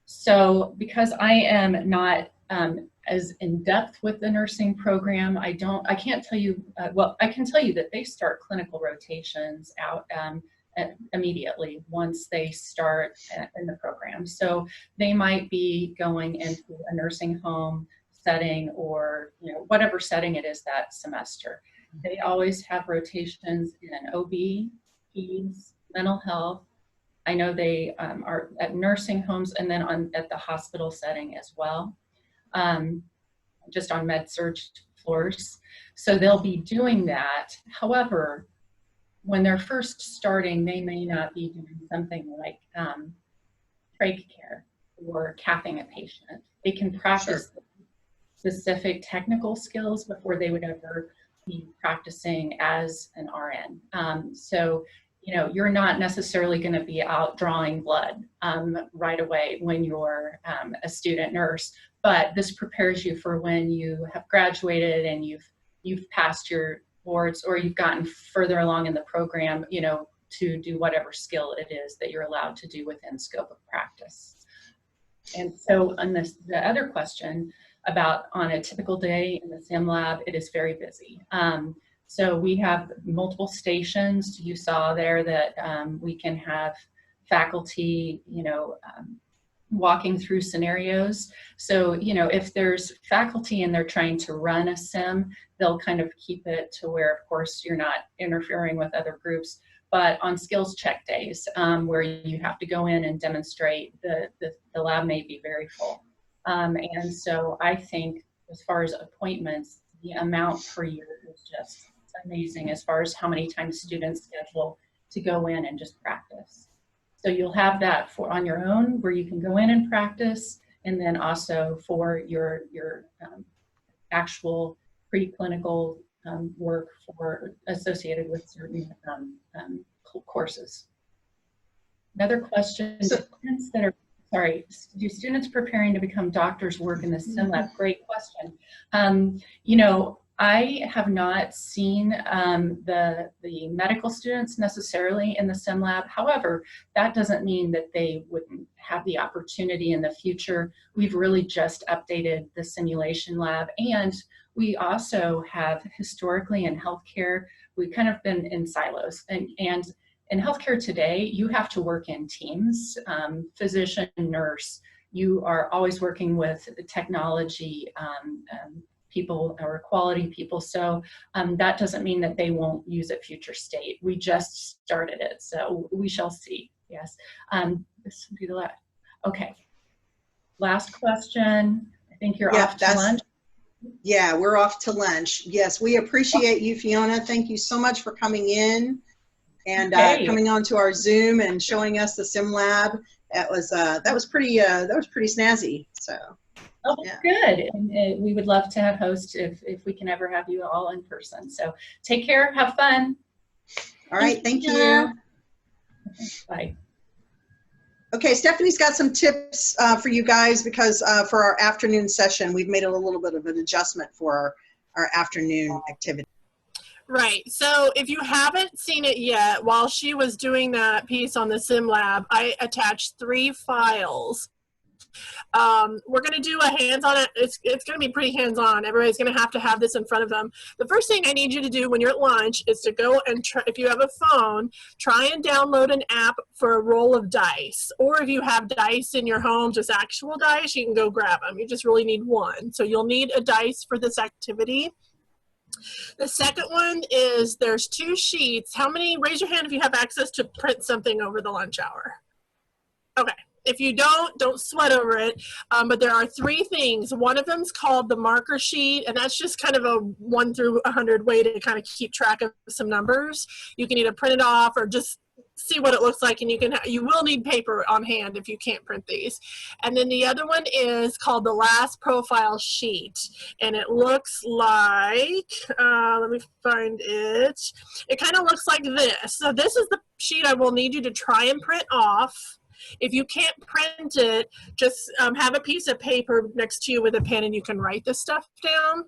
So because I am not as in depth with the nursing program. I can't tell you, well, I can tell you that they start clinical rotations out immediately once they start in the program. So they might be going into a nursing home setting, or whatever setting it is that semester. They always have rotations in OB, peds, mental health. I know they are at nursing homes, and then at the hospital setting as well, just on med-surg floors. So they'll be doing that. However, when they're first starting, they may not be doing something like trach care or cathing a patient. They can practice specific technical skills before they would ever be practicing as an RN. So, you're not necessarily going to be out drawing blood right away when you're a student nurse, but this prepares you for when you have graduated and you've passed your boards, or you've gotten further along in the program, to do whatever skill it is that you're allowed to do within scope of practice. And so on the other question about on a typical day in the sim lab, it is very busy. So we have multiple stations. You saw there that we can have faculty, walking through scenarios. So, if there's faculty and they're trying to run a sim, they'll kind of keep it to where, of course, you're not interfering with other groups. But on skills check days, where you have to go in and demonstrate, the lab may be very full. And so I think as far as appointments, the amount per year is just amazing as far as how many times students schedule to go in and just practice. So you'll have that on your own, where you can go in and practice, and then also for your actual preclinical work associated with certain courses. Another question: students that are do students preparing to become doctors work in the sim lab? Great question. I have not seen the medical students necessarily in the sim lab. However, that doesn't mean that they wouldn't have the opportunity in the future. We've really just updated the simulation lab, and we also have historically in healthcare, we've kind of been in silos. And in healthcare today, you have to work in teams, physician, nurse. You are always working with the technology people or quality people. So that doesn't mean that they won't use it future state. We just started it, so we shall see. Yes, this will be the last. Okay, last question. I think you're off to lunch. Yeah, we're off to lunch. Yes, we appreciate you, Fiona. Thank you so much for coming in and coming on to our Zoom and showing us the sim lab. That was pretty snazzy. So. Oh, yeah. Good. And we would love to have hosts if we can ever have you all in person. So take care. Have fun. All right. Thank you. Bye. Okay, Stephanie's got some tips for you guys, because for our afternoon session, we've made a little bit of an adjustment for our afternoon activity. Right. So if you haven't seen it yet, while she was doing that piece on the sim lab, I attached 3 files. We're going to do a hands-on. It's going to be pretty hands-on. Everybody's going to have this in front of them. The first thing I need you to do when you're at lunch is to go and try, if you have a phone, try and download an app for a roll of dice. Or if you have dice in your home, just actual dice, you can go grab them. You just really need one. So you'll need a dice for this activity. The second one is there's 2 sheets. How many? Raise your hand if you have access to print something over the lunch hour. Okay. If you don't sweat over it, but there are 3 things. One of them is called the marker sheet, and that's just kind of a 1 through 100 way to kind of keep track of some numbers. You can either print it off or just see what it looks like, and you will need paper on hand if you can't print these. And then the other one is called the last profile sheet, and it looks like, let me find it. It kind of looks like this. So this is the sheet I will need you to try and print off. If you can't print it, just have a piece of paper next to you with a pen, and you can write this stuff down.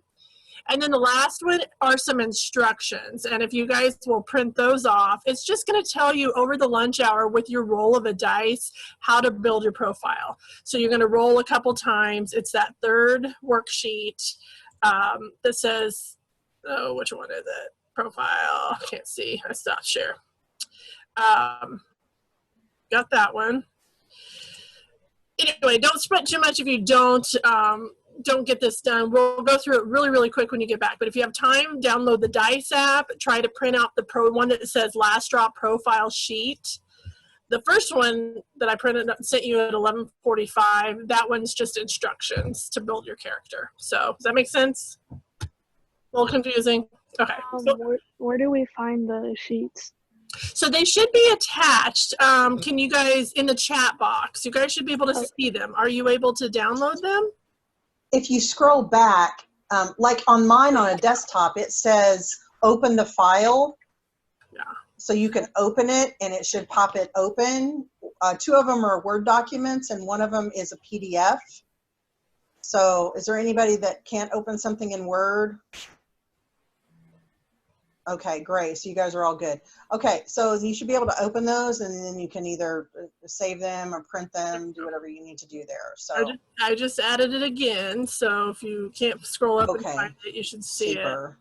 And then the last one are some instructions. And if you guys will print those off, it's just going to tell you over the lunch hour with your roll of a dice how to build your profile. So you're going to roll a couple times. It's that third worksheet that says, oh, which one is it? Profile. Can't see. I stopped share. Got that one. Anyway, don't sweat too much if you don't get this done. We'll go through it really, really quick when you get back. But if you have time, download the DICE app. Try to print out the one that says last drop profile sheet. The first one that I printed and sent you at 11:45, that one's just instructions to build your character. So does that make sense? A little confusing? Okay. Where do we find the sheets? So they should be attached. Can you guys, in the chat box, you guys should be able to see them. Are you able to download them? If you scroll back, like on mine on a desktop, it says open the file. Yeah. So you can open it and it should pop it open. Two of them are Word documents and one of them is a PDF. So is there anybody that can't open something in Word? Okay, great. So you guys are all good. Okay, so you should be able to open those and then you can either save them or print them, do whatever you need to do there. So I just added it again. So if you can't scroll up and find it, you should see it.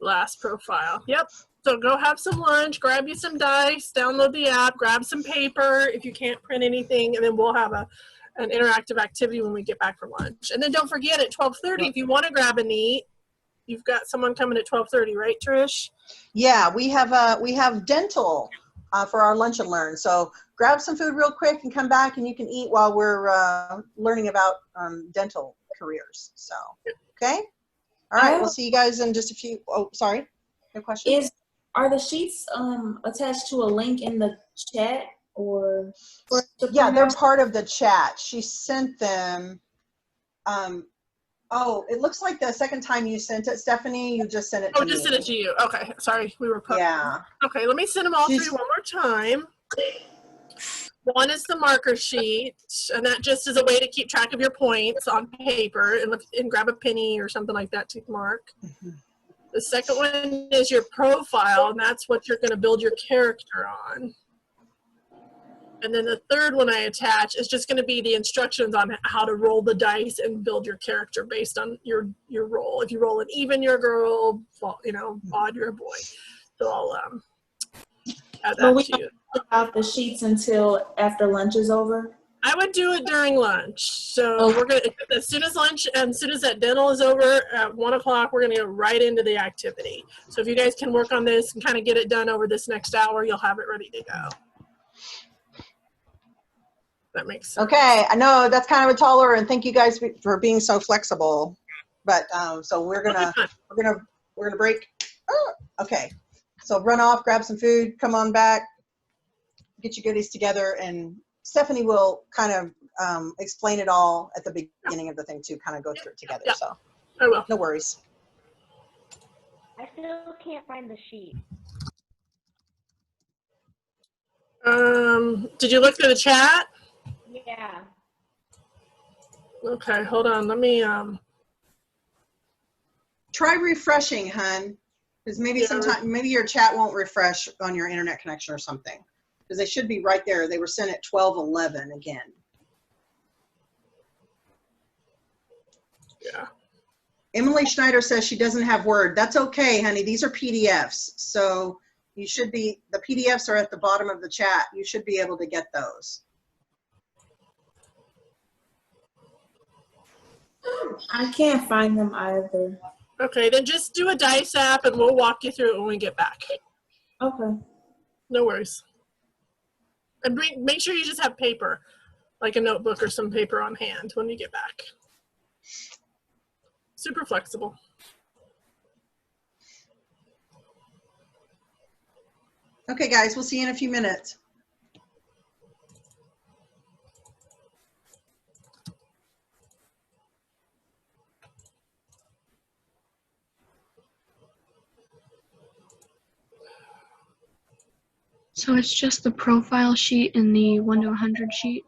Last profile. Yep. So go have some lunch, grab you some dice, download the app, grab some paper if you can't print anything, and then we'll have an interactive activity when we get back from lunch. And then don't forget at 12:30, if you want to grab a neat, you've got someone coming at 12:30, right, Trish? Yeah, we have dental for our lunch and learn. So grab some food real quick and come back, and you can eat while we're learning about dental careers. So okay, all right. We'll see you guys in just a few. Oh, sorry, your question. Are the sheets attached to a link in the chat or? Yeah, they're part of the chat. She sent them. Oh, it looks like the second time you sent it, Stephanie, you just sent it to me. Oh, just sent it to you. Okay, sorry, we were. Yeah. Okay, let me send them all through one more time. One is the marker sheet, and that just is a way to keep track of your points on paper and grab a penny or something like that to mark. Mm-hmm. The second one is your profile, and that's what you're going to build your character on. And then the third one I attach is just going to be the instructions on how to roll the dice and build your character based on your roll. If you roll an even, you're a girl. Odd, you're a boy. So I'll add that to you. About the sheets until after lunch is over. I would do it during lunch. So we're gonna, as soon as that dental is over at 1 o'clock, we're gonna go right into the activity. So if you guys can work on this and kind of get it done over this next hour, you'll have it ready to go. That makes sense. Okay, I know that's kind of a taller, and thank you guys for being so flexible. But so we're gonna break. Oh, okay, so run off, grab some food, come on back, get your goodies together, and Stephanie will kind of explain it all at the beginning of the thing too, kind of go through it together. Yeah. So I will. No worries. I still can't find the sheet. Did you look through the chat? Yeah. Okay, hold on. Let me try refreshing, hun, because maybe your chat won't refresh on your internet connection or something. Because they should be right there. They were sent at 12:11 again. Yeah. Emily Schneider says she doesn't have Word. That's okay, honey. These are PDFs. So you should be, the PDFs are at the bottom of the chat. You should be able to get those. I can't find them either. Okay, then just do a DICE app and we'll walk you through it when we get back. Okay. No worries. And make sure you just have paper, like a notebook or some paper on hand when you get back. Super flexible. Okay, guys, we'll see you in a few minutes. So it's just the profile sheet and the 1 to 100 sheet?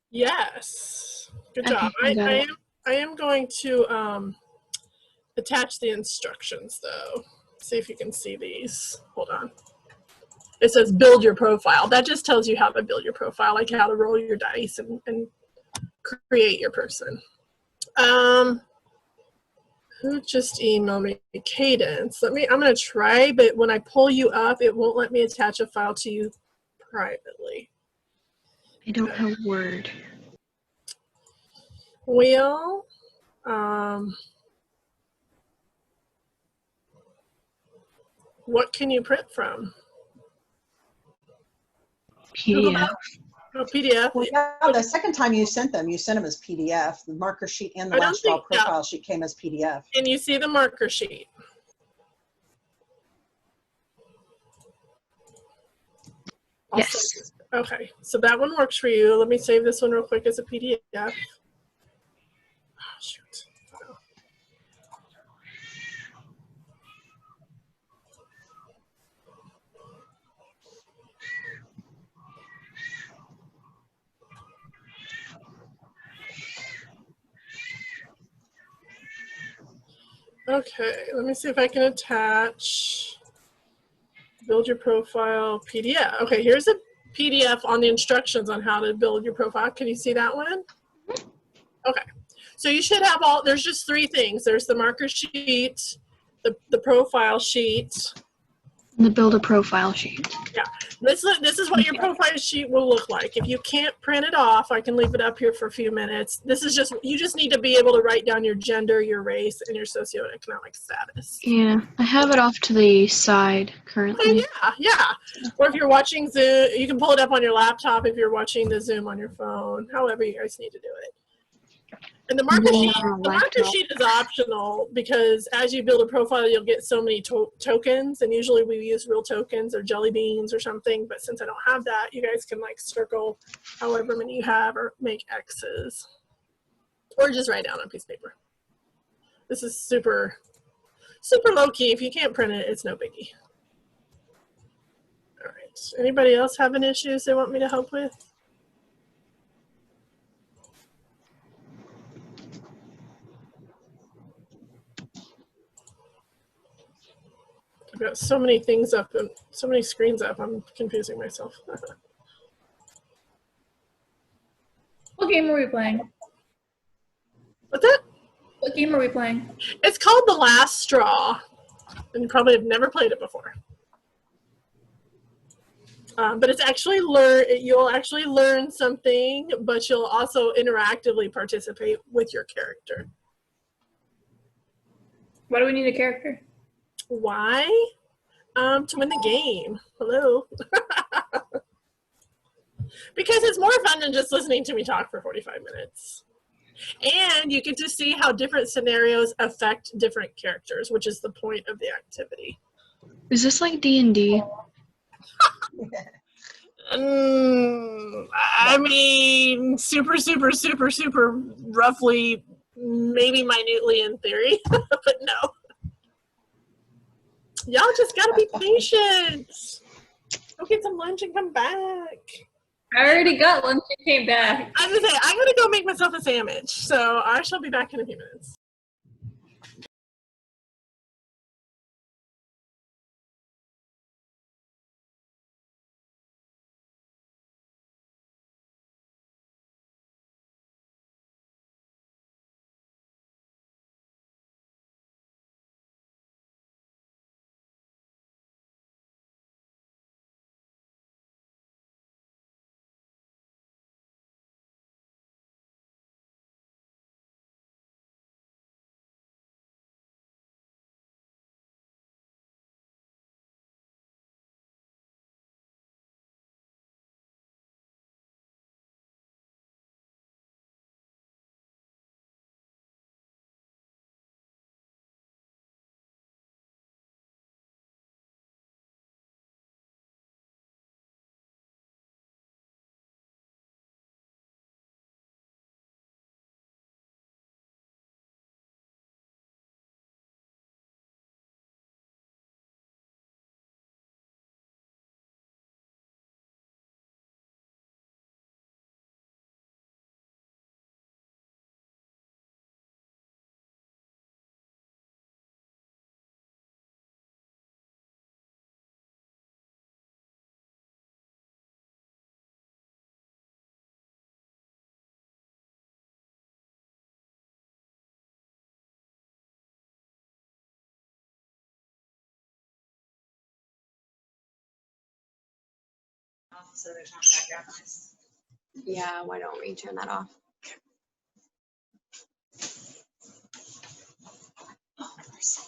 Yes. Good job. Okay, I am I am going to attach the instructions though. See if you can see these. Hold on. It says build your profile. That just tells you how to build your profile, like how to roll your dice and create your person. Who just emailed me? Cadence. I'm gonna try, but when I pull you up, it won't let me attach a file to you privately. I don't have Word. Well, what can you print from? PDF. Oh, PDF. Well, yeah, the second time you sent them as PDF. The marker sheet and the I don't Launch Draw think- yeah. profile sheet came as PDF. Can you see the marker sheet? Yes. Okay, so that one works for you. Let me save this one real quick as a PDF. Oh, shoot. Okay, let me see if I can attach build your profile PDF. Okay, here's a PDF on the instructions on how to build your profile. Can you see that one? Okay, so you should have there's just three things. There's the marker sheet, the profile sheet. And the build a profile sheet. Yeah, this is what your profile sheet will look like. If you can't print it off, I can leave it up here for a few minutes. This is just, you just need to be able to write down your gender, your race, and your socioeconomic status. Yeah, I have it off to the side currently. Oh, yeah. Or if you're watching Zoom, you can pull it up on your laptop if you're watching the Zoom on your phone, however you guys need to do it. And the marker sheet is optional because as you build a profile, you'll get so many tokens, and usually we use real tokens or jelly beans or something. But since I don't have that, you guys can like circle however many you have or make X's, or just write down on a piece of paper. This is super low key. If you can't print it, it's no biggie. All right. Anybody else having issues they want me to help with? I've got so many things up and so many screens up, I'm confusing myself. What game are we playing? What's that? What game are we playing? It's called The Last Straw, and you probably have never played it before. But it's actually you'll actually learn something, but you'll also interactively participate with your character. Why do we need a character? Why? To win the game. Hello. Because it's more fun than just listening to me talk for 45 minutes. And you get to see how different scenarios affect different characters, which is the point of the activity. Is this like D&D? I mean, super roughly, maybe minutely in theory, but no. Y'all just gotta be patient. Go get some lunch and come back. I already got lunch and came back. I was gonna say, I'm gonna go make myself a sandwich, so I shall be back in a few minutes. off so there's not background noise? Yeah, why don't we turn that off? Oh, mercy.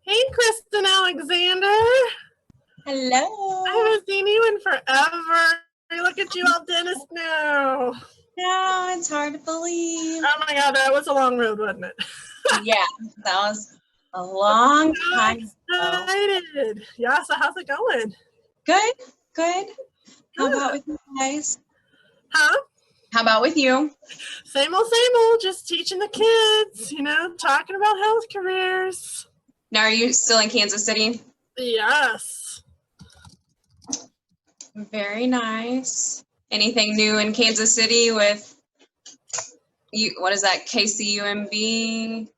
Hey, Kristen Alexander. Hello. I haven't seen you in forever. Look at you, all dentist now. Yeah, it's hard to believe. Oh my God, that was a long road, wasn't it? Yeah, that was a long time ago. Excited. Yeah, so how's it going? Good, good. How about with you guys? Huh? How about with you? Same old, just teaching the kids, talking about health careers. Now, are you still in Kansas City? Yes. Very nice. Anything new in Kansas City with you? What is that, KCUMB?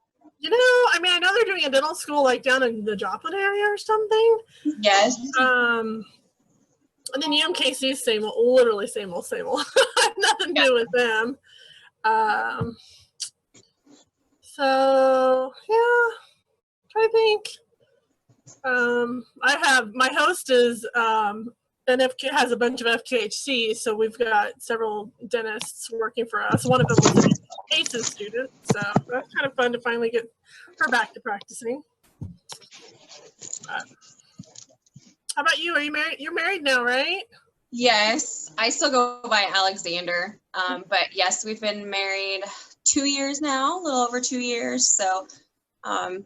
I know they're doing a dental school like down in the Joplin area or something. Yes. And then UMKC, literally same old. Nothing new with them. So yeah, I think my host is has a bunch of FQHC, so we've got several dentists working for us. One of them was an ACES student, so that's kind of fun to finally get her back to practicing. How about you? Are you married? You're married now, right? Yes, I still go by Alexander, but yes, we've been married 2 years now, a little over 2 years. So, do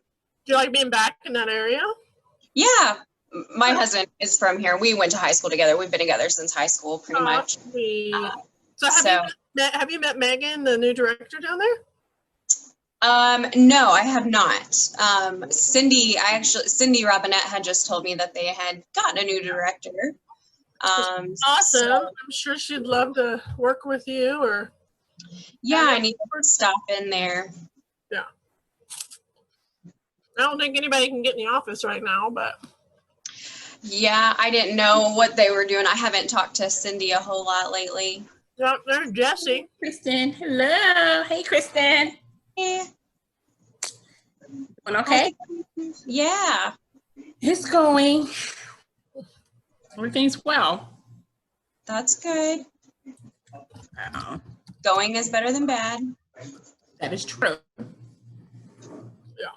you like being back in that area? Yeah, my husband is from here. We went to high school together. We've been together since high school, pretty much. So have you met Megan, the new director down there? No, I have not. Cindy Robinette had just told me that they had gotten a new director. Awesome. So, I'm sure she'd love to work with you. Or yeah, I need to stop in there. Yeah. I don't think anybody can get in the office right now, but. Yeah, I didn't know what they were doing. I haven't talked to Cindy a whole lot lately. Yep, there's Jessie. Kristen, hello. Hey, Kristen. Hey. Doing okay? Yeah. It's going. Everything's well. That's good. Going is better than bad. That is true. Yeah.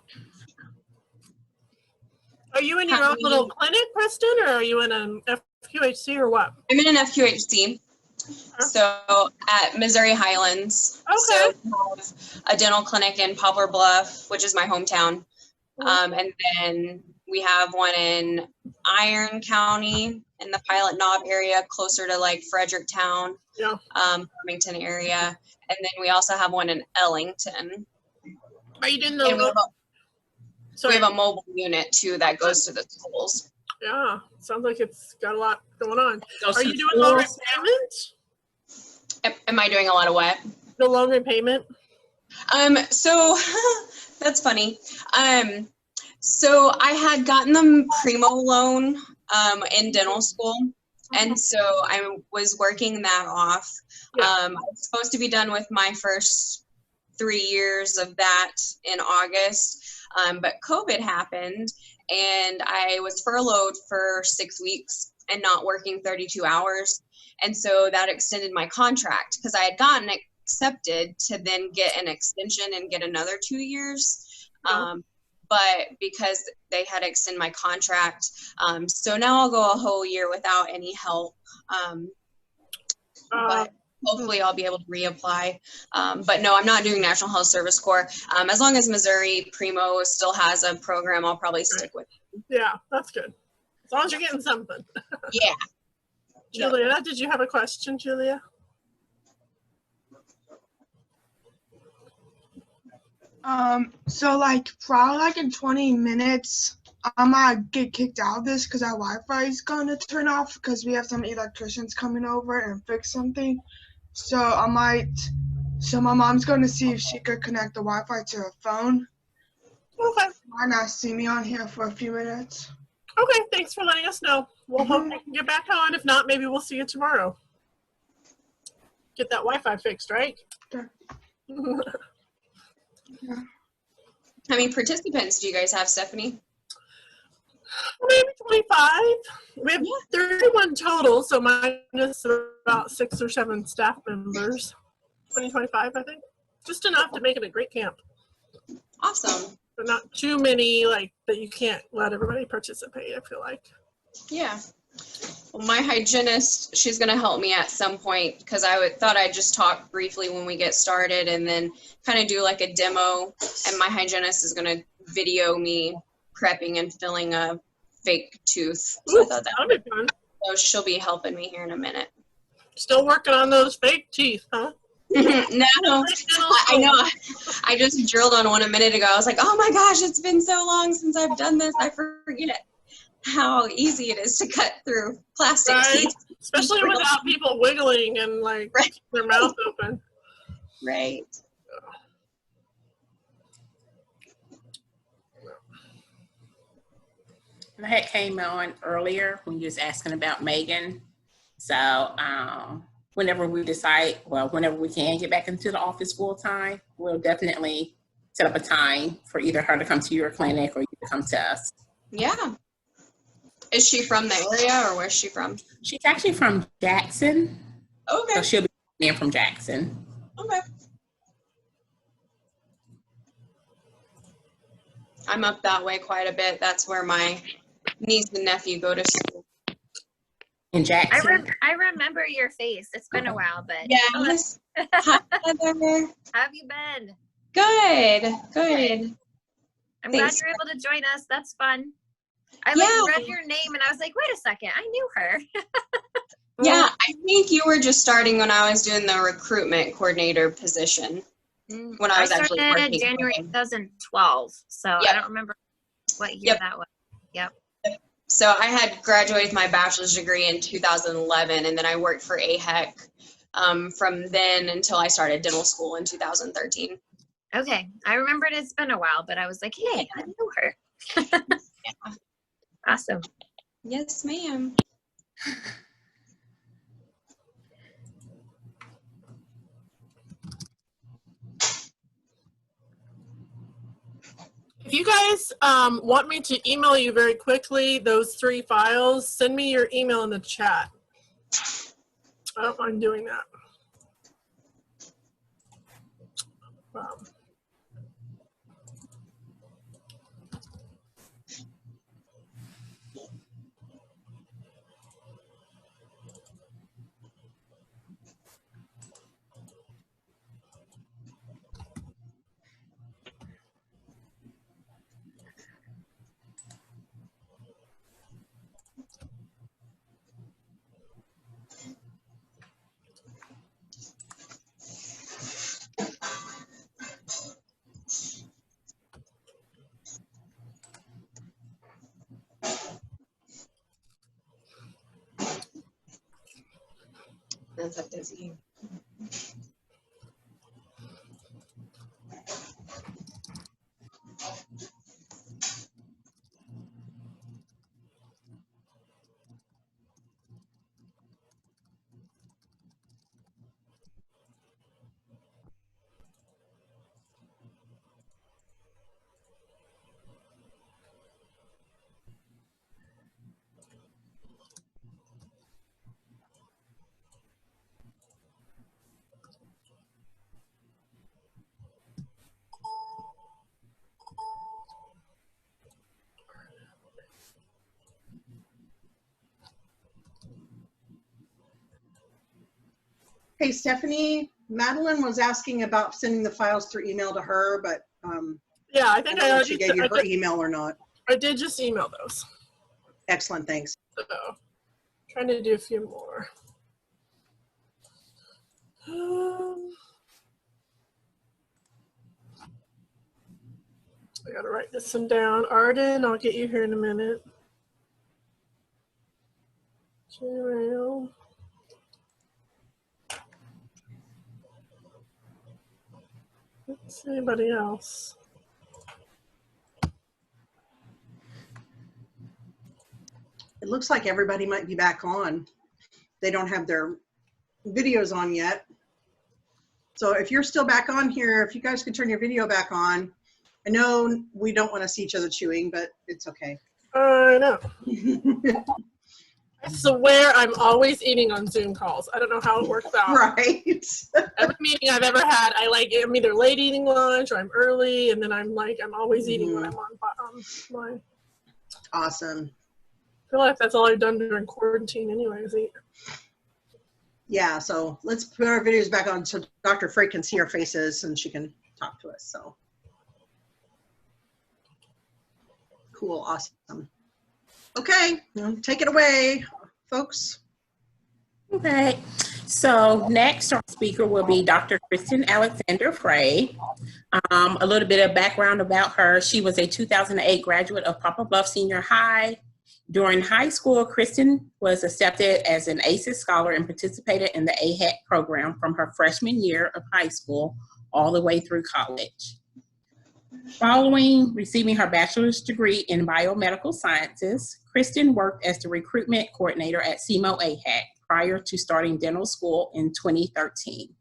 Are you in your own little clinic, Kristen, or are you in an FQHC or what? I'm in an FQHC. So at Missouri Highlands. Okay. So we have a dental clinic in Poplar Bluff, which is my hometown. And then we have one in Iron County in the Pilot Knob area, closer to like Fredericktown, Farmington area. And then we also have one in Ellington. Are you doing we have a mobile unit too that goes to the schools. Yeah, sounds like it's got a lot going on. Goes Are to you the doing loan schools. repayment? Am I doing a lot of what? The loan repayment? So that's funny. So I had gotten the Primo loan in dental school. And so I was working that off. I was supposed to be done with my first 3 years of that in August, but COVID happened and I was furloughed for 6 weeks and not working 32 hours. And so that extended my contract because I had gotten accepted to then get an extension and get another 2 years. But because they had to extend my contract, so now I'll go a whole year without any help. But hopefully I'll be able to reapply. But no, I'm not doing National Health Service Corps. As long as Missouri Primo still has a program, I'll probably stick with it. Yeah, that's good. As long as you're getting something. Yeah. Julia, did you have a question, Julia? So like probably like in 20 minutes, I might get kicked out of this because our Wi-Fi is gonna turn off because we have some electricians coming over and fix something. So my mom's gonna see if she could connect the Wi-Fi to her phone. Okay. Might not see me on here for a few minutes. Okay, thanks for letting us know. We'll hope you can get back on. If not, maybe we'll see you tomorrow. Get that Wi-Fi fixed, right? Sure. How many participants do you guys have, Stephanie? Maybe 25. We have 31 total, so minus about 6 or 7 staff members. 25, I think. Just enough to make it a great camp. Awesome. But not too many, like, that you can't let everybody participate, I feel like. Yeah. Well, my hygienist, she's going to help me at some point because I thought I'd just talk briefly when we get started and then kind of do like a demo. And my hygienist is going to video me prepping and filling a fake tooth. So I thought that would be fun. So she'll be helping me here in a minute. Still working on those fake teeth, huh? No, I know. I just drilled on one a minute ago. I was like, oh my gosh, it's been so long since I've done this. I forget how easy it is to cut through plastic teeth. Especially without people wiggling and like their mouth open. Right. I had came on earlier when you was asking about Megan. So whenever we decide, whenever we can get back into the office full time, we'll definitely set up a time for either her to come to your clinic or you to come to us. Yeah. Is she from the area or where's she from? She's actually from Jackson. Okay. So she'll be in from Jackson. Okay. I'm up that way quite a bit. That's where my niece and nephew go to school. In Jackson. I remember your face. It's been a while, but yes. Hi, Heather. How have you been? Good. Good. I'm Thanks. glad you're able to join us. That's fun. I read your name and I was like, wait a second, I knew her. Yeah, I think you were just starting when I was doing the recruitment coordinator position. When I was actually started working. January 2012, so I don't remember what year that was. Yep. So I had graduated with my bachelor's degree in 2011, and then I worked for AHEC from then until I started dental school in 2013. Okay, I remembered it's been a while, but I was like, hey, I knew her. Yeah. Awesome. Yes, ma'am. If you guys want me to email you very quickly those 3 files, send me your email in the chat. I don't mind doing that. That's up to you. Hey, Stephanie, Madeline was asking about sending the files through email to her, but yeah, I think don't I know if already she gave you her email or not. I did just email those. Excellent, thanks. So, trying to do a few more. I gotta write this one down. Arden, I'll get you here in a minute. Gmail. Let's see anybody else. It looks like everybody might be back on. They don't have their videos on yet. So if you're still back on here, if you guys could turn your video back on. I know we don't want to see each other chewing, but it's okay. I know. I swear I'm always eating on Zoom calls. I don't know how it works out. Right. Every meeting I've ever had, I'm either late eating lunch or I'm early, and then I'm always eating when I'm online. Awesome. I feel like that's all I've done during quarantine anyways. Yeah, so let's put our videos back on so Dr. Frey can see our faces and she can talk to us. So cool, awesome. Okay, take it away, folks. Okay, so next our speaker will be Dr. Kristen Alexander Frey. A little bit of background about her. She was a 2008 graduate of Poplar Bluff Senior High. During high school, Kristen was accepted as an ACES scholar and participated in the AHEC program from her freshman year of high school all the way through college. Following receiving her bachelor's degree in biomedical sciences, Kristen worked as the recruitment coordinator at SEMO AHEC prior to starting dental school in 2013.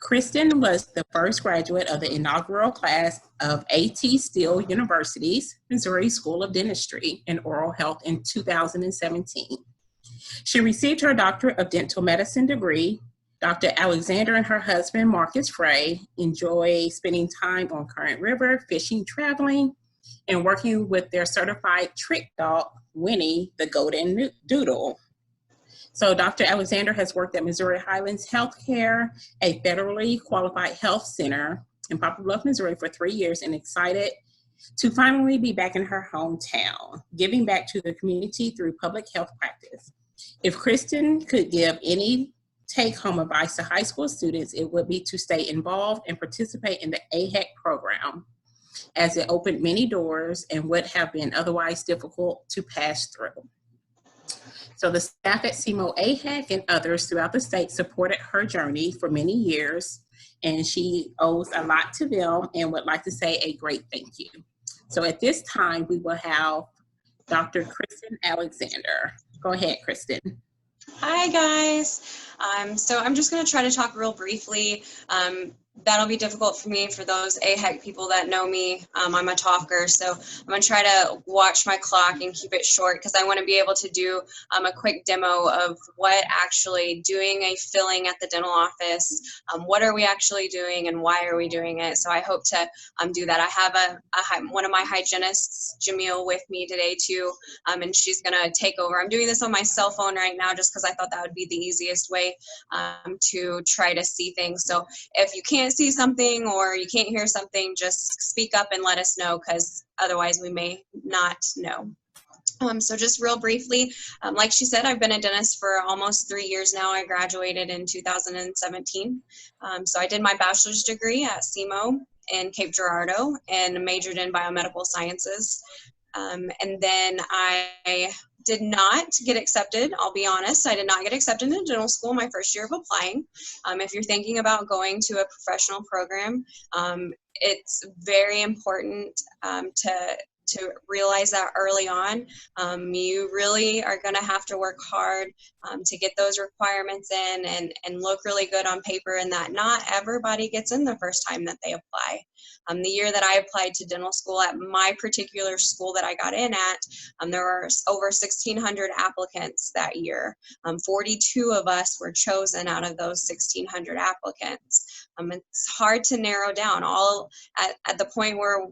Kristen was the first graduate of the inaugural class of A.T. Still University's Missouri School of Dentistry and Oral Health in 2017. She received her Doctorate of Dental Medicine degree. Dr. Alexander and her husband, Marcus Frey, enjoy spending time on Current River, fishing, traveling, and working with their certified trick dog, Winnie, the Golden Doodle. So Dr. Alexander has worked at Missouri Highlands Healthcare, a federally qualified health center in Poplar Bluff, Missouri for 3 years, and excited to finally be back in her hometown, giving back to the community through public health practice. If Kristen could give any take-home advice to high school students, it would be to stay involved and participate in the AHEC program, as it opened many doors and would have been otherwise difficult to pass through. So the staff at SEMO AHEC and others throughout the state supported her journey for many years, and she owes a lot to them and would like to say a great thank you. So at this time, we will have Dr. Kristen Alexander. Go ahead, Kristen. Hi, guys. So I'm just going to try to talk real briefly. That'll be difficult for me for those AHEC people that know me. I'm a talker, so I'm going to try to watch my clock and keep it short because I want to be able to do a quick demo of what actually doing a filling at the dental office, what are we actually doing and why are we doing it. So I hope to do that. I have one of my hygienists, Jamil, with me today too, and she's going to take over. I'm doing this on my cell phone right now just because I thought that would be the easiest way to try to see things. So if you can't see something or you can't hear something, just speak up and let us know because otherwise we may not know. So just real briefly, like she said, I've been a dentist for almost 3 years now. I graduated in 2017. So I did my bachelor's degree at SEMO in Cape Girardeau and majored in biomedical sciences. And then I did not get accepted. I'll be honest, I did not get accepted into dental school my first year of applying. If you're thinking about going to a professional program, it's very important to realize that early on. You really are going to have to work hard to get those requirements in and look really good on paper, and that not everybody gets in the first time that they apply. The year that I applied to dental school at my particular school that I got in at, there were over 1,600 applicants that year. 42 of us were chosen out of those 1,600 applicants. It's hard to narrow down all at the point where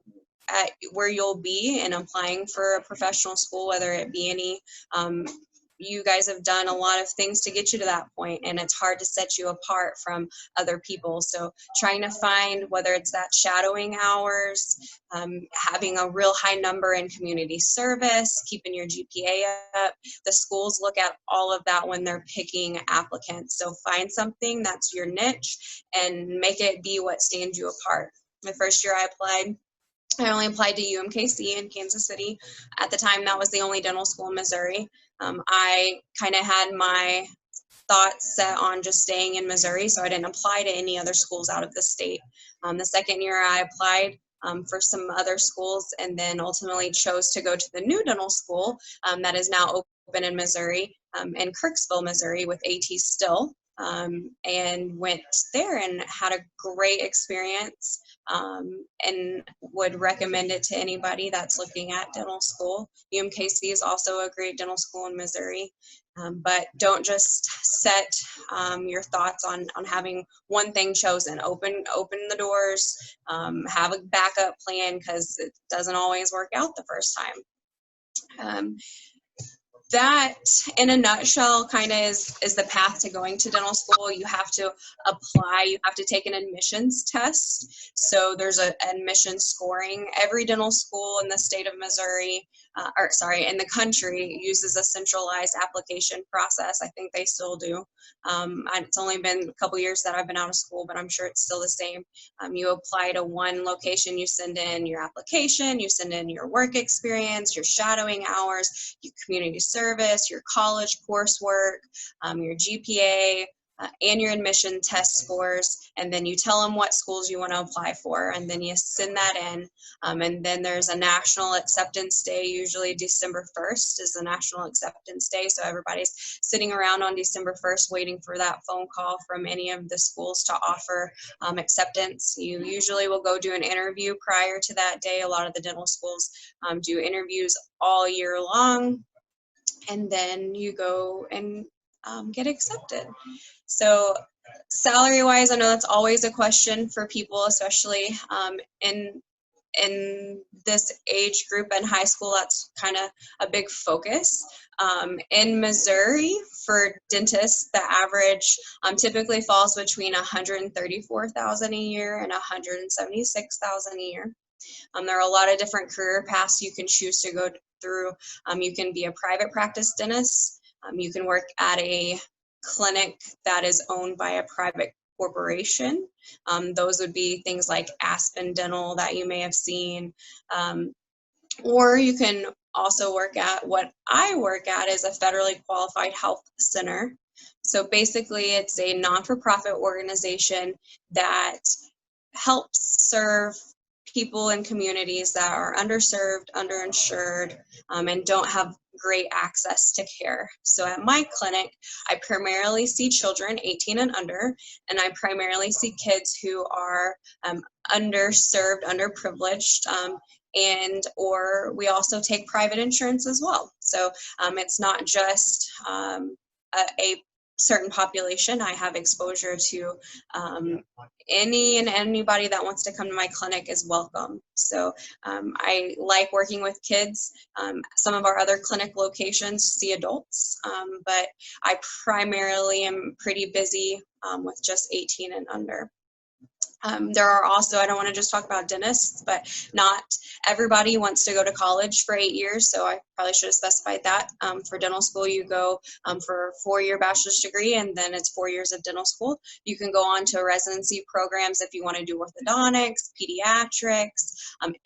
you'll be in applying for a professional school, whether it be any you guys have done a lot of things to get you to that point, and it's hard to set you apart from other people. So trying to find, whether it's that shadowing hours, having a real high number in community service, keeping your GPA up. The schools look at all of that when they're picking applicants. So find something that's your niche and make it be what stands you apart. The first year I applied, I only applied to UMKC in Kansas City. At the time, that was the only dental school in Missouri. I kind of had my thoughts set on just staying in Missouri, so I didn't apply to any other schools out of the state. The second year I applied for some other schools, and then ultimately chose to go to the new dental school that is now open in Missouri, in Kirksville, Missouri, with AT Still, and went there and had a great experience, and would recommend it to anybody that's looking at dental school. UMKC is also a great dental school in Missouri. But don't just set your thoughts on having one thing chosen. Open the doors, have a backup plan, because it doesn't always work out the first time. That, in a nutshell, kind of is the path to going to dental school. You have to apply. You have to take an admissions test. So there's an admission scoring. Every dental school in the state of Missouri, in the country, uses a centralized application process. I think they still do. It's only been a couple years that I've been out of school, but I'm sure it's still the same. You apply to one location, you send in your application, you send in your work experience, your shadowing hours, your community service, your college coursework, your GPA, and your admission test scores, and then you tell them what schools you want to apply for, and then you send that in, and then there's a national acceptance day. Usually December 1st is the national acceptance day, so everybody's sitting around on December 1st waiting for that phone call from any of the schools to offer acceptance. You usually will go do an interview prior to that day. A lot of the dental schools do interviews all year long, and then you go and get accepted. So salary wise, I know that's always a question for people, especially in this age group in high school. That's kind of a big focus. In Missouri, for dentists, the average typically falls between $134,000 a year and $176,000 a year. There are a lot of different career paths you can choose to go through. You can be a private practice dentist. You can work at a clinic that is owned by a private corporation. Those would be things like Aspen Dental that you may have seen. Or you can also work at, what I work at is a federally qualified health center. So basically it's a non-for-profit organization that helps serve people in communities that are underserved, underinsured, and don't have great access to care. So at my clinic, I primarily see children 18 and under, and I primarily see kids who are underserved, underprivileged, and or we also take private insurance as well. So it's not just a certain population. I have exposure to any and anybody that wants to come to my clinic is welcome. So I like working with kids. Some of our other clinic locations see adults, but I primarily am pretty busy with just 18 and under. There are also, I don't want to just talk about dentists, but not everybody wants to go to college for 8 years, so I probably should have specified that. For dental school, you go for a 4-year bachelor's degree, and then it's 4 years of dental school. You can go on to residency programs if you want to do orthodontics, pediatrics,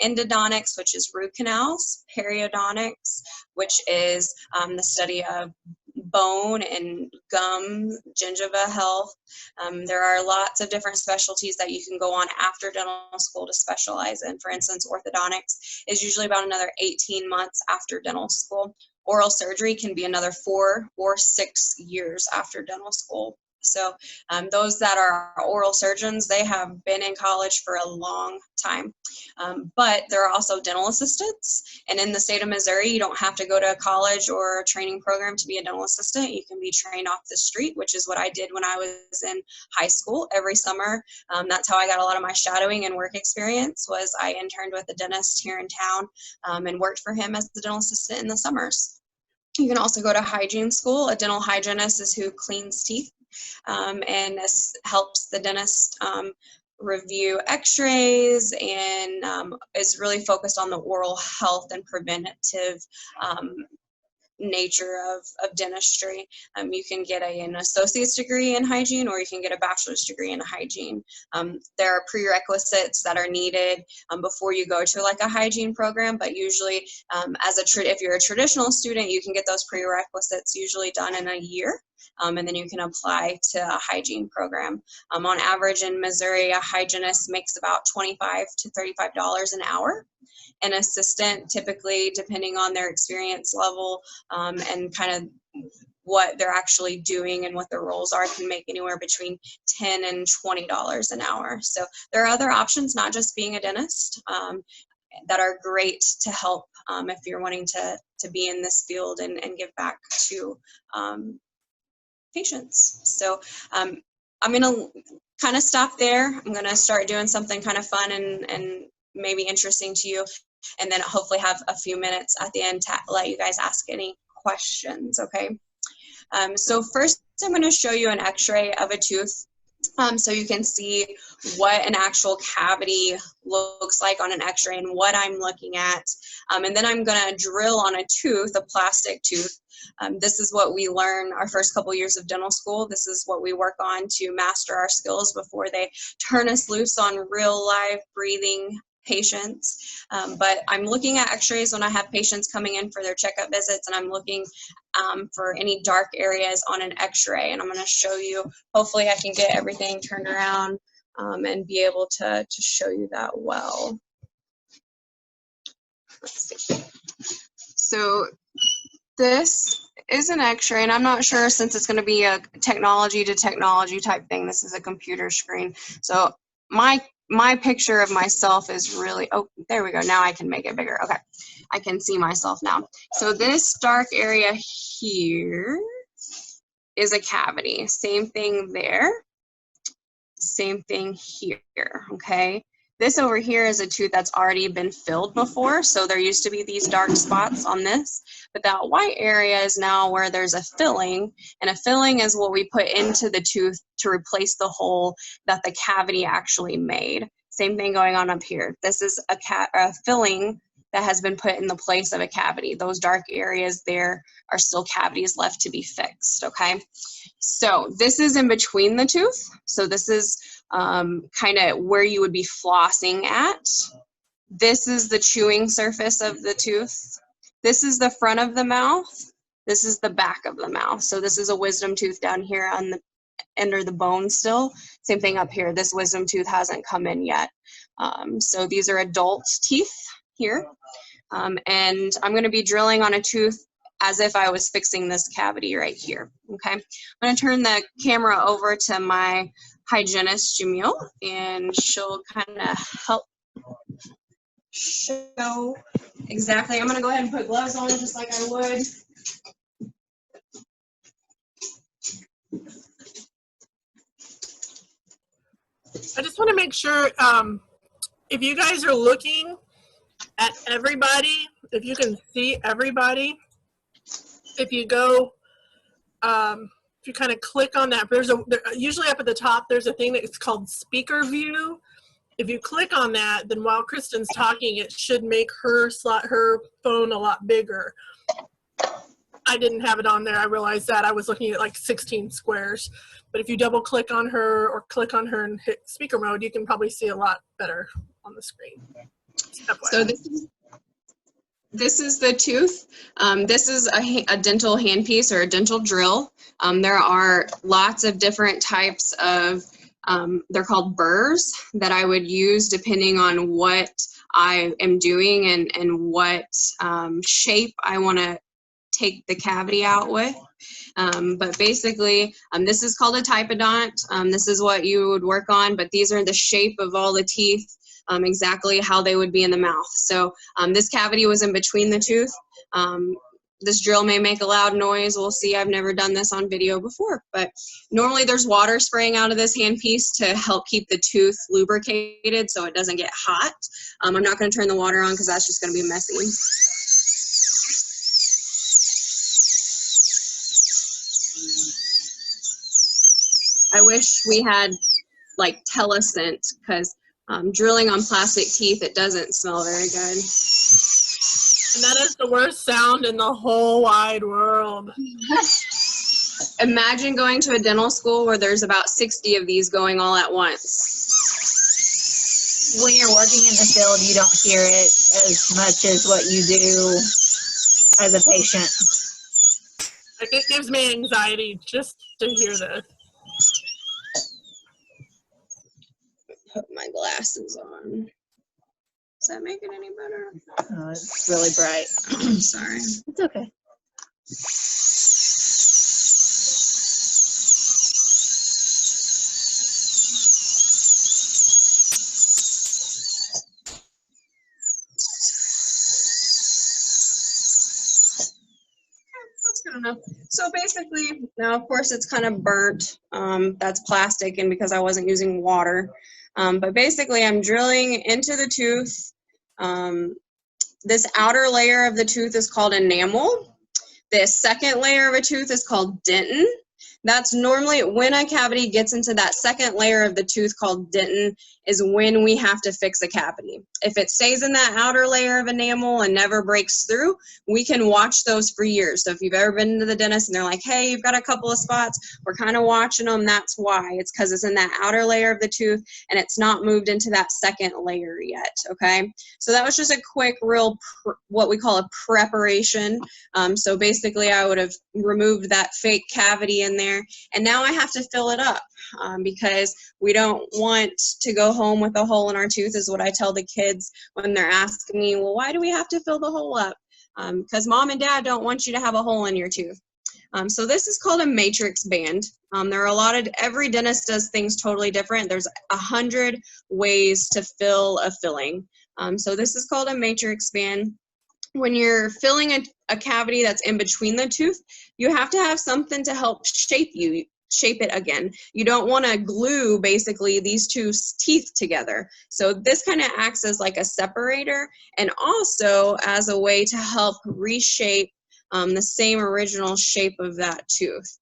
endodontics, which is root canals, periodontics, which is the study of bone and gum, gingiva health. There are lots of different specialties that you can go on after dental school to specialize in. For instance, orthodontics is usually about another 18 months after dental school. Oral surgery can be another 4 or 6 years after dental school. So those that are oral surgeons, they have been in college for a long time. But there are also dental assistants. And in the state of Missouri, you don't have to go to a college or a training program to be a dental assistant. You can be trained off the street, which is what I did when I was in high school every summer. That's how I got a lot of my shadowing and work experience. Was I interned with a dentist here in town and worked for him as the dental assistant in the summers. You can also go to hygiene school. A dental hygienist is who cleans teeth, and this helps the dentist review x-rays, and is really focused on the oral health and preventative nature of dentistry. You can get an associate's degree in hygiene, or you can get a bachelor's degree in hygiene. There are prerequisites that are needed before you go to like a hygiene program, but usually if you're a traditional student, you can get those prerequisites usually done in a year. And then you can apply to a hygiene program. On average in Missouri, a hygienist makes about $25 to $35 an hour. An assistant, typically, depending on their experience level and kind of what they're actually doing and what their roles are, can make anywhere between $10 and $20 an hour. So there are other options, not just being a dentist, that are great to help if you're wanting to be in this field and give back to patients. So I'm going to kind of stop there. I'm going to start doing something kind of fun and maybe interesting to you, and then hopefully have a few minutes at the end to let you guys ask any questions, okay? So first I'm going to show you an x-ray of a tooth so you can see what an actual cavity looks like on an x-ray and what I'm looking at. And then I'm going to drill on a tooth, a plastic tooth. This is what we learn our first couple years of dental school. This is what we work on to master our skills before they turn us loose on real live breathing patients. But I'm looking at x-rays when I have patients coming in for their checkup visits, and I'm looking for any dark areas on an x-ray, and I'm going to show you. Hopefully I can get everything turned around and be able to show you that well. Let's see. So this is an x-ray, and I'm not sure, since it's going to be a technology to technology type thing, this is a computer screen. So my picture of myself is really, oh, there we go. Now I can make it bigger. Okay, I can see myself now. So this dark area here is a cavity. Same thing there. Same thing here, okay? This over here is a tooth that's already been filled before, so there used to be these dark spots on this, but that white area is now where there's a filling, and a filling is what we put into the tooth to replace the hole that the cavity actually made. Same thing going on up here. This is a filling that has been put in the place of a cavity. Those dark areas there are still cavities left to be fixed, okay? So this is in between the tooth. So this is kind of where you would be flossing at. This is the chewing surface of the tooth. This is the front of the mouth. This is the back of the mouth. So this is a wisdom tooth down here on the under the bone still. Same thing up here. This wisdom tooth hasn't come in yet. So these are adult teeth here. And I'm going to be drilling on a tooth as if I was fixing this cavity right here, okay? I'm going to turn the camera over to my hygienist, Jamil, and she'll kind of help show exactly. I'm going to go ahead and put gloves on just like I would. I just want to make sure if you guys are looking at everybody, if you can see everybody, if you go, if you kind of click on that, usually up at the top, there's a thing that's called speaker view. If you click on that, then while Kristen's talking, it should make her phone a lot bigger. I didn't have it on there. I realized that. I was looking at like 16 squares. But if you double click on her or click on her and hit speaker mode, you can probably see a lot better on the screen. So this is the tooth. This is a dental handpiece or a dental drill. There are lots of different types of, they're called burrs, that I would use depending on what I am doing and what shape I want to take the cavity out with. But basically, this is called a typodont. This is what you would work on, but these are the shape of all the teeth, exactly how they would be in the mouth. So this cavity was in between the tooth. This drill may make a loud noise. We'll see. I've never done this on video before, but normally there's water spraying out of this handpiece to help keep the tooth lubricated so it doesn't get hot. I'm not going to turn the water on because that's just going to be messy. I wish we had like Telescent, because drilling on plastic teeth, it doesn't smell very good. And that is the worst sound in the whole wide world. Imagine going to a dental school where there's about 60 of these going all at once. When you're working in the field, you don't hear it as much as what you do as a patient. Like, it gives me anxiety just to hear this. Put my glasses on. Does that make it any better? Oh, it's really bright. I'm sorry. It's okay. That's good enough. So basically, now of course it's kind of burnt. That's plastic, and because I wasn't using water. But basically I'm drilling into the tooth. This outer layer of the tooth is called enamel. The second layer of a tooth is called dentin. That's normally when a cavity gets into that second layer of the tooth called dentin is when we have to fix a cavity. If it stays in that outer layer of enamel and never breaks through, we can watch those for years. So if you've ever been to the dentist and they're like, hey, you've got a couple of spots, we're kind of watching them, that's why. It's because it's in that outer layer of the tooth and it's not moved into that second layer yet, okay? So that was just a quick, real, what we call a preparation. So basically I would have removed that fake cavity in there, and now I have to fill it up because we don't want to go home with a hole in our tooth, is what I tell the kids when they're asking me, well, why do we have to fill the hole up? Because mom and dad don't want you to have a hole in your tooth. So this is called a matrix band. There are every dentist does things totally different. There's 100 ways to fill a filling. So this is called a matrix band. When you're filling a cavity that's in between the tooth, you have to have something to help shape it again. You don't want to glue basically these two teeth together. So this kind of acts as like a separator and also as a way to help reshape the same original shape of that tooth.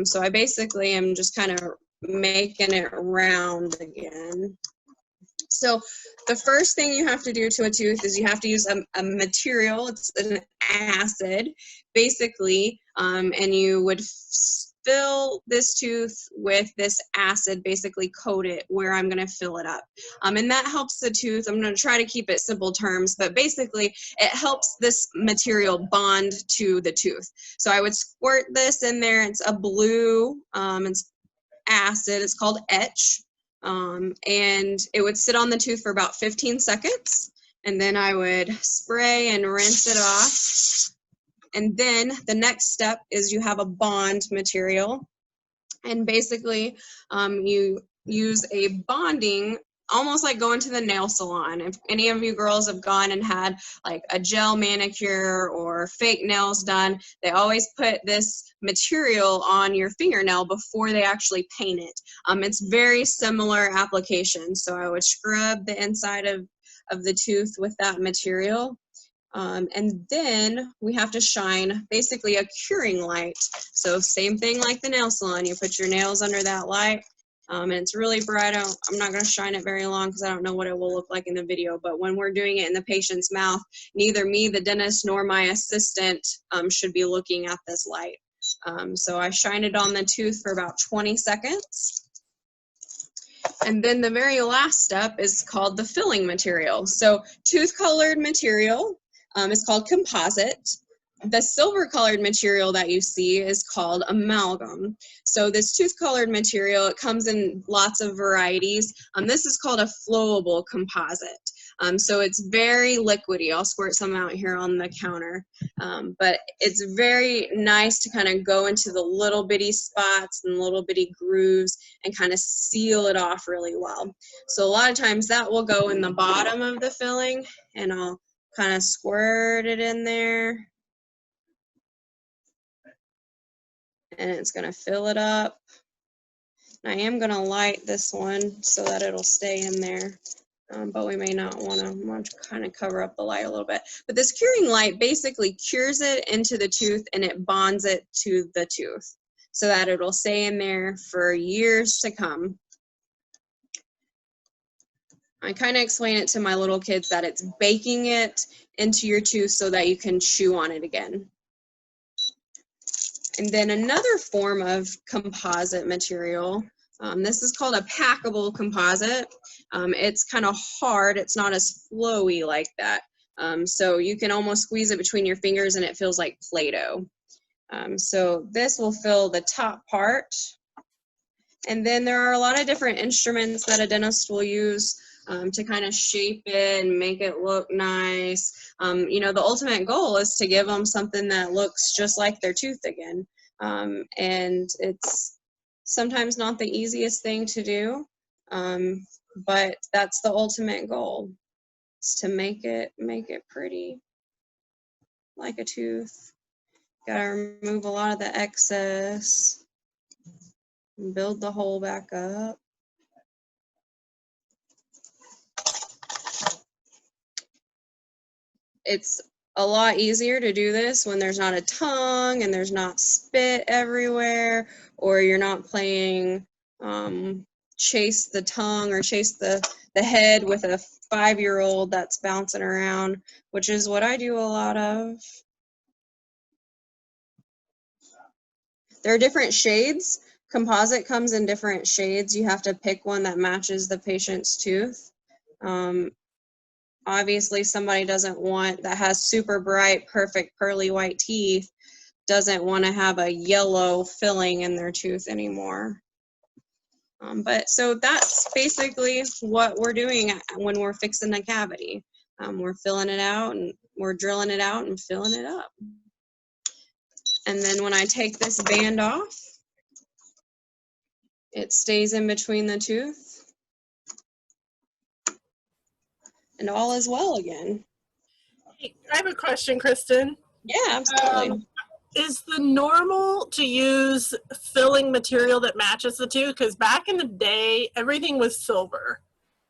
So I basically am just kind of making it round again. So the first thing you have to do to a tooth is you have to use a material. It's an acid, basically, and you would fill this tooth with this acid, basically coat it where I'm going to fill it up. And that helps the tooth. I'm going to try to keep it simple terms, but basically it helps this material bond to the tooth. So I would squirt this in there. It's a blue it's acid. It's called etch. And it would sit on the tooth for about 15 seconds. And then I would spray and rinse it off. And then the next step is you have a bond material. And basically you use a bonding, almost like going to the nail salon. If any of you girls have gone and had like a gel manicure or fake nails done, they always put this material on your fingernail before they actually paint it. It's very similar application. So I would scrub the inside of the tooth with that material. And then we have to shine basically a curing light. So same thing like the nail salon, you put your nails under that light. And it's really bright. I'm not going to shine it very long because I don't know what it will look like in the video, but when we're doing it in the patient's mouth, neither me, the dentist, nor my assistant should be looking at this light. So I shine it on the tooth for about 20 seconds. And then the very last step is called the filling material. So tooth-colored material is called composite. The silver colored material that you see is called amalgam. So this tooth colored material, it comes in lots of varieties. This is called a flowable composite. So it's very liquidy. I'll squirt some out here on the counter. But it's very nice to kind of go into the little bitty spots and little bitty grooves and kind of seal it off really well. So a lot of times that will go in the bottom of the filling, and I'll kind of squirt it in there. And it's going to fill it up. I am going to light this one so that it'll stay in there, but we may not want to kind of cover up the light a little bit. But this curing light basically cures it into the tooth and it bonds it to the tooth. so that it'll stay in there for years to come. I kind of explain it to my little kids that it's baking it into your tooth so that you can chew on it again. And then another form of composite material, this is called a packable composite. It's kind of hard, it's not as flowy like that. So you can almost squeeze it between your fingers and it feels like Play-Doh. So this will fill the top part. And then there are a lot of different instruments that a dentist will use to kind of shape it and make it look nice. You know, the ultimate goal is to give them something that looks just like their tooth again. And it's sometimes not the easiest thing to do, but that's the ultimate goal, is to make it pretty like a tooth. Gotta remove a lot of the excess and build the hole back up. It's a lot easier to do this when there's not a tongue and there's not spit everywhere, or you're not playing chase the tongue or chase the head with a 5-year-old that's bouncing around, which is what I do a lot of. There are different shades. Composite comes in different shades. You have to pick one that matches the patient's tooth. Obviously, somebody that has super bright, perfect, pearly white teeth doesn't want to have a yellow filling in their tooth anymore. But so that's basically what we're doing when we're fixing a cavity. We're filling it out and we're drilling it out and filling it up. And then when I take this band off, it stays in between the tooth. And all is well again. Hey, I have a question, Kristen. Yeah, absolutely. Is the normal to use filling material that matches the tooth? Because back in the day, everything was silver.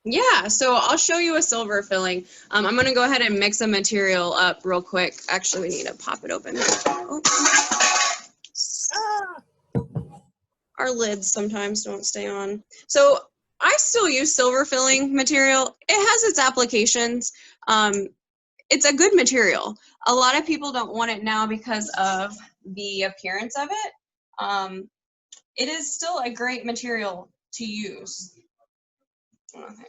Yeah, so I'll show you a silver filling. I'm going to go ahead and mix a material up real quick. Actually, we need to pop it open. Oh. Our lids sometimes don't stay on. So I still use silver filling material. It has its applications. It's a good material. A lot of people don't want it now because of the appearance of it. It is still a great material to use. Okay.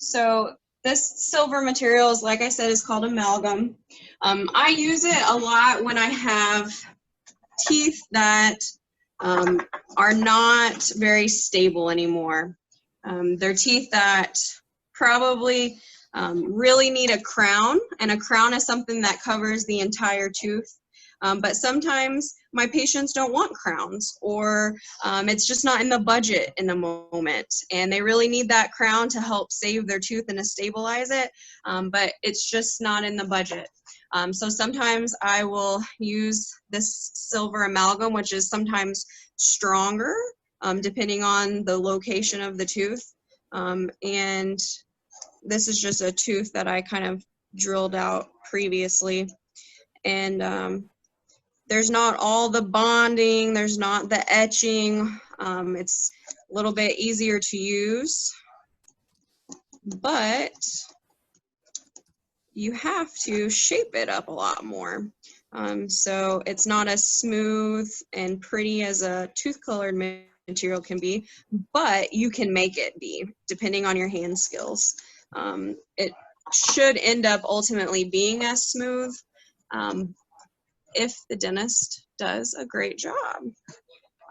So this silver material is, like I said, is called amalgam. I use it a lot when I have teeth that are not very stable anymore. They're teeth that probably really need a crown, and a crown is something that covers the entire tooth. But sometimes my patients don't want crowns, or it's just not in the budget in the moment, and they really need that crown to help save their tooth and to stabilize it, but it's just not in the budget. So sometimes I will use this silver amalgam, which is sometimes stronger, depending on the location of the tooth. And this is just a tooth that I kind of drilled out previously. And there's not all the bonding, there's not the etching. It's a little bit easier to use, but you have to shape it up a lot more. So it's not as smooth and pretty as a tooth colored material can be, but you can make it be, depending on your hand skills. It should end up ultimately being as smooth if the dentist does a great job.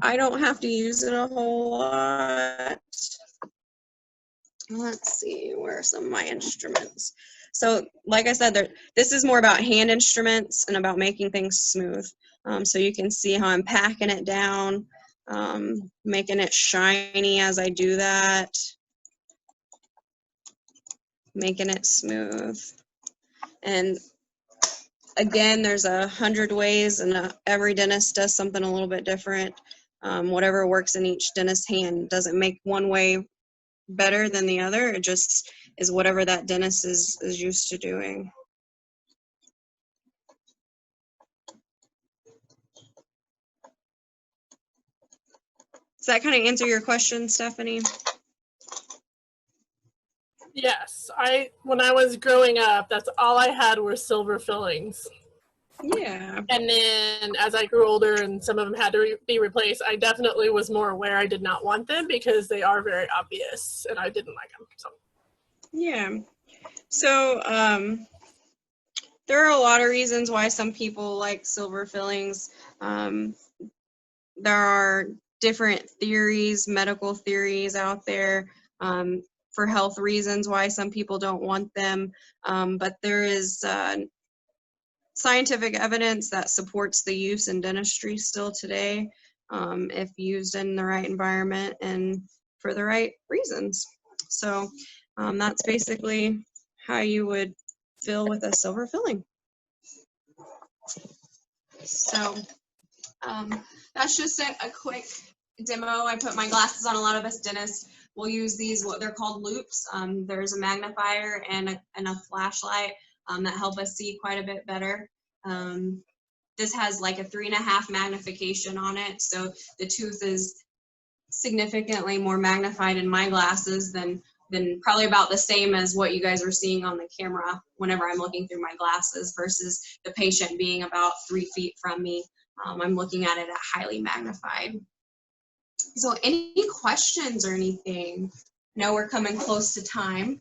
I don't have to use it a whole lot. Let's see, where are some of my instruments? So like I said, this is more about hand instruments and about making things smooth. So you can see how I'm packing it down, making it shiny as I do that, making it smooth. And again, there's 100 ways, and every dentist does something a little bit different. whatever works in each dentist's hand. Doesn't make one way better than the other. It just is whatever that dentist is used to doing. Does that kind of answer your question, Stephanie? Yes, when I was growing up, that's all I had were silver fillings. Yeah. And then as I grew older and some of them had to be replaced, I definitely was more aware I did not want them because they are very obvious and I didn't like them. So. Yeah. So there are a lot of reasons why some people like silver fillings. There are different theories, medical theories out there for health reasons why some people don't want them. But there is scientific evidence that supports the use in dentistry still today if used in the right environment and for the right reasons. So that's basically how you would fill with a silver filling. So that's just a quick demo. I put my glasses on. A lot of us dentists will use these, what they're called loupes. There's a magnifier and a flashlight that help us see quite a bit better. This has like a 3.5 magnification on it, so the tooth is significantly more magnified in my glasses than probably about the same as what you guys are seeing on the camera whenever I'm looking through my glasses versus the patient being about 3 feet from me. I'm looking at it at highly magnified. So any questions or anything? I know we're coming close to time.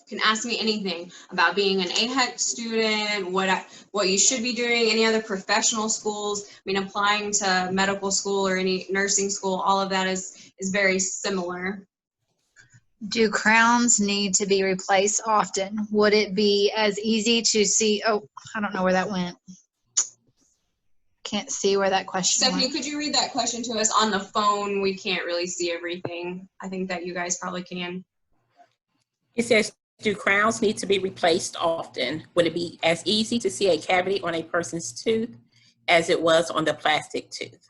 You can ask me anything about being an AHEC student, what you should be doing, any other professional schools. I mean, applying to medical school or any nursing school, all of that is very similar. Do crowns need to be replaced often? Would it be as easy to see? Oh, I don't know where that went. Can't see where that question Stephanie, went. could you read that question to us? On the phone, we can't really see everything. I think that you guys probably can. It says, do crowns need to be replaced often? Would it be as easy to see a cavity on a person's tooth as it was on the plastic tooth?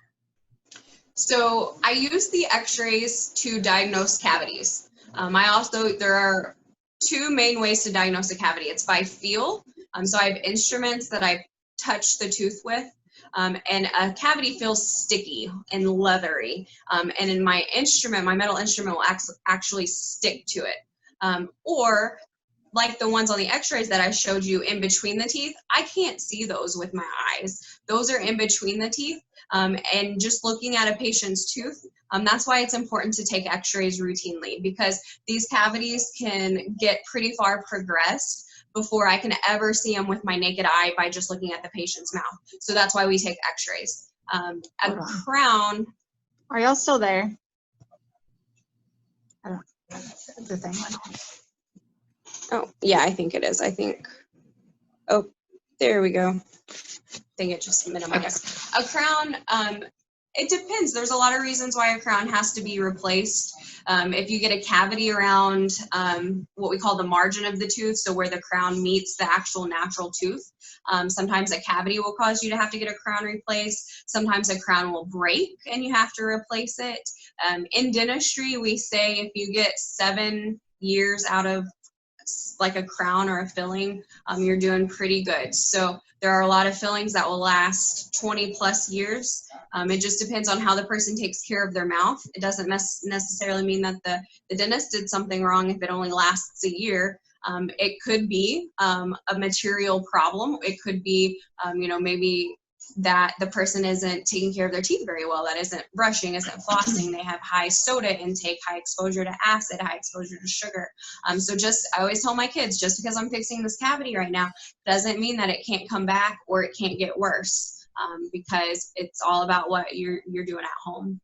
So I use the x-rays to diagnose cavities. There are 2 main ways to diagnose a cavity. It's by feel. So I have instruments that I touch the tooth with. And a cavity feels sticky and leathery. And in my instrument, my metal instrument will actually stick to it. Or like the ones on the x-rays that I showed you in between the teeth, I can't see those with my eyes. Those are in between the teeth. And just looking at a patient's tooth, that's why it's important to take x-rays routinely, because these cavities can get pretty far progressed before I can ever see them with my naked eye by just looking at the patient's mouth. So that's why we take x-rays. A crown. Are y'all still there? I don't know. The thing went off. Oh, yeah, I think it is. Oh, there we go. I think it just minimized. A crown, it depends. There's a lot of reasons why a crown has to be replaced. If you get a cavity around what we call the margin of the tooth, so where the crown meets the actual natural tooth, sometimes a cavity will cause you to have to get a crown replaced. Sometimes a crown will break and you have to replace it. In dentistry, we say if you get 7 years out of like a crown or a filling, you're doing pretty good. So there are a lot of fillings that will last 20 plus years. It just depends on how the person takes care of their mouth. It doesn't necessarily mean that the dentist did something wrong if it only lasts a year. It could be a material problem. It could be, maybe that the person isn't taking care of their teeth very well, that isn't brushing, isn't flossing, they have high soda intake, high exposure to acid, high exposure to sugar. So I always tell my kids, just because I'm fixing this cavity right now doesn't mean that it can't come back or it can't get worse, because it's all about what you're doing at home.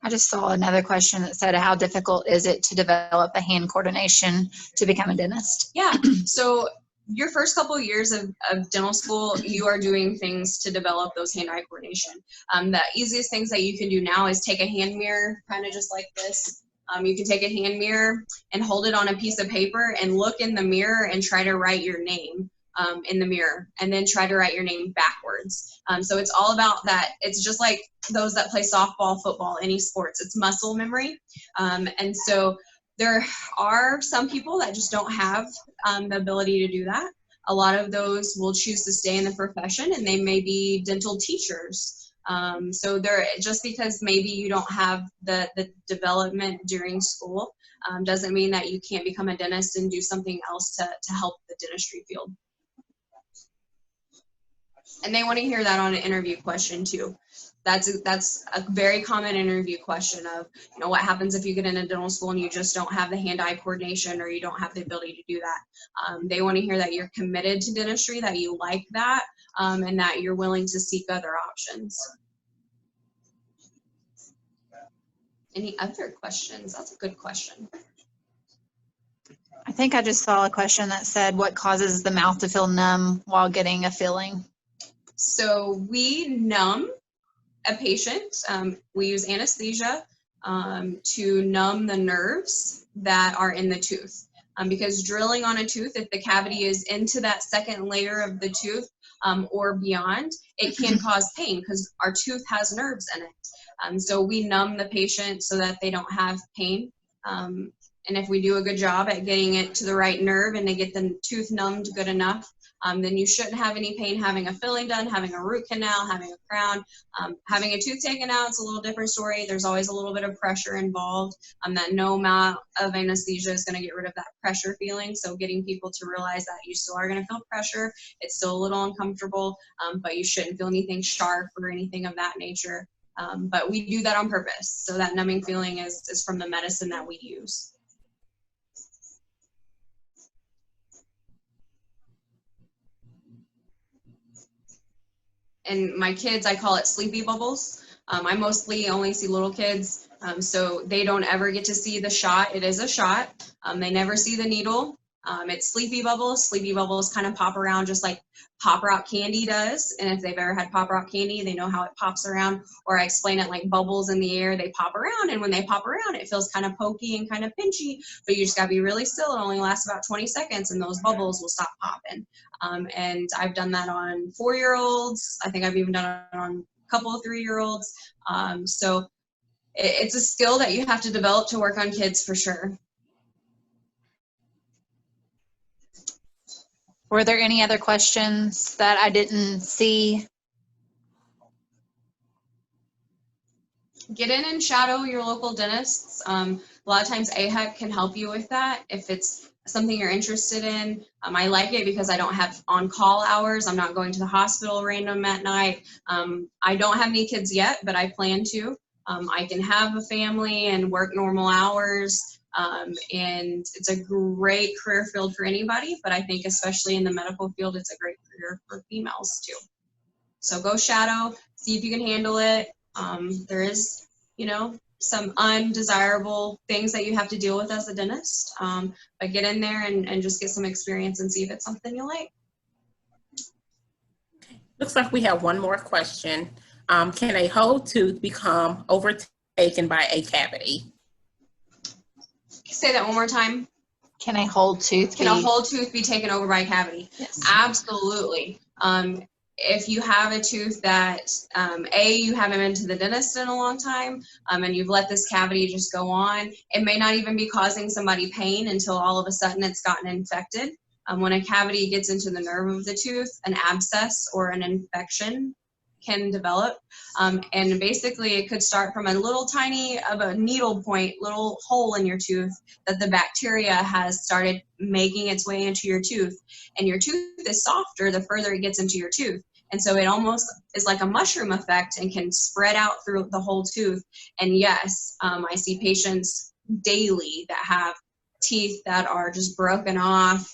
I just saw another question that said, how difficult is it to develop a hand coordination to become a dentist? Yeah, so your first couple of years of dental school, you are doing things to develop those hand-eye coordination. The easiest things that you can do now is take a hand mirror, kind of just like this. You can take a hand mirror and hold it on a piece of paper and look in the mirror and try to write your name. in the mirror, and then try to write your name backwards. So it's all about that. It's just like those that play softball, football, any sports. It's muscle memory. And so there are some people that just don't have the ability to do that. A lot of those will choose to stay in the profession, and they may be dental teachers. So just because maybe you don't have the development during school doesn't mean that you can't become a dentist and do something else to help the dentistry field. And they want to hear that on an interview question too. That's a very common interview question of, what happens if you get into dental school and you just don't have the hand-eye coordination, or you don't have the ability to do that. They want to hear that you're committed to dentistry, that you like that, and that you're willing to seek other options. Any other questions? That's a good question. I think I just saw a question that said, what causes the mouth to feel numb while getting a filling? So we numb a patient. We use anesthesia to numb the nerves that are in the tooth. Because drilling on a tooth, if the cavity is into that second layer of the tooth or beyond, it can cause pain because our tooth has nerves in it. So we numb the patient so that they don't have pain. And if we do a good job at getting it to the right nerve and they get the tooth numbed good enough, then you shouldn't have any pain having a filling done, having a root canal, having a crown. Having a tooth taken out, it's a little different story. There's always a little bit of pressure involved. That no amount of anesthesia is going to get rid of that pressure feeling. So getting people to realize that you still are going to feel pressure. It's still a little uncomfortable, but you shouldn't feel anything sharp or anything of that nature. But we do that on purpose. So that numbing feeling is from the medicine that we use. And my kids, I call it sleepy bubbles. I mostly only see little kids, so they don't ever get to see the shot. It is a shot. They never see the needle. It's sleepy bubbles. Sleepy bubbles kind of pop around just like Pop Rock candy does. And if they've ever had Pop Rock candy, they know how it pops around. Or I explain it like bubbles in the air. They pop around, and when they pop around, it feels kind of pokey and kind of pinchy. But you just gotta be really still. It only lasts about 20 seconds, and those bubbles will stop popping. And I've done that on 4-year-olds. I think I've even done it on a couple of 3-year-olds. So it's a skill that you have to develop to work on kids for sure. Were there any other questions that I didn't see? Get in and shadow your local dentists. A lot of times AHEC can help you with that if it's something you're interested in. I like it because I don't have on-call hours. I'm not going to the hospital random at night. I don't have any kids yet, but I plan to. I can have a family and work normal hours. And it's a great career field for anybody, but I think especially in the medical field, it's a great career for females too. So go shadow, see if you can handle it. There is, some undesirable things that you have to deal with as a dentist, but get in there and just get some experience and see if it's something you like. Looks like we have one more question. Can a whole tooth become overtaken by a cavity? Say that one more time. Can a whole tooth be taken over by a cavity? Yes. Absolutely. If you have a tooth that, you haven't been to the dentist in a long time, and you've let this cavity just go on, it may not even be causing somebody pain until all of a sudden it's gotten infected. When a cavity gets into the nerve of the tooth, an abscess or an infection can develop. And basically it could start from a little tiny of a needle point, little hole in your tooth that the bacteria has started making its way into your tooth. And your tooth is softer the further it gets into your tooth. And so it almost is like a mushroom effect and can spread out through the whole tooth. And yes, I see patients daily that have teeth that are just broken off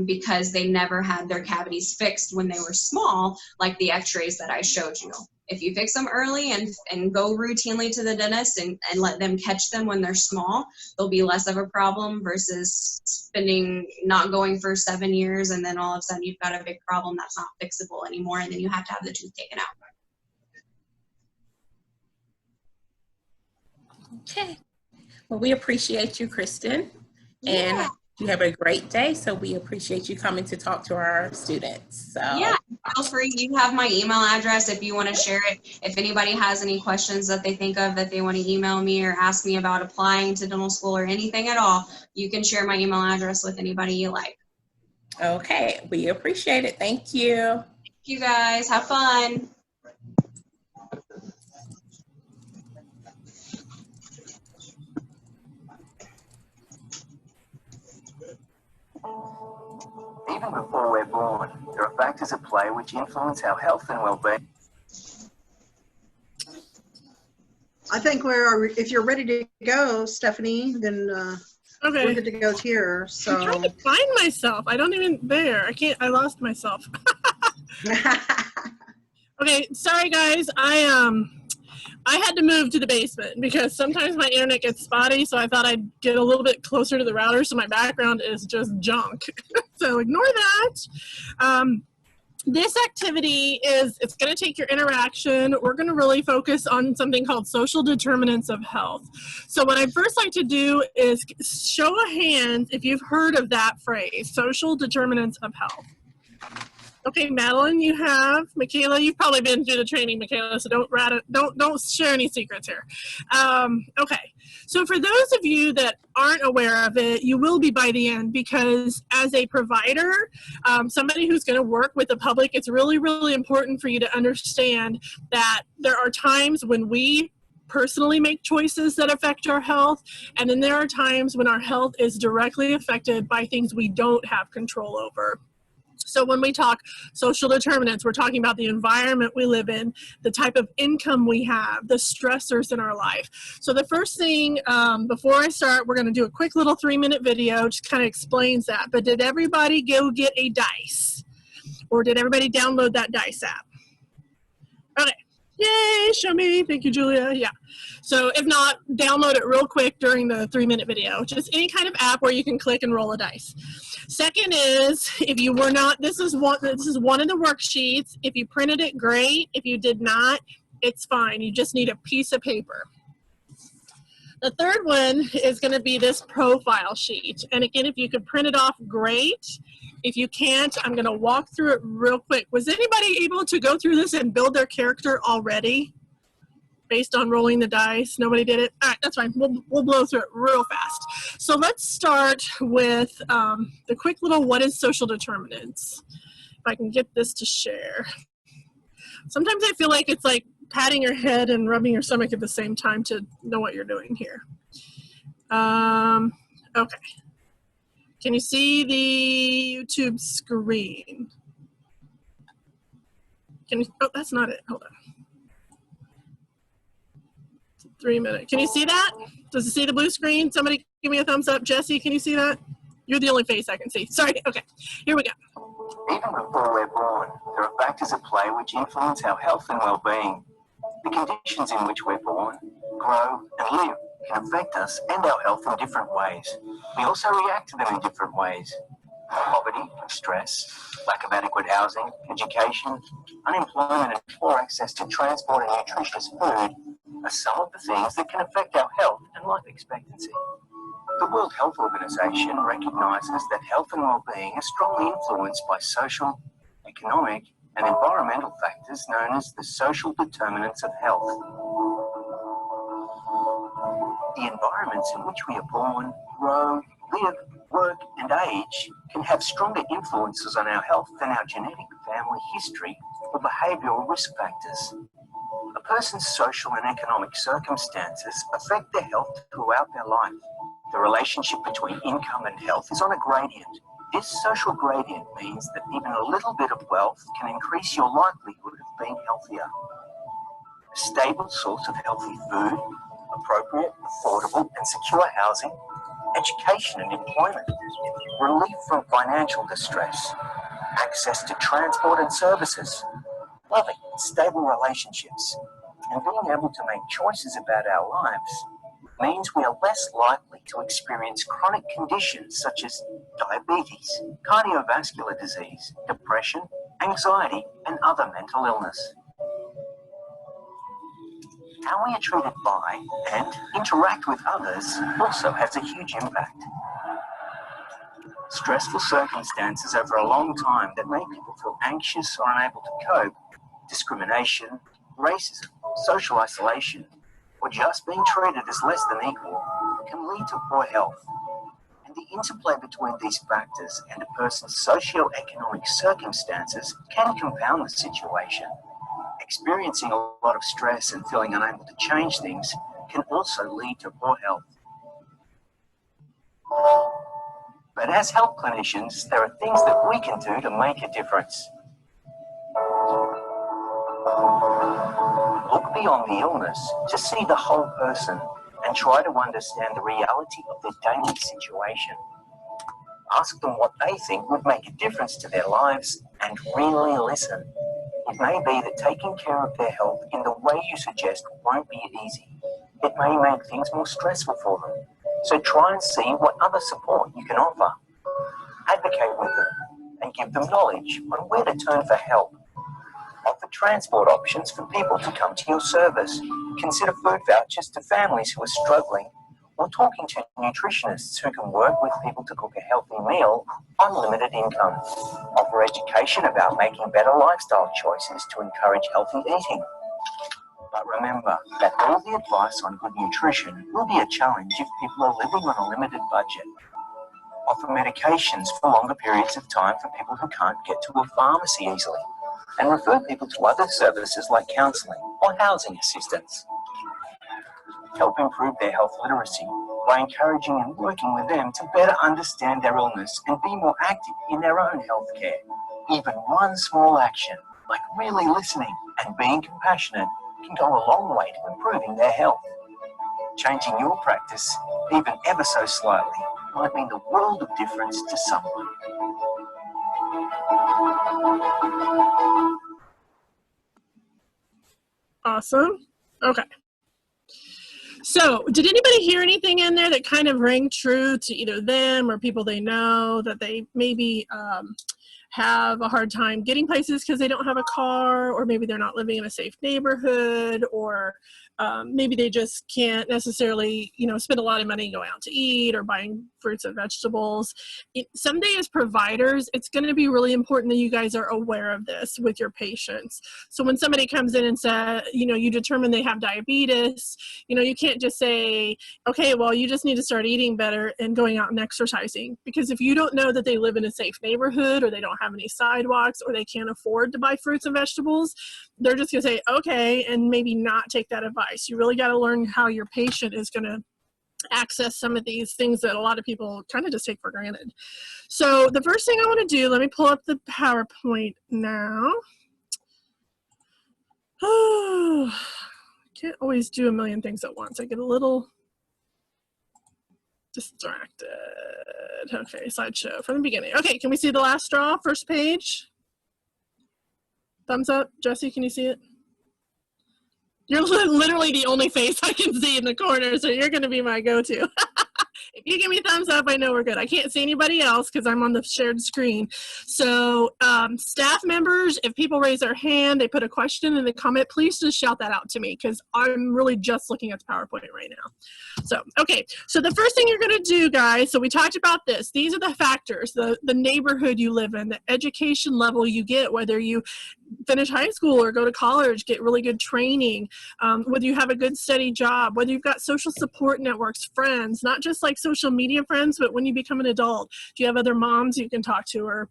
because they never had their cavities fixed when they were small, like the x-rays that I showed you. If you fix them early and go routinely to the dentist and let them catch them when they're small, they'll be less of a problem versus not going for 7 years and then all of a sudden you've got a big problem that's not fixable anymore and then you have to have the tooth taken out. Okay. Well, we appreciate you, Kristen. Yeah. And You have a great day. So we appreciate you coming to talk to our students. So yeah, feel free. You have my email address if you want to share it. If anybody has any questions that they think of that they want to email me or ask me about applying to dental school or anything at all, you can share my email address with anybody you like. Okay, we appreciate it. Thank you. Thank you guys. Have fun. Even before we're born, there are factors at play which influence our health and well-being. I think if you're ready to go, Stephanie, then Okay. we're good to go here. So I'm trying to find myself. I don't even there. I lost myself. Okay, sorry guys. I had to move to the basement because sometimes my internet gets spotty, so I thought I'd get a little bit closer to the router, so my background is just junk. So ignore that. This activity it's going to take your interaction. We're going to really focus on something called social determinants of health. So what I'd first like to do is show of hands if you've heard of that phrase, social determinants of health. Okay, Madeline, you have. Michaela, you've probably been through the training, Michaela, so don't share any secrets here. Okay, so for those of you that aren't aware of it, you will be by the end, because as a provider, somebody who's going to work with the public, it's really, really important for you to understand that there are times when we personally make choices that affect our health, and then there are times when our health is directly affected by things we don't have control over. So when we talk social determinants, we're talking about the environment we live in, the type of income we have, the stressors in our life. So the first thing, before I start, we're going to do a quick little 3-minute video, just kind of explains that. But did everybody go get a dice? Or did everybody download that dice app? Okay. Yay, show me. Thank you, Julia. Yeah. So if not, download it real quick during the 3-minute video. Just any kind of app where you can click and roll a dice. Second is, if you were not, this is one of the worksheets. If you printed it, great. If you did not, it's fine. You just need a piece of paper. The third one is going to be this profile sheet. And again, if you could print it off, great. If you can't, I'm going to walk through it real quick. Was anybody able to go through this and build their character already based on rolling the dice? Nobody did it? All right, that's fine. We'll blow through it real fast. So let's start with the quick little what is social determinants. If I can get this to share. Sometimes I feel like it's like patting your head and rubbing your stomach at the same time to know what you're doing here. Okay. Can you see the YouTube screen? Can you, oh, that's not it. Hold on. 3 minutes. Can you see that? Does it see the blue screen? Somebody give me a thumbs up. Jesse, can you see that? You're the only face I can see. Sorry. Okay. Here we go. Even before we're born, there are factors at play which influence our health and well-being. The conditions in which we're born, grow, and live can affect us and our health in different ways. We also react to them in different ways. Poverty, stress, lack of adequate housing, education, unemployment, and poor access to transport and nutritious food are some of the things that can affect our health and life expectancy. The World Health Organization recognizes that health and well-being are strongly influenced by social, economic, and environmental factors known as the social determinants of health. The environments in which we are born, grow, live, work, and age can have stronger influences on our health than our genetic family history or behavioral risk factors. A person's social and economic circumstances affect their health throughout their life. The relationship between income and health is on a gradient. This social gradient means that even a little bit of wealth can increase your likelihood of being healthier. A stable source of healthy food, appropriate, affordable, and secure housing, education and employment, relief from financial distress, access to transport and services, loving, stable relationships, and being able to make choices about our lives means we are less likely to experience chronic conditions such as diabetes, cardiovascular disease, depression, anxiety, and other mental illness. How we are treated by and interact with others also has a huge impact. Stressful circumstances over a long time that make people feel anxious or unable to cope, discrimination, racism, social isolation, or just being treated as less than equal can lead to poor health. And the interplay between these factors and a person's socio-economic circumstances can compound the situation. Experiencing a lot of stress and feeling unable to change things can also lead to poor health. But as health clinicians, there are things that we can do to make a difference. Look beyond the illness to see the whole person and try to understand the reality of their daily situation. Ask them what they think would make a difference to their lives and really listen. It may be that taking care of their health in the way you suggest won't be easy. It may make things more stressful for them. So try and see what other support you can offer. Advocate with them and give them knowledge on where to turn for help. Offer transport options for people to come to your service. Consider food vouchers to families who are struggling, or talking to nutritionists who can work with people to cook a healthy meal on limited income. Offer education about making better lifestyle choices to encourage healthy eating. But remember that all the advice on good nutrition will be a challenge if people are living on a limited budget. Offer medications for longer periods of time for people who can't get to a pharmacy easily, and refer people to other services like counselling or housing assistance. Help improve their health literacy by encouraging and working with them to better understand their illness and be more active in their own health care. Even one small action, like really listening and being compassionate, can go a long way to improving their health. Changing your practice, even ever so slightly, might mean the world of difference to someone. Awesome. Okay. So, did anybody hear anything in there that kind of rang true to either them or people they know, that they maybe have a hard time getting places because they don't have a car, or maybe they're not living in a safe neighborhood, or maybe they just can't necessarily, spend a lot of money going out to eat or buying fruits and vegetables. Someday as providers, it's going to be really important that you guys are aware of this with your patients. So when somebody comes in and says, you determine they have diabetes, you can't just say, okay, well, you just need to start eating better and going out and exercising. Because if you don't know that they live in a safe neighborhood, or they don't have any sidewalks, or they can't afford to buy fruits and vegetables, they're just going to say, okay, and maybe not take that advice. You really got to learn how your patient is going to access some of these things that a lot of people kind of just take for granted. So the first thing I want to do, let me pull up the PowerPoint now. Oh, can't always do a million things at once. I get a little distracted. Okay, slideshow from the beginning. Okay, can we see the last straw, first page? Thumbs up. Jesse, can you see it? You're literally the only face I can see in the corner, so you're going to be my go-to. If you give me thumbs up, I know we're good. I can't see anybody else because I'm on the shared screen. So staff members, if people raise their hand, they put a question in the comment, please just shout that out to me because I'm really just looking at the PowerPoint right now. So, okay. So the first thing you're going to do, guys, so we talked about this. These are the factors, the neighborhood you live in, the education level you get, whether you finish high school or go to college, get really good training, whether you have a good steady job, whether you've got social support networks, friends, not just like social media friends, but when you become an adult, do you have other moms you can talk to or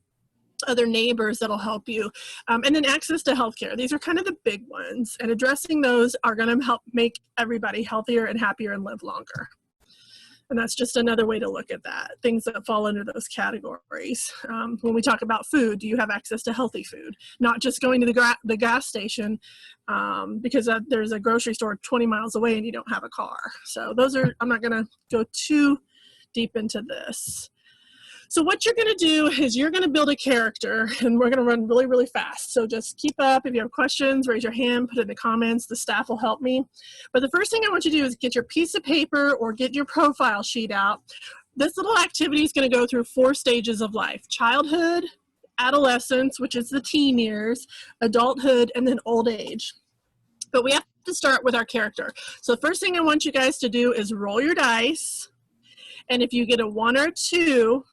other neighbors that'll help you? And then access to healthcare. These are kind of the big ones, and addressing those are going to help make everybody healthier and happier and live longer. And that's just another way to look at that, things that fall under those categories. When we talk about food, do you have access to healthy food? Not just going to the gas station because there's a grocery store 20 miles away and you don't have a car. So those are, I'm not gonna go too deep into this. So what you're going to do is you're going to build a character, and we're going to run really, really fast. So just keep up. If you have questions, raise your hand, put it in the comments. The staff will help me. But the first thing I want you to do is get your piece of paper or get your profile sheet out. This little activity is going to go through 4 stages of life: childhood, adolescence, which is the teen years, adulthood, and then old age. But we have to start with our character. So the first thing I want you guys to do is roll your dice. And if you get a 1 or 2,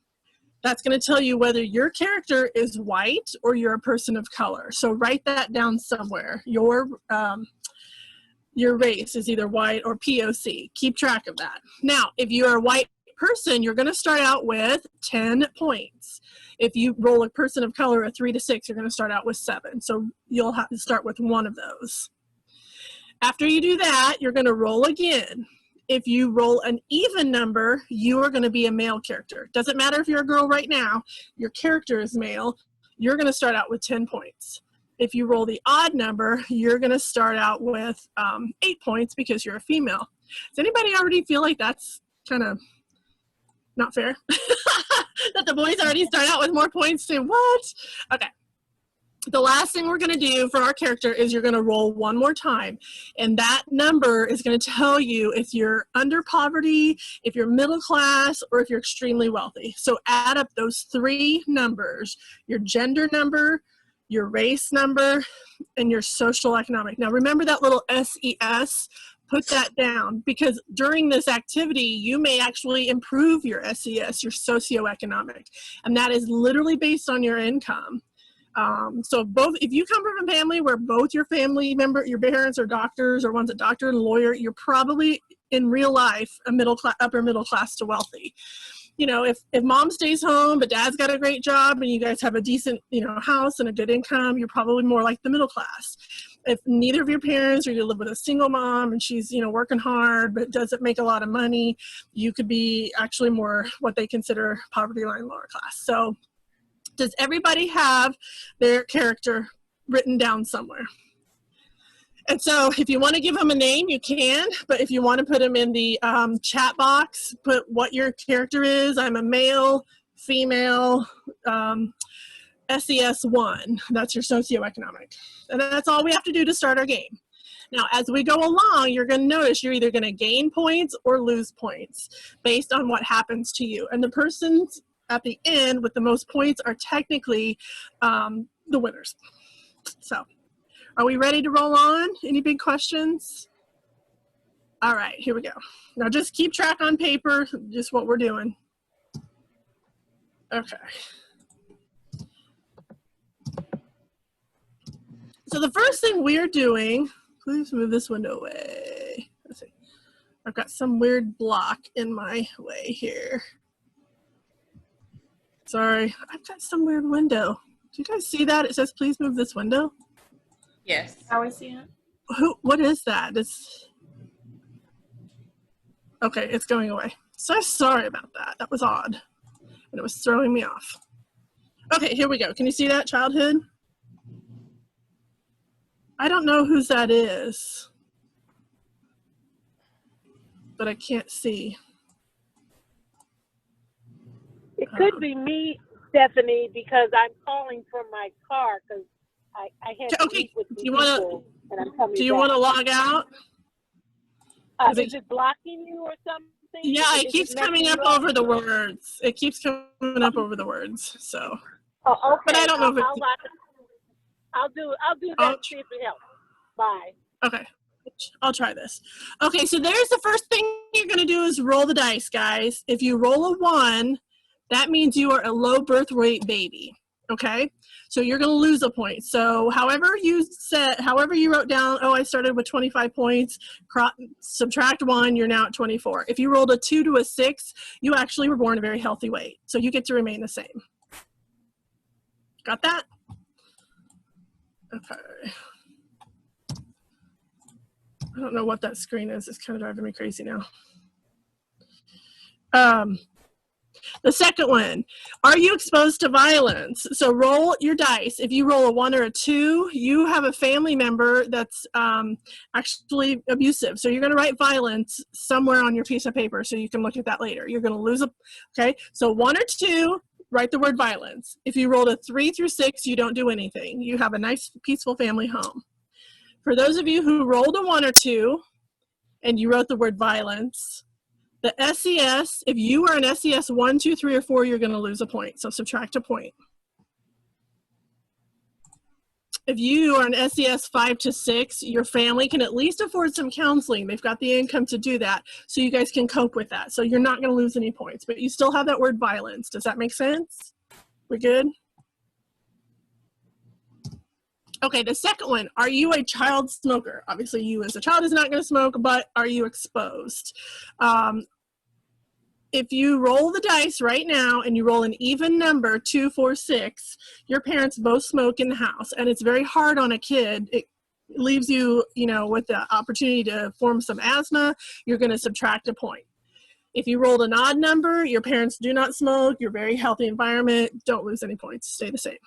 That's going to tell you whether your character is white or you're a person of color. So write that down somewhere. Your race is either white or POC. Keep track of that. Now, if you're a white person, you're going to start out with 10 points. If you roll a person of color a 3 to 6, you're going to start out with 7. So you'll have to start with one of those. After you do that, you're going to roll again. If you roll an even number, you are going to be a male character. Doesn't matter if you're a girl right now, your character is male, you're going to start out with 10 points. If you roll the odd number, you're going to start out with 8 points because you're a female. Does anybody already feel like that's kind of not fair? That the boys already start out with more points too? What? Okay. The last thing we're going to do for our character is you're going to roll one more time. And that number is going to tell you if you're under poverty, if you're middle class, or if you're extremely wealthy. So add up those 3 numbers, your gender number, your race number, and your social economic. Now remember that little SES? Put that down, because during this activity, you may actually improve your SES, your socioeconomic. And that is literally based on your income. So if you come from a family where both your family member, your parents are doctors, or one's a doctor and a lawyer, you're probably in real life a upper middle class to wealthy. You know, if mom stays home but dad's got a great job and you guys have a decent, house and a good income, you're probably more like the middle class. If neither of your parents, or you live with a single mom and she's, working hard but doesn't make a lot of money, you could be actually more what they consider poverty line lower class. So does everybody have their character written down somewhere? And so if you want to give them a name, you can, but if you want to put them in the chat box, put what your character is. I'm a male, female, SES 1. That's your socioeconomic. And that's all we have to do to start our game. Now, as we go along, you're going to notice you're either going to gain points or lose points based on what happens to you. And the persons at the end with the most points are technically the winners. So, are we ready to roll on? Any big questions? All right, here we go. Now just keep track on paper, just what we're doing. Okay. So the first thing we're doing, please move this window away. Let's see. I've got some weird block in my way here. Sorry, I've got some weird window. Do you guys see that? It says, please move this window. Yes. How is it? What is that? Okay, it's going away. So sorry about that. That was odd. And it was throwing me off. Okay, here we go. Can you see that, childhood? I don't know whose that is, but I can't see. It could be me, Stephanie, because I'm calling from my car because I had to meet with people and I'm coming Do you back. want to log out? Is it blocking you or something? Yeah, it keeps coming up over the words. It keeps coming up over the words. So. Oh, okay. But I don't know if I'll do that and see if it helps. Bye. Okay. I'll try this. Okay, so there's the first thing you're going to do is roll the dice, guys. If you roll a 1, that means you are a low birth weight baby. Okay? So you're going to lose a point. So however you wrote down, oh, I started with 25 points, subtract 1, you're now at 24. If you rolled a 2 to a 6, you actually were born a very healthy weight. So you get to remain the same. Got that? Okay. I don't know what that screen is. It's kind of driving me crazy now. The second one, are you exposed to violence? So roll your dice. If you roll a 1 or a 2, you have a family member that's actually abusive. So you're going to write violence somewhere on your piece of paper so you can look at that later. You're going to lose okay? So 1 or 2, write the word violence. If you rolled a 3 through 6, you don't do anything. You have a nice, peaceful family home. For those of you who rolled a 1 or 2 and you wrote the word violence, the SES, if you are an SES 1, 2, 3, or 4, you're going to lose a point. So subtract a point. if you are an SES 5 to 6, your family can at least afford some counseling. They've got the income to do that, so you guys can cope with that. So you're not going to lose any points, but you still have that word violence. Does that make sense? We good? Okay, the second one, are you a child smoker? Obviously, you as a child is not going to smoke, but are you exposed? If you roll the dice right now and you roll an even number, 2, 4, 6, your parents both smoke in the house, and it's very hard on a kid. It leaves you, you know, with the opportunity to form some asthma. You're going to subtract a point. If you rolled an odd number, your parents do not smoke, you're very healthy environment, don't lose any points, stay the same.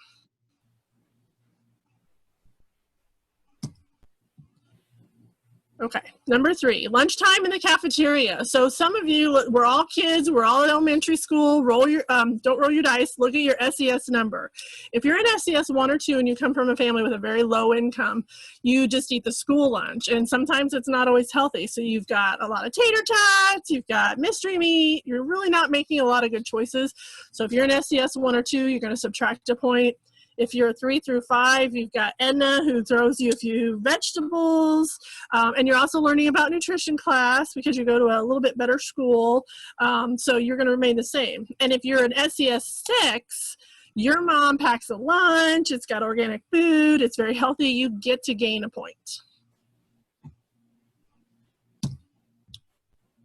Okay, number 3, lunchtime in the cafeteria. So some of you, we're all kids, we're all at elementary school, roll your, don't roll your dice, look at your SES number. If you're in SES 1 or 2 and you come from a family with a very low income, you just eat the school lunch, and sometimes it's not always healthy. So you've got a lot of tater tots, you've got mystery meat, you're really not making a lot of good choices. So if you're in SES 1 or 2, you're gonna subtract a point. If you're 3 through 5, you've got Edna who throws you a few vegetables, and you're also learning about nutrition class because you go to a little bit better school, so you're going to remain the same. And if you're an SES 6, your mom packs a lunch, it's got organic food, it's very healthy, you get to gain a point.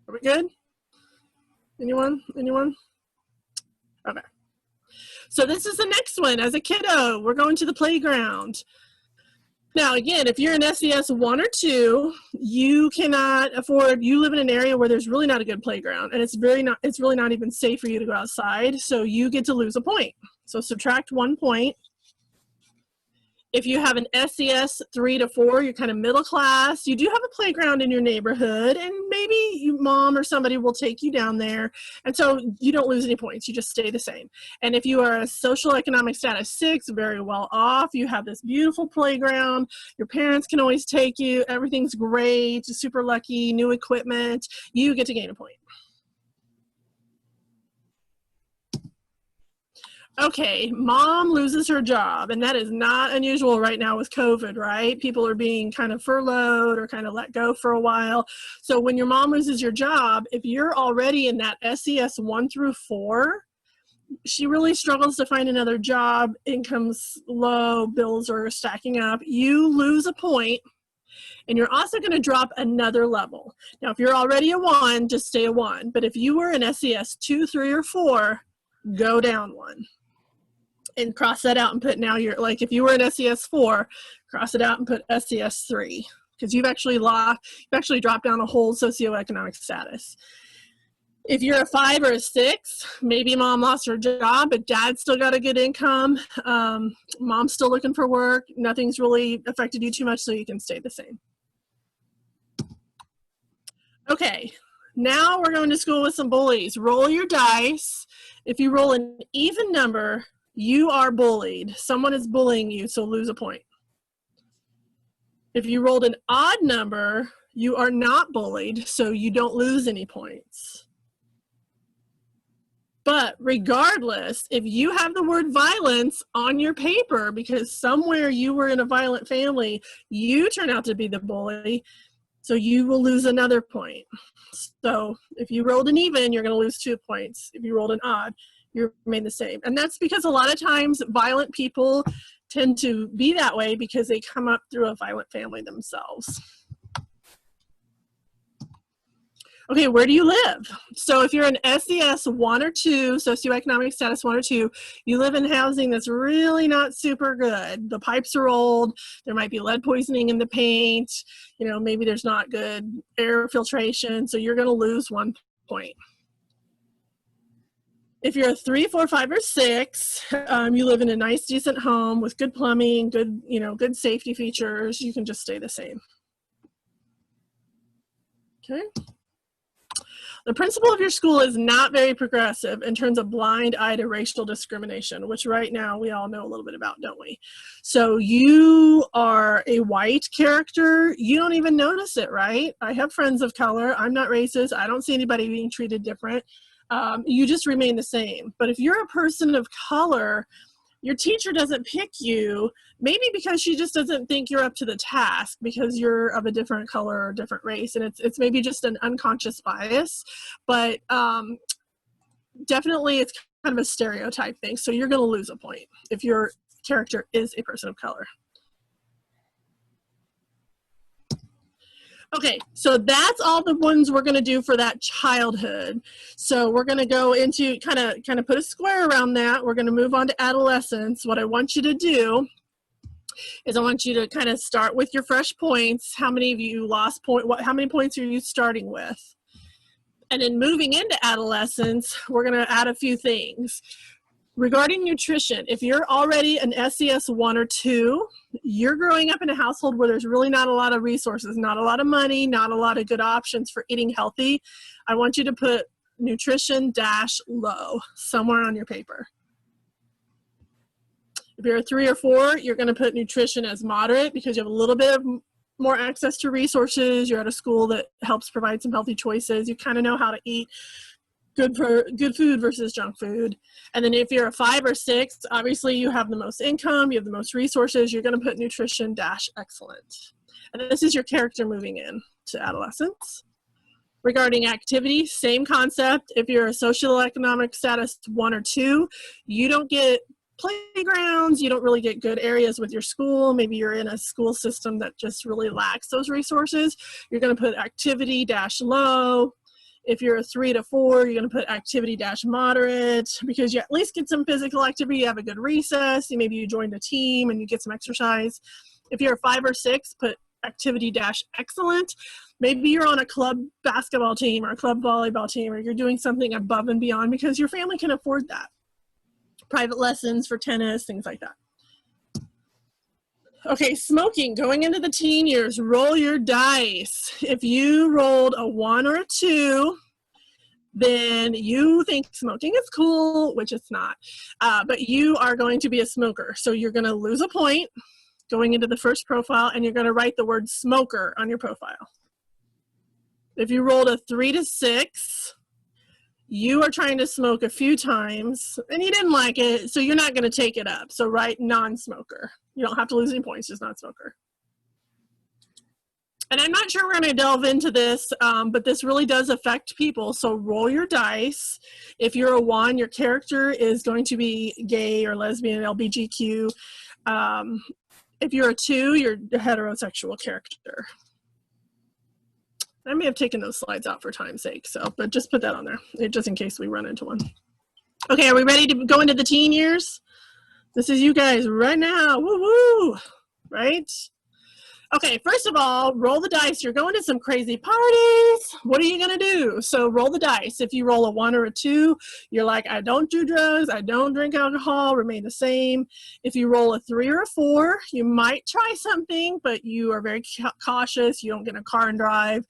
Are we good? Anyone? Anyone? Okay. So this is the next one. As a kiddo, we're going to the playground. Now, again, if you're in SES 1 or 2, you cannot afford, you live in an area where there's really not a good playground, and it's really not even safe for you to go outside, so you get to lose a point. So subtract 1 point. If you have an SES 3 to 4, you're kind of middle class, you do have a playground in your neighborhood, and maybe your mom or somebody will take you down there, and so you don't lose any points, you just stay the same. And if you are a social economic status 6, very well off, you have this beautiful playground, your parents can always take you, everything's great, super lucky, new equipment, you get to gain a point. Okay, mom loses her job, and that is not unusual right now with COVID, right? People are being kind of furloughed or kind of let go for a while. So when your mom loses your job, if you're already in that SES 1 through 4, she really struggles to find another job, income's low, bills are stacking up, you lose a point, and you're also going to drop another level. Now, if you're already a 1, just stay a 1, but if you were in SES 2, 3, or 4, go down 1. And cross that out and put, now you're, like if you were in SES 4, cross it out and put SES 3, because you've actually dropped down a whole socioeconomic status. If you're a 5 or a 6, maybe mom lost her job, but dad still got a good income. Mom's still looking for work. Nothing's really affected you too much, so you can stay the same. Okay, now we're going to school with some bullies. Roll your dice. If you roll an even number, you are bullied. Someone is bullying you, so lose a point. If you rolled an odd number, you are not bullied, so you don't lose any points. But regardless, if you have the word violence on your paper because somewhere you were in a violent family, you turn out to be the bully, so you will lose another point. So if you rolled an even, you're going to lose 2 points. If you rolled an odd, you remain the same. And that's because a lot of times violent people tend to be that way because they come up through a violent family themselves. Okay, where do you live? So if you're an SES 1 or 2, socioeconomic status 1 or 2, you live in housing that's really not super good. The pipes are old, there might be lead poisoning in the paint, you know, maybe there's not good air filtration, so you're gonna lose 1 point. If you're a 3, 4, 5, or 6, you live in a nice, decent home with good plumbing, good, you know, good safety features, you can just stay the same. Okay. The principal of your school is not very progressive and turns a blind eye to racial discrimination, which right now we all know a little bit about, don't we? So you are a white character, you don't even notice it, right? I have friends of color, I'm not racist, I don't see anybody being treated different. You just remain the same. But if you're a person of color, your teacher doesn't pick you, maybe because she just doesn't think you're up to the task because you're of a different color or different race, and it's maybe just an unconscious bias, but definitely it's kind of a stereotype thing, so you're going to lose a point if your character is a person of color. Okay, so that's all the ones we're going to do for that childhood. So we're going to go into kind of put a square around that. We're going to move on to adolescence. What I want you to do is I want you to kind of start with your fresh points. How many of you lost how many points are you starting with? And then moving into adolescence, we're going to add a few things. Regarding nutrition, if you're already an SES 1 or 2, you're growing up in a household where there's really not a lot of resources, not a lot of money, not a lot of good options for eating healthy, I want you to put nutrition -low somewhere on your paper. If you're a 3 or 4, you're going to put nutrition as moderate because you have a little bit of more access to resources. You're at a school that helps provide some healthy choices. You kind of know how to eat good food versus junk food. And then if you're a 5 or 6, obviously you have the most income, you have the most resources, you're going to put nutrition -excellent. And this is your character moving in to adolescence. Regarding activity, same concept. If you're a socioeconomic status 1 or 2, you don't get playgrounds, you don't really get good areas with your school. Maybe you're in a school system that just really lacks those resources. You're going to put activity -low. If you're a 3 to 4, you're going to put activity -moderate because you at least get some physical activity. You have a good recess. Maybe you joined a team and you get some exercise. If you're a 5 or 6, put activity -excellent. Maybe you're on a club basketball team or a club volleyball team, or you're doing something above and beyond because your family can afford that. Private lessons for tennis, things like that. Okay, smoking, going into the teen years, roll your dice. If you rolled a 1 or a 2, then you think smoking is cool, which it's not. But you are going to be a smoker. So you're going to lose a point going into the first profile, and you're going to write the word smoker on your profile. If you rolled a 3 to 6, you are trying to smoke a few times and you didn't like it, so you're not going to take it up. So write non-smoker. You don't have to lose any points, just non-smoker. And I'm not sure we're going to delve into this, but this really does affect people. So roll your dice. If you're a 1, your character is going to be gay or lesbian, LGBTQ. If you're a 2, you're a heterosexual character. I may have taken those slides out for time's sake, but just put that on there, just in case we run into one. Okay, are we ready to go into the teen years? This is you guys right now, woo-woo, right? Okay, first of all, roll the dice. You're going to some crazy parties. What are you going to do? So roll the dice. If you roll a 1 or a 2, you're like, I don't do drugs, I don't drink alcohol, remain the same. If you roll a 3 or a 4, you might try something, but you are very cautious. You don't get in a car and drive.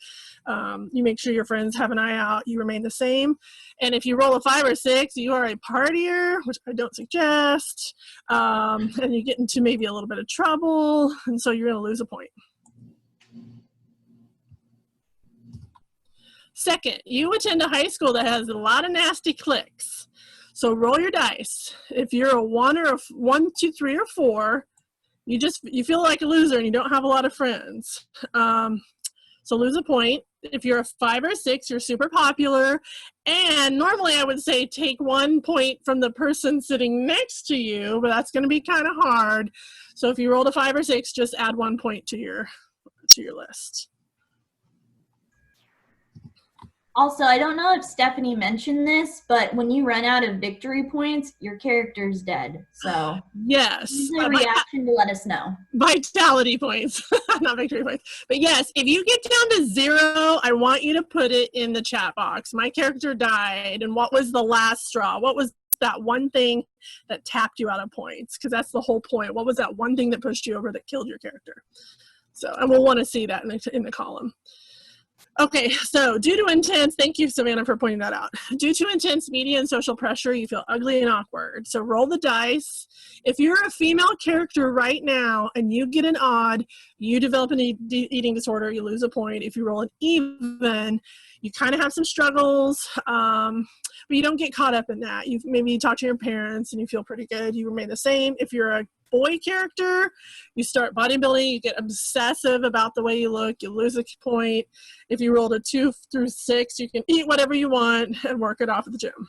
You make sure your friends have an eye out. You remain the same. And if you roll a 5 or 6, you are a partier, which I don't suggest. And you get into maybe a little bit of trouble, and so you're going to lose a point. Second, you attend a high school that has a lot of nasty cliques. So roll your dice. If you're a 1 or a 1, 2, 3, or 4, you feel like a loser and you don't have a lot of friends. So lose a point. If you're a 5 or 6, you're super popular. And normally I would say take 1 point from the person sitting next to you, but that's going to be kind of hard. So if you rolled a 5 or 6, just add 1 point to your list. Also, I don't know if Stephanie mentioned this, but when you run out of victory points, your character's dead. So yes, use a reaction to let us know. Vitality points, not victory points. But yes, if you get down to 0, I want you to put it in the chat box. My character died, and what was the last straw? What was that one thing that tapped you out of points? Because that's the whole point. What was that one thing that pushed you over that killed your character? So, and we'll want to see that in the column. Okay, so due to intense, thank you, Savannah, for pointing that out. Due to intense media and social pressure, you feel ugly and awkward. So roll the dice. If you're a female character right now and you get an odd, you develop an eating disorder, you lose a point. If you roll an even, you kind of have some struggles, but you don't get caught up in that. Maybe you talk to your parents and you feel pretty good. You remain the same. If you're a boy character, you start bodybuilding, you get obsessive about the way you look, you lose a point. If you rolled a 2 through 6, you can eat whatever you want and work it off at the gym.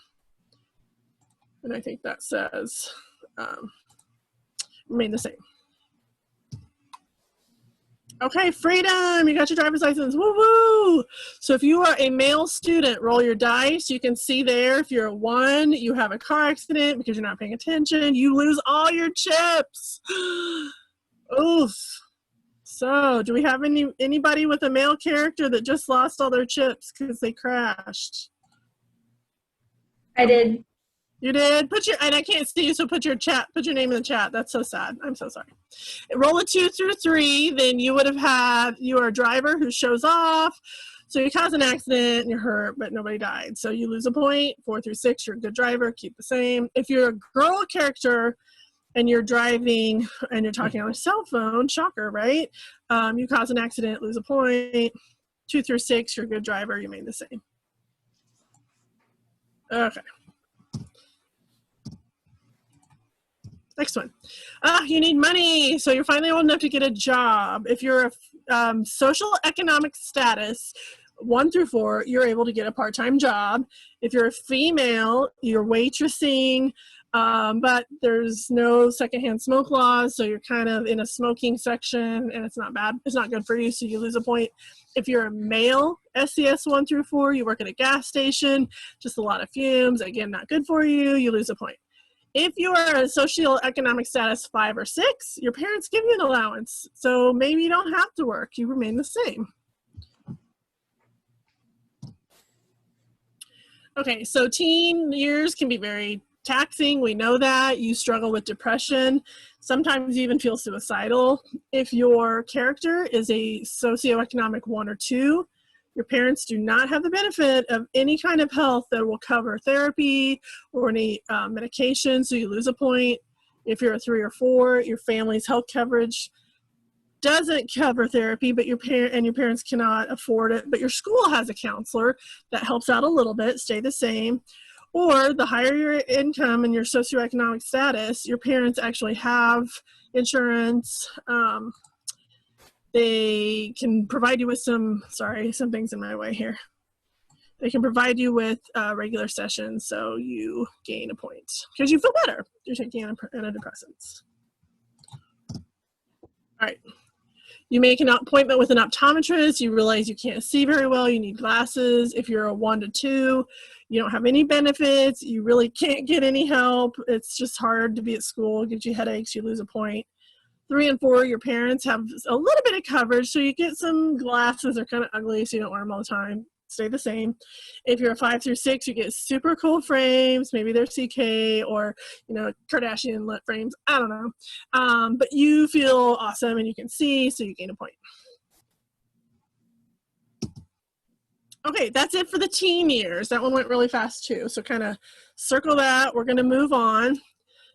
And I think that says remain the same. Okay, freedom, you got your driver's license, woo woo! So if you are a male student, roll your dice. You can see there, if you're a 1, you have a car accident because you're not paying attention, you lose all your chips. Oof. So do we have anybody with a male character that just lost all their chips because they crashed? I did. You did? And I can't see you, so put your name in the chat. That's so sad. I'm so sorry. Roll a 2 through 3, then you would have had, you are a driver who shows off, so you cause an accident and you're hurt, but nobody died. So you lose a point. 4 through 6, you're a good driver, keep the same. If you're a girl character and you're driving and you're talking on a cell phone, shocker, right? You cause an accident, lose a point. 2 through 6, you're a good driver, you made the same. Okay. Next one. You need money, so you're finally old enough to get a job. If you're a social economic status 1 through 4, you're able to get a part-time job. If you're a female, you're waitressing, but there's no secondhand smoke laws, so you're kind of in a smoking section, and it's not bad. It's not good for you, so you lose a point. If you're a male, SCS 1 through 4, you work at a gas station, just a lot of fumes, again, not good for you, you lose a point. If you are a socioeconomic status 5 or 6, your parents give you an allowance, so maybe you don't have to work, you remain the same. Okay, so teen years can be very taxing, we know that. You struggle with depression, sometimes you even feel suicidal. If your character is a socioeconomic 1 or 2, your parents do not have the benefit of any kind of health that will cover therapy or any medication, so you lose a point. If you're a 3 or 4, your family's health coverage doesn't cover therapy, but your parents cannot afford it, but your school has a counselor that helps out a little bit, stay the same. Or the higher your income and your socioeconomic status, your parents actually have insurance. They can provide you with something's in my way here. They can provide you with regular sessions, so you gain a point because you feel better. You're taking antidepressants. All right. You make an appointment with an optometrist. You realize you can't see very well. You need glasses. If you're a 1 to 2, you don't have any benefits. You really can't get any help. It's just hard to be at school. It gives you headaches. You lose a point. 3 and 4, your parents have a little bit of coverage, so you get some glasses. They're kind of ugly, so you don't wear them all the time. Stay the same. If you're a 5 through 6, you get super cool frames. Maybe they're CK or, Kardashian lit frames. I don't know. But you feel awesome and you can see, so you gain a point. Okay, that's it for the teen years. That one went really fast too, so kind of circle that. We're going to move on.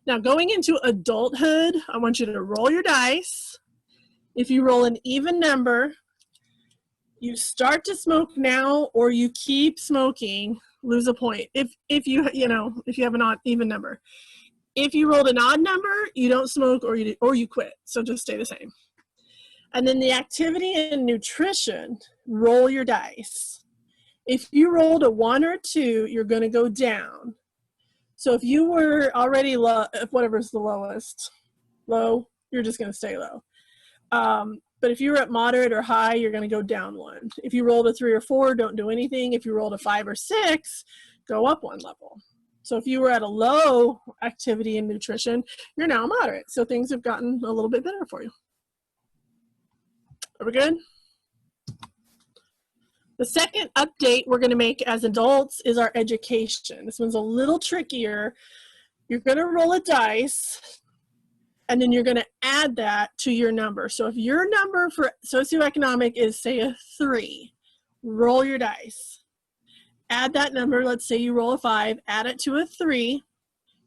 Now, going into adulthood, I want you to roll your dice. If you roll an even number, you start to smoke now or you keep smoking, lose a point. If you have an odd even number. If you rolled an odd number, you don't smoke or you quit. So just stay the same. And then the activity and nutrition, roll your dice. If you rolled a 1 or 2, you're going to go down. So if you were already low, whatever's the lowest, low, you're just going to stay low. But if you were at moderate or high, you're going to go down 1. If you rolled a 3 or 4, don't do anything. If you rolled a 5 or 6, go up 1 level. So if you were at a low activity and nutrition, you're now moderate. So things have gotten a little bit better for you. Are we good? The second update we're going to make as adults is our education. This one's a little trickier. You're going to roll a dice, and then you're going to add that to your number. So if your number for socioeconomic is, say, a 3, roll your dice. Add that number. Let's say you roll a 5, add it to a 3.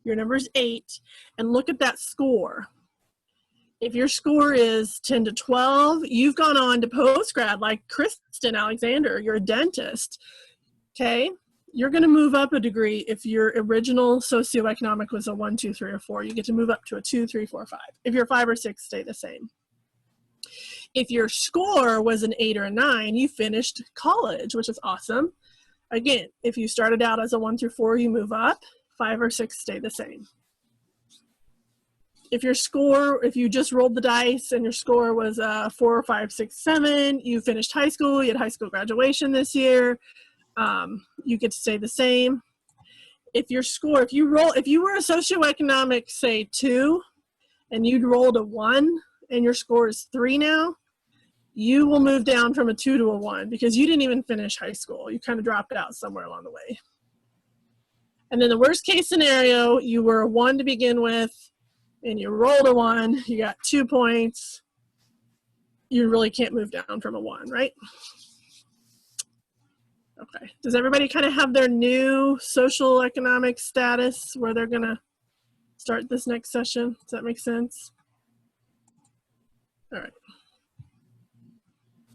Your number's 8, and look at that score. If your score is 10 to 12, you've gone on to postgrad like Kristen Alexander. You're a dentist. Okay? You're going to move up a degree if your original socioeconomic was a 1, 2, 3, or 4. You get to move up to a 2, 3, 4, 5. If you're 5 or 6, stay the same. If your score was an 8 or a 9, you finished college, which is awesome. Again, if you started out as a 1 through 4, you move up. 5 or 6, stay the same. If your score, if you just rolled the dice and your score was 4, 5, 6, 7, you finished high school, you had high school graduation this year, you get to stay the same. If your score, if you were a socioeconomic, say 2, and you'd rolled a 1 and your score is 3 now, you will move down from a 2 to a 1 because you didn't even finish high school. You kind of dropped out somewhere along the way. And then the worst case scenario, you were a 1 to begin with and you rolled a 1, you got 2 points. You really can't move down from a 1, right? Okay. Does everybody kind of have their new social economic status where they're going to start this next session? Does that make sense? All right.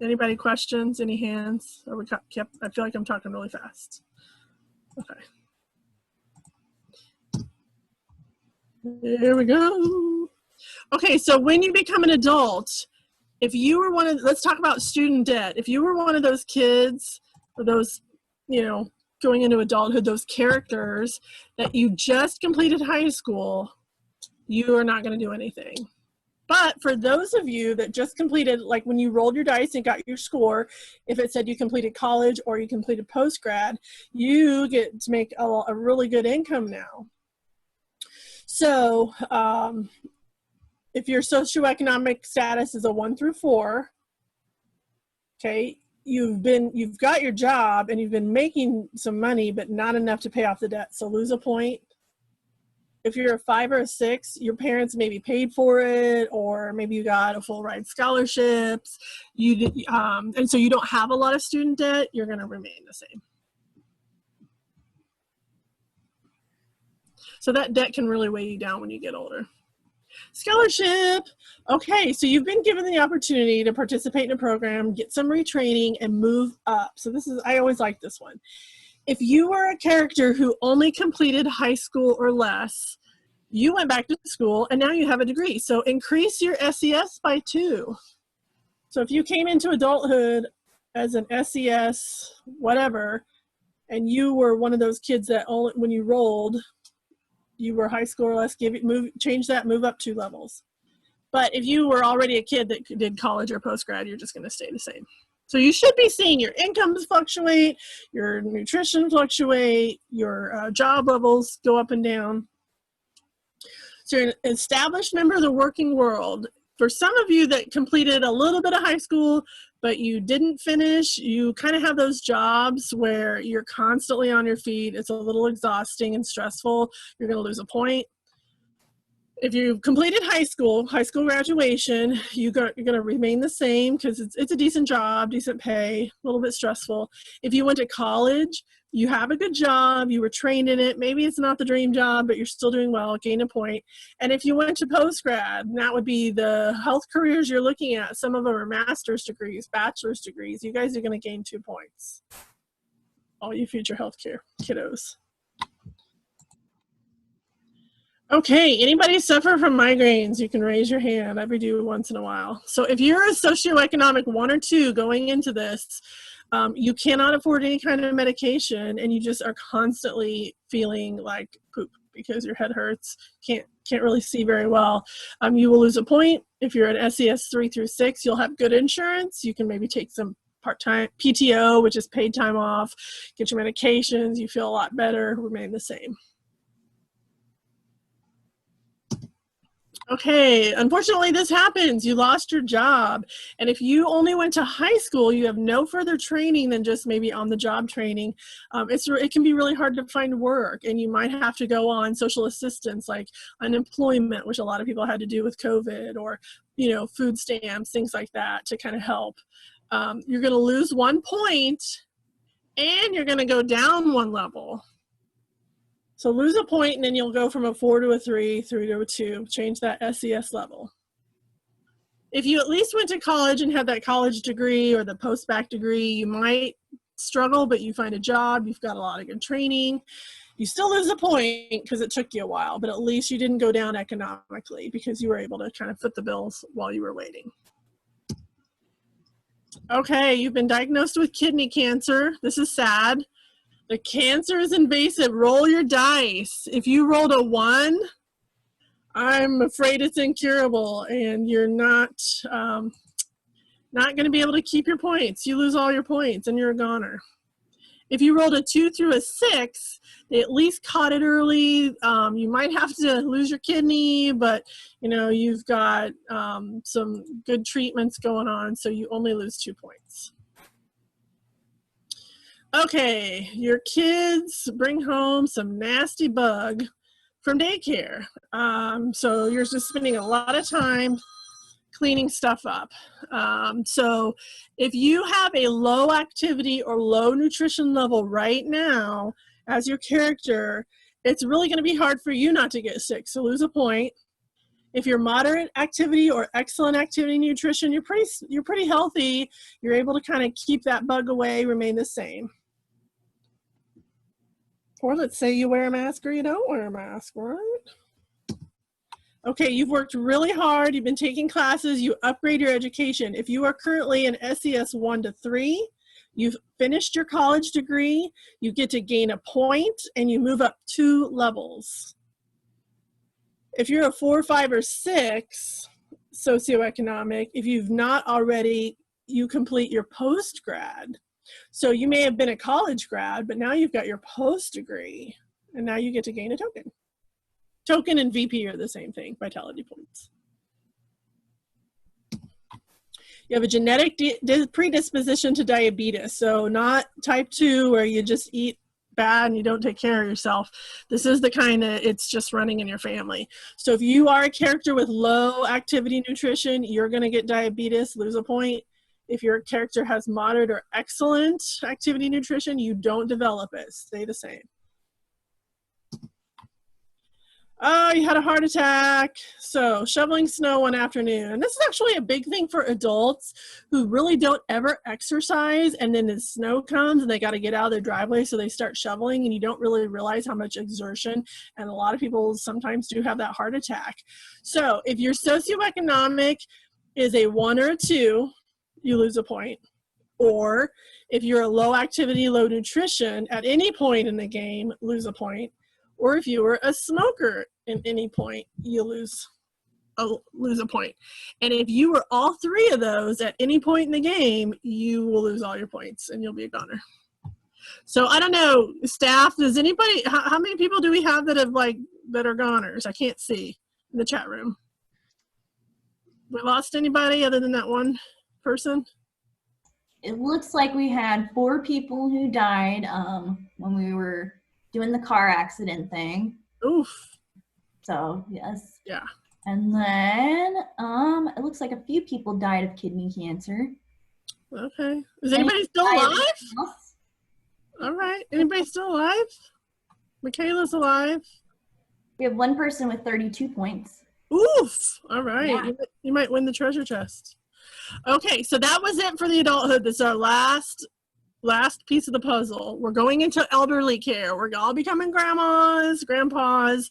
Anybody questions? Any hands? Or I feel like I'm talking really fast. Okay. Here we go. Okay, so when you become an adult, if you were let's talk about student debt. If you were one of those kids or those, going into adulthood, those characters that you just completed high school, you are not going to do anything. But for those of you that just completed, like when you rolled your dice and got your score, if it said you completed college or you completed post-grad, you get to make a really good income now. So if your socioeconomic status is a 1 through 4, okay, you've got your job and you've been making some money, but not enough to pay off the debt, so lose a point. If you're a 5 or a 6, your parents maybe paid for it, or maybe you got a full ride scholarships, and so you don't have a lot of student debt, you're going to remain the same. So that debt can really weigh you down when you get older. Scholarship. Okay, so you've been given the opportunity to participate in a program, get some retraining, and move up. So I always like this one. If you were a character who only completed high school or less, you went back to school and now you have a degree. So increase your SES by 2. So if you came into adulthood as an SES whatever, and you were one of those kids that only when you rolled, you were high school or less, change that, move up 2 levels. But if you were already a kid that did college or post-grad, you're just going to stay the same. So you should be seeing your incomes fluctuate, your nutrition fluctuate, your job levels go up and down. So you're an established member of the working world. For some of you that completed a little bit of high school, but you didn't finish, you kind of have those jobs where you're constantly on your feet. It's a little exhausting and stressful. You're going to lose a point. If you completed high school graduation, you're going to remain the same because it's a decent job, decent pay, a little bit stressful. If you went to college, you have a good job, you were trained in it, maybe it's not the dream job, but you're still doing well, gain a point. And if you went to post-grad, that would be the health careers you're looking at. Some of them are master's degrees, bachelor's degrees. You guys are going to gain 2 points. All you future healthcare kiddos. Okay, anybody suffer from migraines, you can raise your hand. I do once in a while. So if you're a socioeconomic 1 or 2 going into this, you cannot afford any kind of medication and you just are constantly feeling like poop because your head hurts, can't really see very well. You will lose a point. If you're at SES 3 through 6, you'll have good insurance. You can maybe take some part-time PTO, which is paid time off, get your medications, you feel a lot better, remain the same. Okay, unfortunately this happens. You lost your job. And if you only went to high school, you have no further training than just maybe on-the-job training. It can be really hard to find work, and you might have to go on social assistance like unemployment, which a lot of people had to do with COVID, or food stamps, things like that to kind of help. you're going to lose 1 point, and you're going to go down 1 level. So lose a point, and then you'll go from a 4 to a 3, 3 to a 2, change that SES level. If you at least went to college and had that college degree or the post-bac degree, you might struggle, but you find a job, you've got a lot of good training. You still lose a point because it took you a while, but at least you didn't go down economically because you were able to kind of foot the bills while you were waiting. Okay, you've been diagnosed with kidney cancer. This is sad. The cancer is invasive. Roll your dice. If you rolled a 1, I'm afraid it's incurable, and you're not going to be able to keep your points. You lose all your points, and you're a goner. If you rolled a 2 through a 6, they at least caught it early. You might have to lose your kidney, but you know you've got some good treatments going on, so you only lose 2 points. Okay, your kids bring home some nasty bug from daycare. So you're just spending a lot of time cleaning stuff up. So if you have a low activity or low nutrition level right now as your character, it's really going to be hard for you not to get sick, so lose a point. If you're moderate activity or excellent activity nutrition, you're pretty healthy. You're able to kind of keep that bug away, remain the same. Or let's say you wear a mask or you don't wear a mask, right? Okay, you've worked really hard. You've been taking classes. You upgrade your education. If you are currently in SES 1 to 3, you've finished your college degree, you get to gain a point, and you move up 2 levels. If you're a 4, 5, or 6 socioeconomic, if you've not already, you complete your post-grad. So you may have been a college grad, but now you've got your post degree, and now you get to gain a token. Token and VP are the same thing, vitality points. You have a genetic predisposition to diabetes, so not type 2 where you just eat bad and you don't take care of yourself. This is the kind of, it's just running in your family. So if you are a character with low activity nutrition, you're going to get diabetes, lose a point. If your character has moderate or excellent activity nutrition, you don't develop it. Stay the same. Oh, you had a heart attack. So shoveling snow one afternoon. And this is actually a big thing for adults who really don't ever exercise, and then the snow comes and they got to get out of their driveway, so they start shoveling, and you don't really realize how much exertion, and a lot of people sometimes do have that heart attack. So if your socioeconomic is a 1 or a 2, you lose a point. Or if you're a low activity, low nutrition at any point in the game, lose a point. Or if you were a smoker at any point, you lose a point. And if you were all 3 of those at any point in the game, you will lose all your points and you'll be a goner. So I don't know, staff, does anybody, how many people do we have that have that are goners? I can't see in the chat room. We lost anybody other than that one person? It looks like we had 4 people who died when we were doing the car accident thing. Oof. So yes. Yeah. And then it looks like a few people died of kidney cancer. Okay. Is anybody still alive? All right. Anybody still alive? Michaela's alive. We have 1 person with 32 points. Oof. All right. Yeah. You might win the treasure chest. Okay, so that was it for the adulthood. This is our last piece of the puzzle. We're going into elderly care. We're all becoming grandmas, grandpas.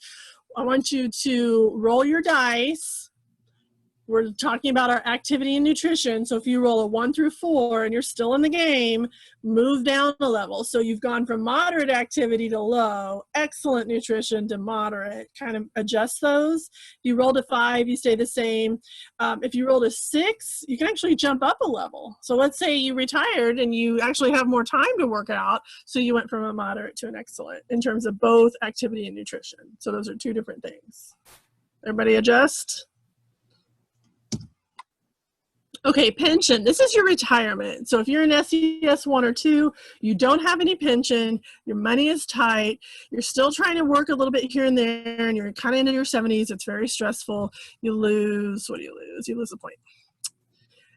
I want you to roll your dice. We're talking about our activity and nutrition. So if you roll a 1 through 4 and you're still in the game, move down a level. So you've gone from moderate activity to low, excellent nutrition to moderate, kind of adjust those. If you rolled a 5, you stay the same. If you rolled a 6, you can actually jump up a level. So let's say you retired and you actually have more time to work out. So you went from a moderate to an excellent in terms of both activity and nutrition. So those are 2 different things. Everybody adjust? Okay, pension. This is your retirement. So if you're in SES 1 or 2, you don't have any pension, your money is tight, you're still trying to work a little bit here and there, and you're kind of into your 70s, it's very stressful. You lose, what do you lose? You lose a point.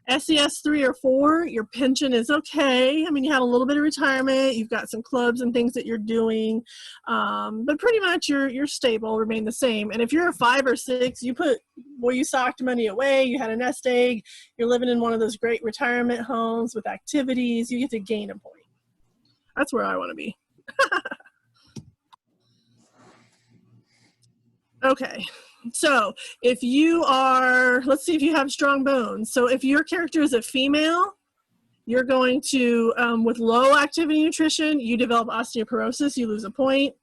SES 3 or 4, your pension is okay. I mean, you had a little bit of retirement, you've got some clubs and things that you're doing, but pretty much you're stable, remain the same. And if you're a 5 or 6, you socked money away, you had a nest egg, you're living in one of those great retirement homes with activities, you get to gain a point. That's where I want to be. Okay, so if you are, let's see if you have strong bones. So if your character is a female, you're going to, with low activity nutrition, you develop osteoporosis, you lose a point.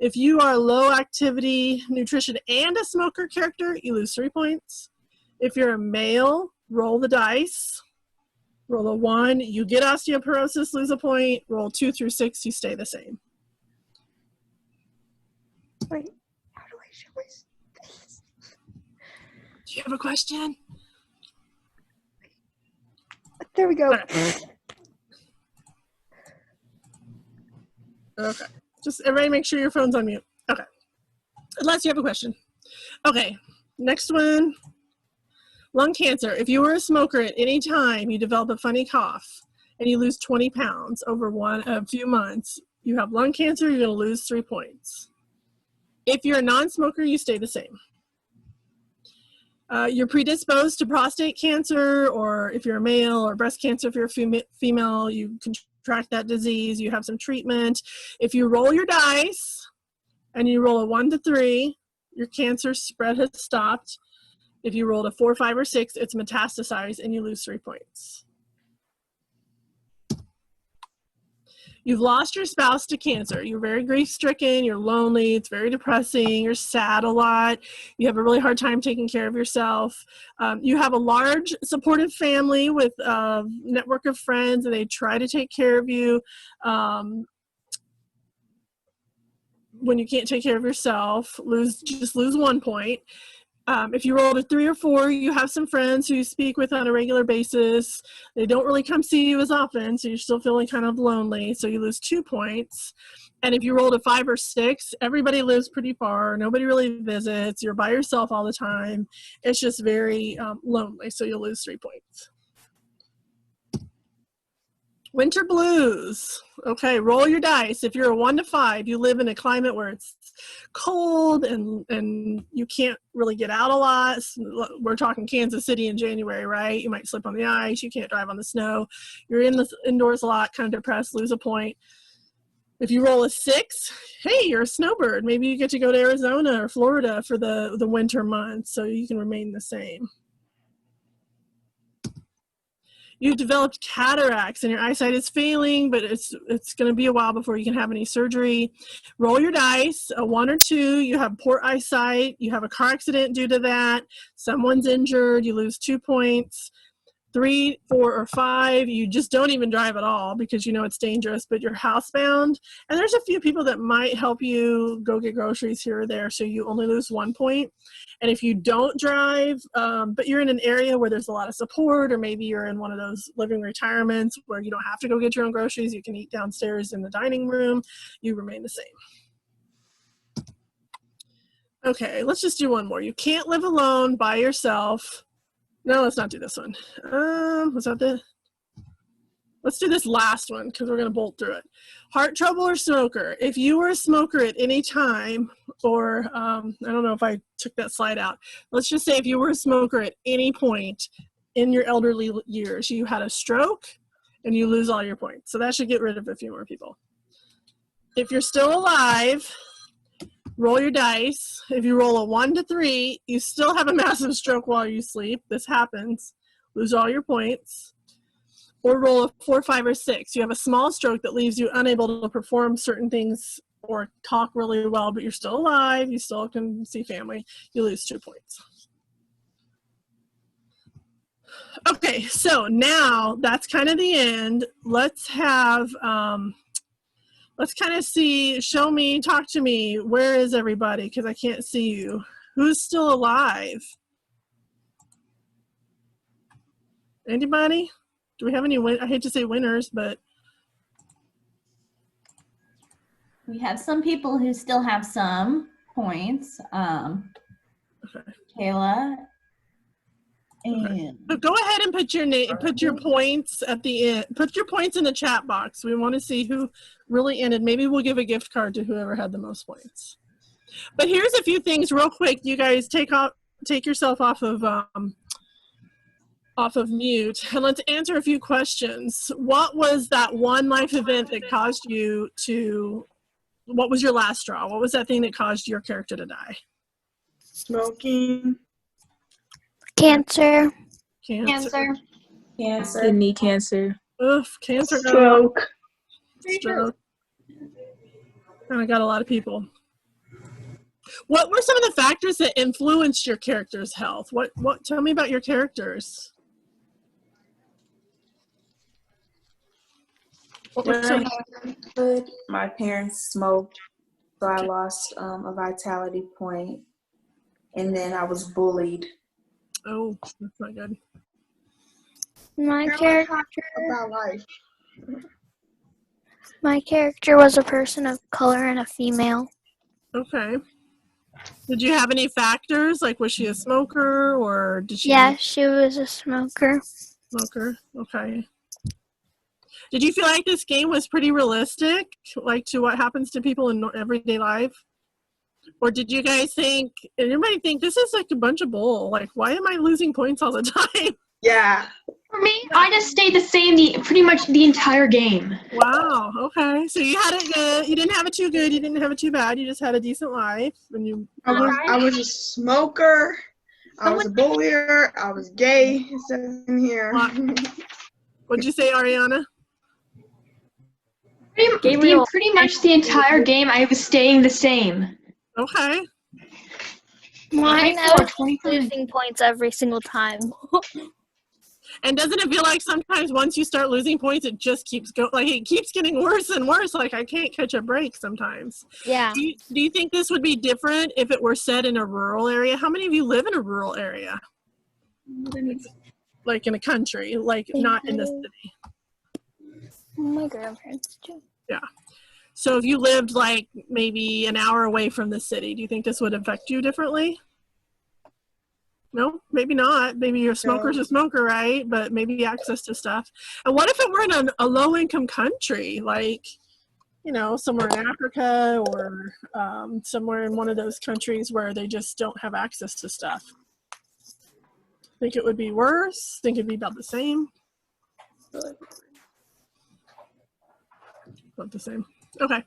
If you are low activity nutrition and a smoker character, you lose 3 points. If you're a male, roll the dice. Roll a 1, you get osteoporosis, lose a point. Roll 2 through 6, you stay the same. Wait, how do I show this? Do you have a question? There we go. Okay. Just everybody make sure your phone's on mute. Okay. Unless you have a question. Okay. Next one. Lung cancer. If you were a smoker at any time, you develop a funny cough and you lose 20 pounds over a few months, you have lung cancer, you're going to lose 3 points. If you're a non-smoker, you stay the same. You're predisposed to prostate cancer, or if you're a male, or breast cancer if you're a female, you contract that disease, you have some treatment. If you roll your dice and you roll a 1 to 3, your cancer spread has stopped. If you rolled a 4, 5, or 6, it's metastasized and you lose 3 points. You've lost your spouse to cancer. You're very grief-stricken, you're lonely, it's very depressing, you're sad a lot, you have a really hard time taking care of yourself. You have a large supportive family with a network of friends and they try to take care of you. When you can't take care of yourself, just lose 1 point. If you rolled a 3 or 4, you have some friends who you speak with on a regular basis. They don't really come see you as often, so you're still feeling kind of lonely, so you lose 2 points. And if you rolled a 5 or 6, everybody lives pretty far. Nobody really visits. You're by yourself all the time. It's just very lonely, so you'll lose 3 points. Winter blues. Okay, roll your dice. If you're a 1 to 5, you live in a climate where it's cold and you can't really get out a lot. We're talking Kansas City in January, right? You might slip on the ice. You can't drive on the snow. You're indoors a lot, kind of depressed, lose a point. If you roll a 6, hey, you're a snowbird. Maybe you get to go to Arizona or Florida for the winter months, so you can remain the same. You've developed cataracts and your eyesight is failing, but it's going to be a while before you can have any surgery. Roll your dice, a 1 or 2, you have poor eyesight, you have a car accident due to that, someone's injured, you lose 2 points. 3, 4, or 5, you just don't even drive at all because you know it's dangerous, but you're housebound. And there's a few people that might help you go get groceries here or there, so you only lose 1 point. And if you don't drive, but you're in an area where there's a lot of support, or maybe you're in one of those living retirements where you don't have to go get your own groceries, you can eat downstairs in the dining room, you remain the same. Okay, let's just do one more. You can't live alone by yourself. No, let's not do this one. Let's do this last one because we're going to bolt through it. Heart trouble or smoker. If you were a smoker at any time, or I don't know if I took that slide out. Let's just say if you were a smoker at any point in your elderly years, you had a stroke and you lose all your points. So that should get rid of a few more people. If you're still alive, roll your dice. If you roll a 1 to 3, you still have a massive stroke while you sleep. This happens. Lose all your points. Or roll a 4, 5, or 6. You have a small stroke that leaves you unable to perform certain things or talk really well, but you're still alive. You still can see family. You lose 2 points. Okay, so now that's kind of the end. Let's have... let's kind of see, show me, talk to me. Where is everybody? Because I can't see you. Who's still alive? Anybody? Do we have any I hate to say winners, but. We have some people who still have some points. Okay. Kayla. And so go ahead and put your name, put your points at the end. Put your points in the chat box. We want to see who really ended. Maybe we'll give a gift card to whoever had the most points. But here's a few things real quick. You guys take yourself off of mute, and let's answer a few questions. What was that one life event that caused you to? What was your last straw? What was that thing that caused your character to die? Smoking. Cancer. Cancer. Kidney cancer. Oof, cancer. Stroke. Stroke. And I got a lot of people. What were some of the factors that influenced your character's health? What tell me about your characters. My parents smoked, so I lost a vitality point, and then I was bullied. Oh, that's not good. My character. About life. My character was a person of color and a female. Okay. Did you have any factors? Like, was she a smoker, or did she? Yeah, she was a smoker. Smoker. Okay. Did you feel like this game was pretty realistic, like to what happens to people in everyday life? Or did you guys think, anybody think this is like a bunch of bull? Like, why am I losing points all the time? Yeah. For me, I just stayed the same pretty much the entire game. Wow. Okay. So you had it good. You didn't have it too good. You didn't have it too bad. You just had a decent life. And you. I was a smoker. I was a bullier. I was gay. It says in here. What'd you say, Ariana? Pretty much the entire game, I was staying the same. Okay. Mine, I was losing points every single time. And doesn't it feel like sometimes once you start losing points, it just keeps going, like it keeps getting worse and worse, like I can't catch a break sometimes. Yeah. Do you think this would be different if it were set in a rural area? How many of you live in a rural area? Like in a country, like not in the city? My grandparents do. Yeah. So if you lived like maybe an hour away from the city, do you think this would affect you differently? No, maybe not. Maybe your smoker's a smoker, right? But maybe access to stuff. And what if it were in a low-income country, like, you know, somewhere in Africa or somewhere in one of those countries where they just don't have access to stuff? Think it would be worse? Think it'd be about the same? About the same. Okay.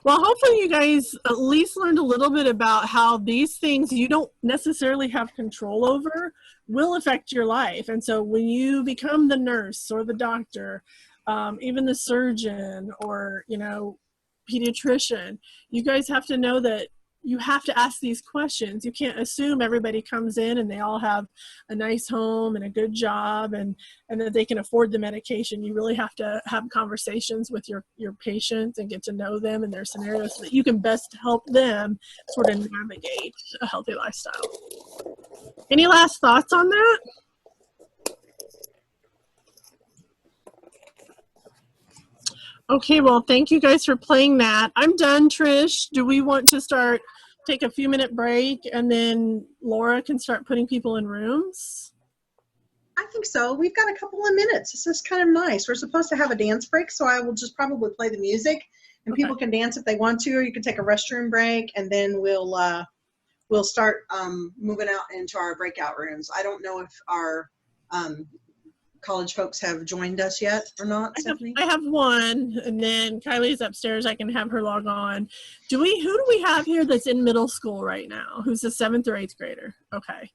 Well, hopefully you guys at least learned a little bit about how these things you don't necessarily have control over will affect your life. And so when you become the nurse or the doctor, even the surgeon or, you know, pediatrician, you guys have to know that you have to ask these questions. You can't assume everybody comes in and they all have a nice home and a good job and that they can afford the medication. You really have to have conversations with your patients and get to know them and their scenarios so that you can best help them sort of navigate a healthy lifestyle. Any last thoughts on that? Okay, well, thank you guys for playing that. I'm done, Trish. Do we want to take a few minute break and then Laura can start putting people in rooms? I think so. We've got a couple of minutes. This is kind of nice. We're supposed to have a dance break, so I will just probably play the music and people can dance if they want to, or you can take a restroom break and then we'll start moving out into our breakout rooms. I don't know if our college folks have joined us yet or not, Stephanie? I have one, and then Kylie's upstairs. I can have her log on. Who do we have here that's in middle school right now? Who's a 7th or 8th grader? Okay.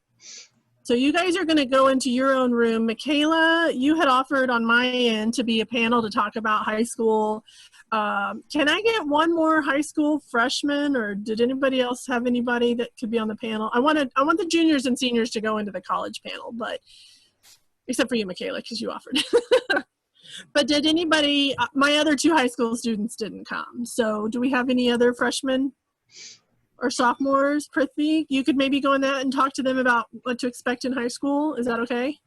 So you guys are going to go into your own room. Michaela, you had offered on my end to be a panel to talk about high school. Can I get one more high school freshman, or did anybody else have anybody that could be on the panel? I want the juniors and seniors to go into the college panel, but except for you, Michaela, because you offered. But did anybody, my other 2 high school students didn't come. So do we have any other freshmen or sophomores? Prithvi, you could maybe go in that and talk to them about what to expect in high school. Is that okay?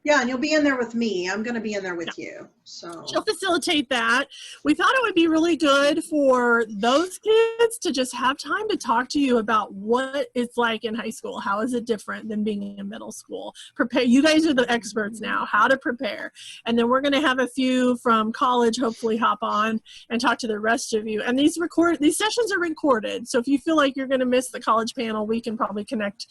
Yeah, and you'll be in there with me. I'm going to be in there with you. So she'll facilitate that. We thought it would be really good for those kids to just have time to talk to you about what it's like in high school. How is it different than being in middle school? Prepare. You guys are the experts now, how to prepare. And then we're going to have a few from college hopefully hop on and talk to the rest of you. And these sessions are recorded. So if you feel like you're going to miss the college panel, we can probably connect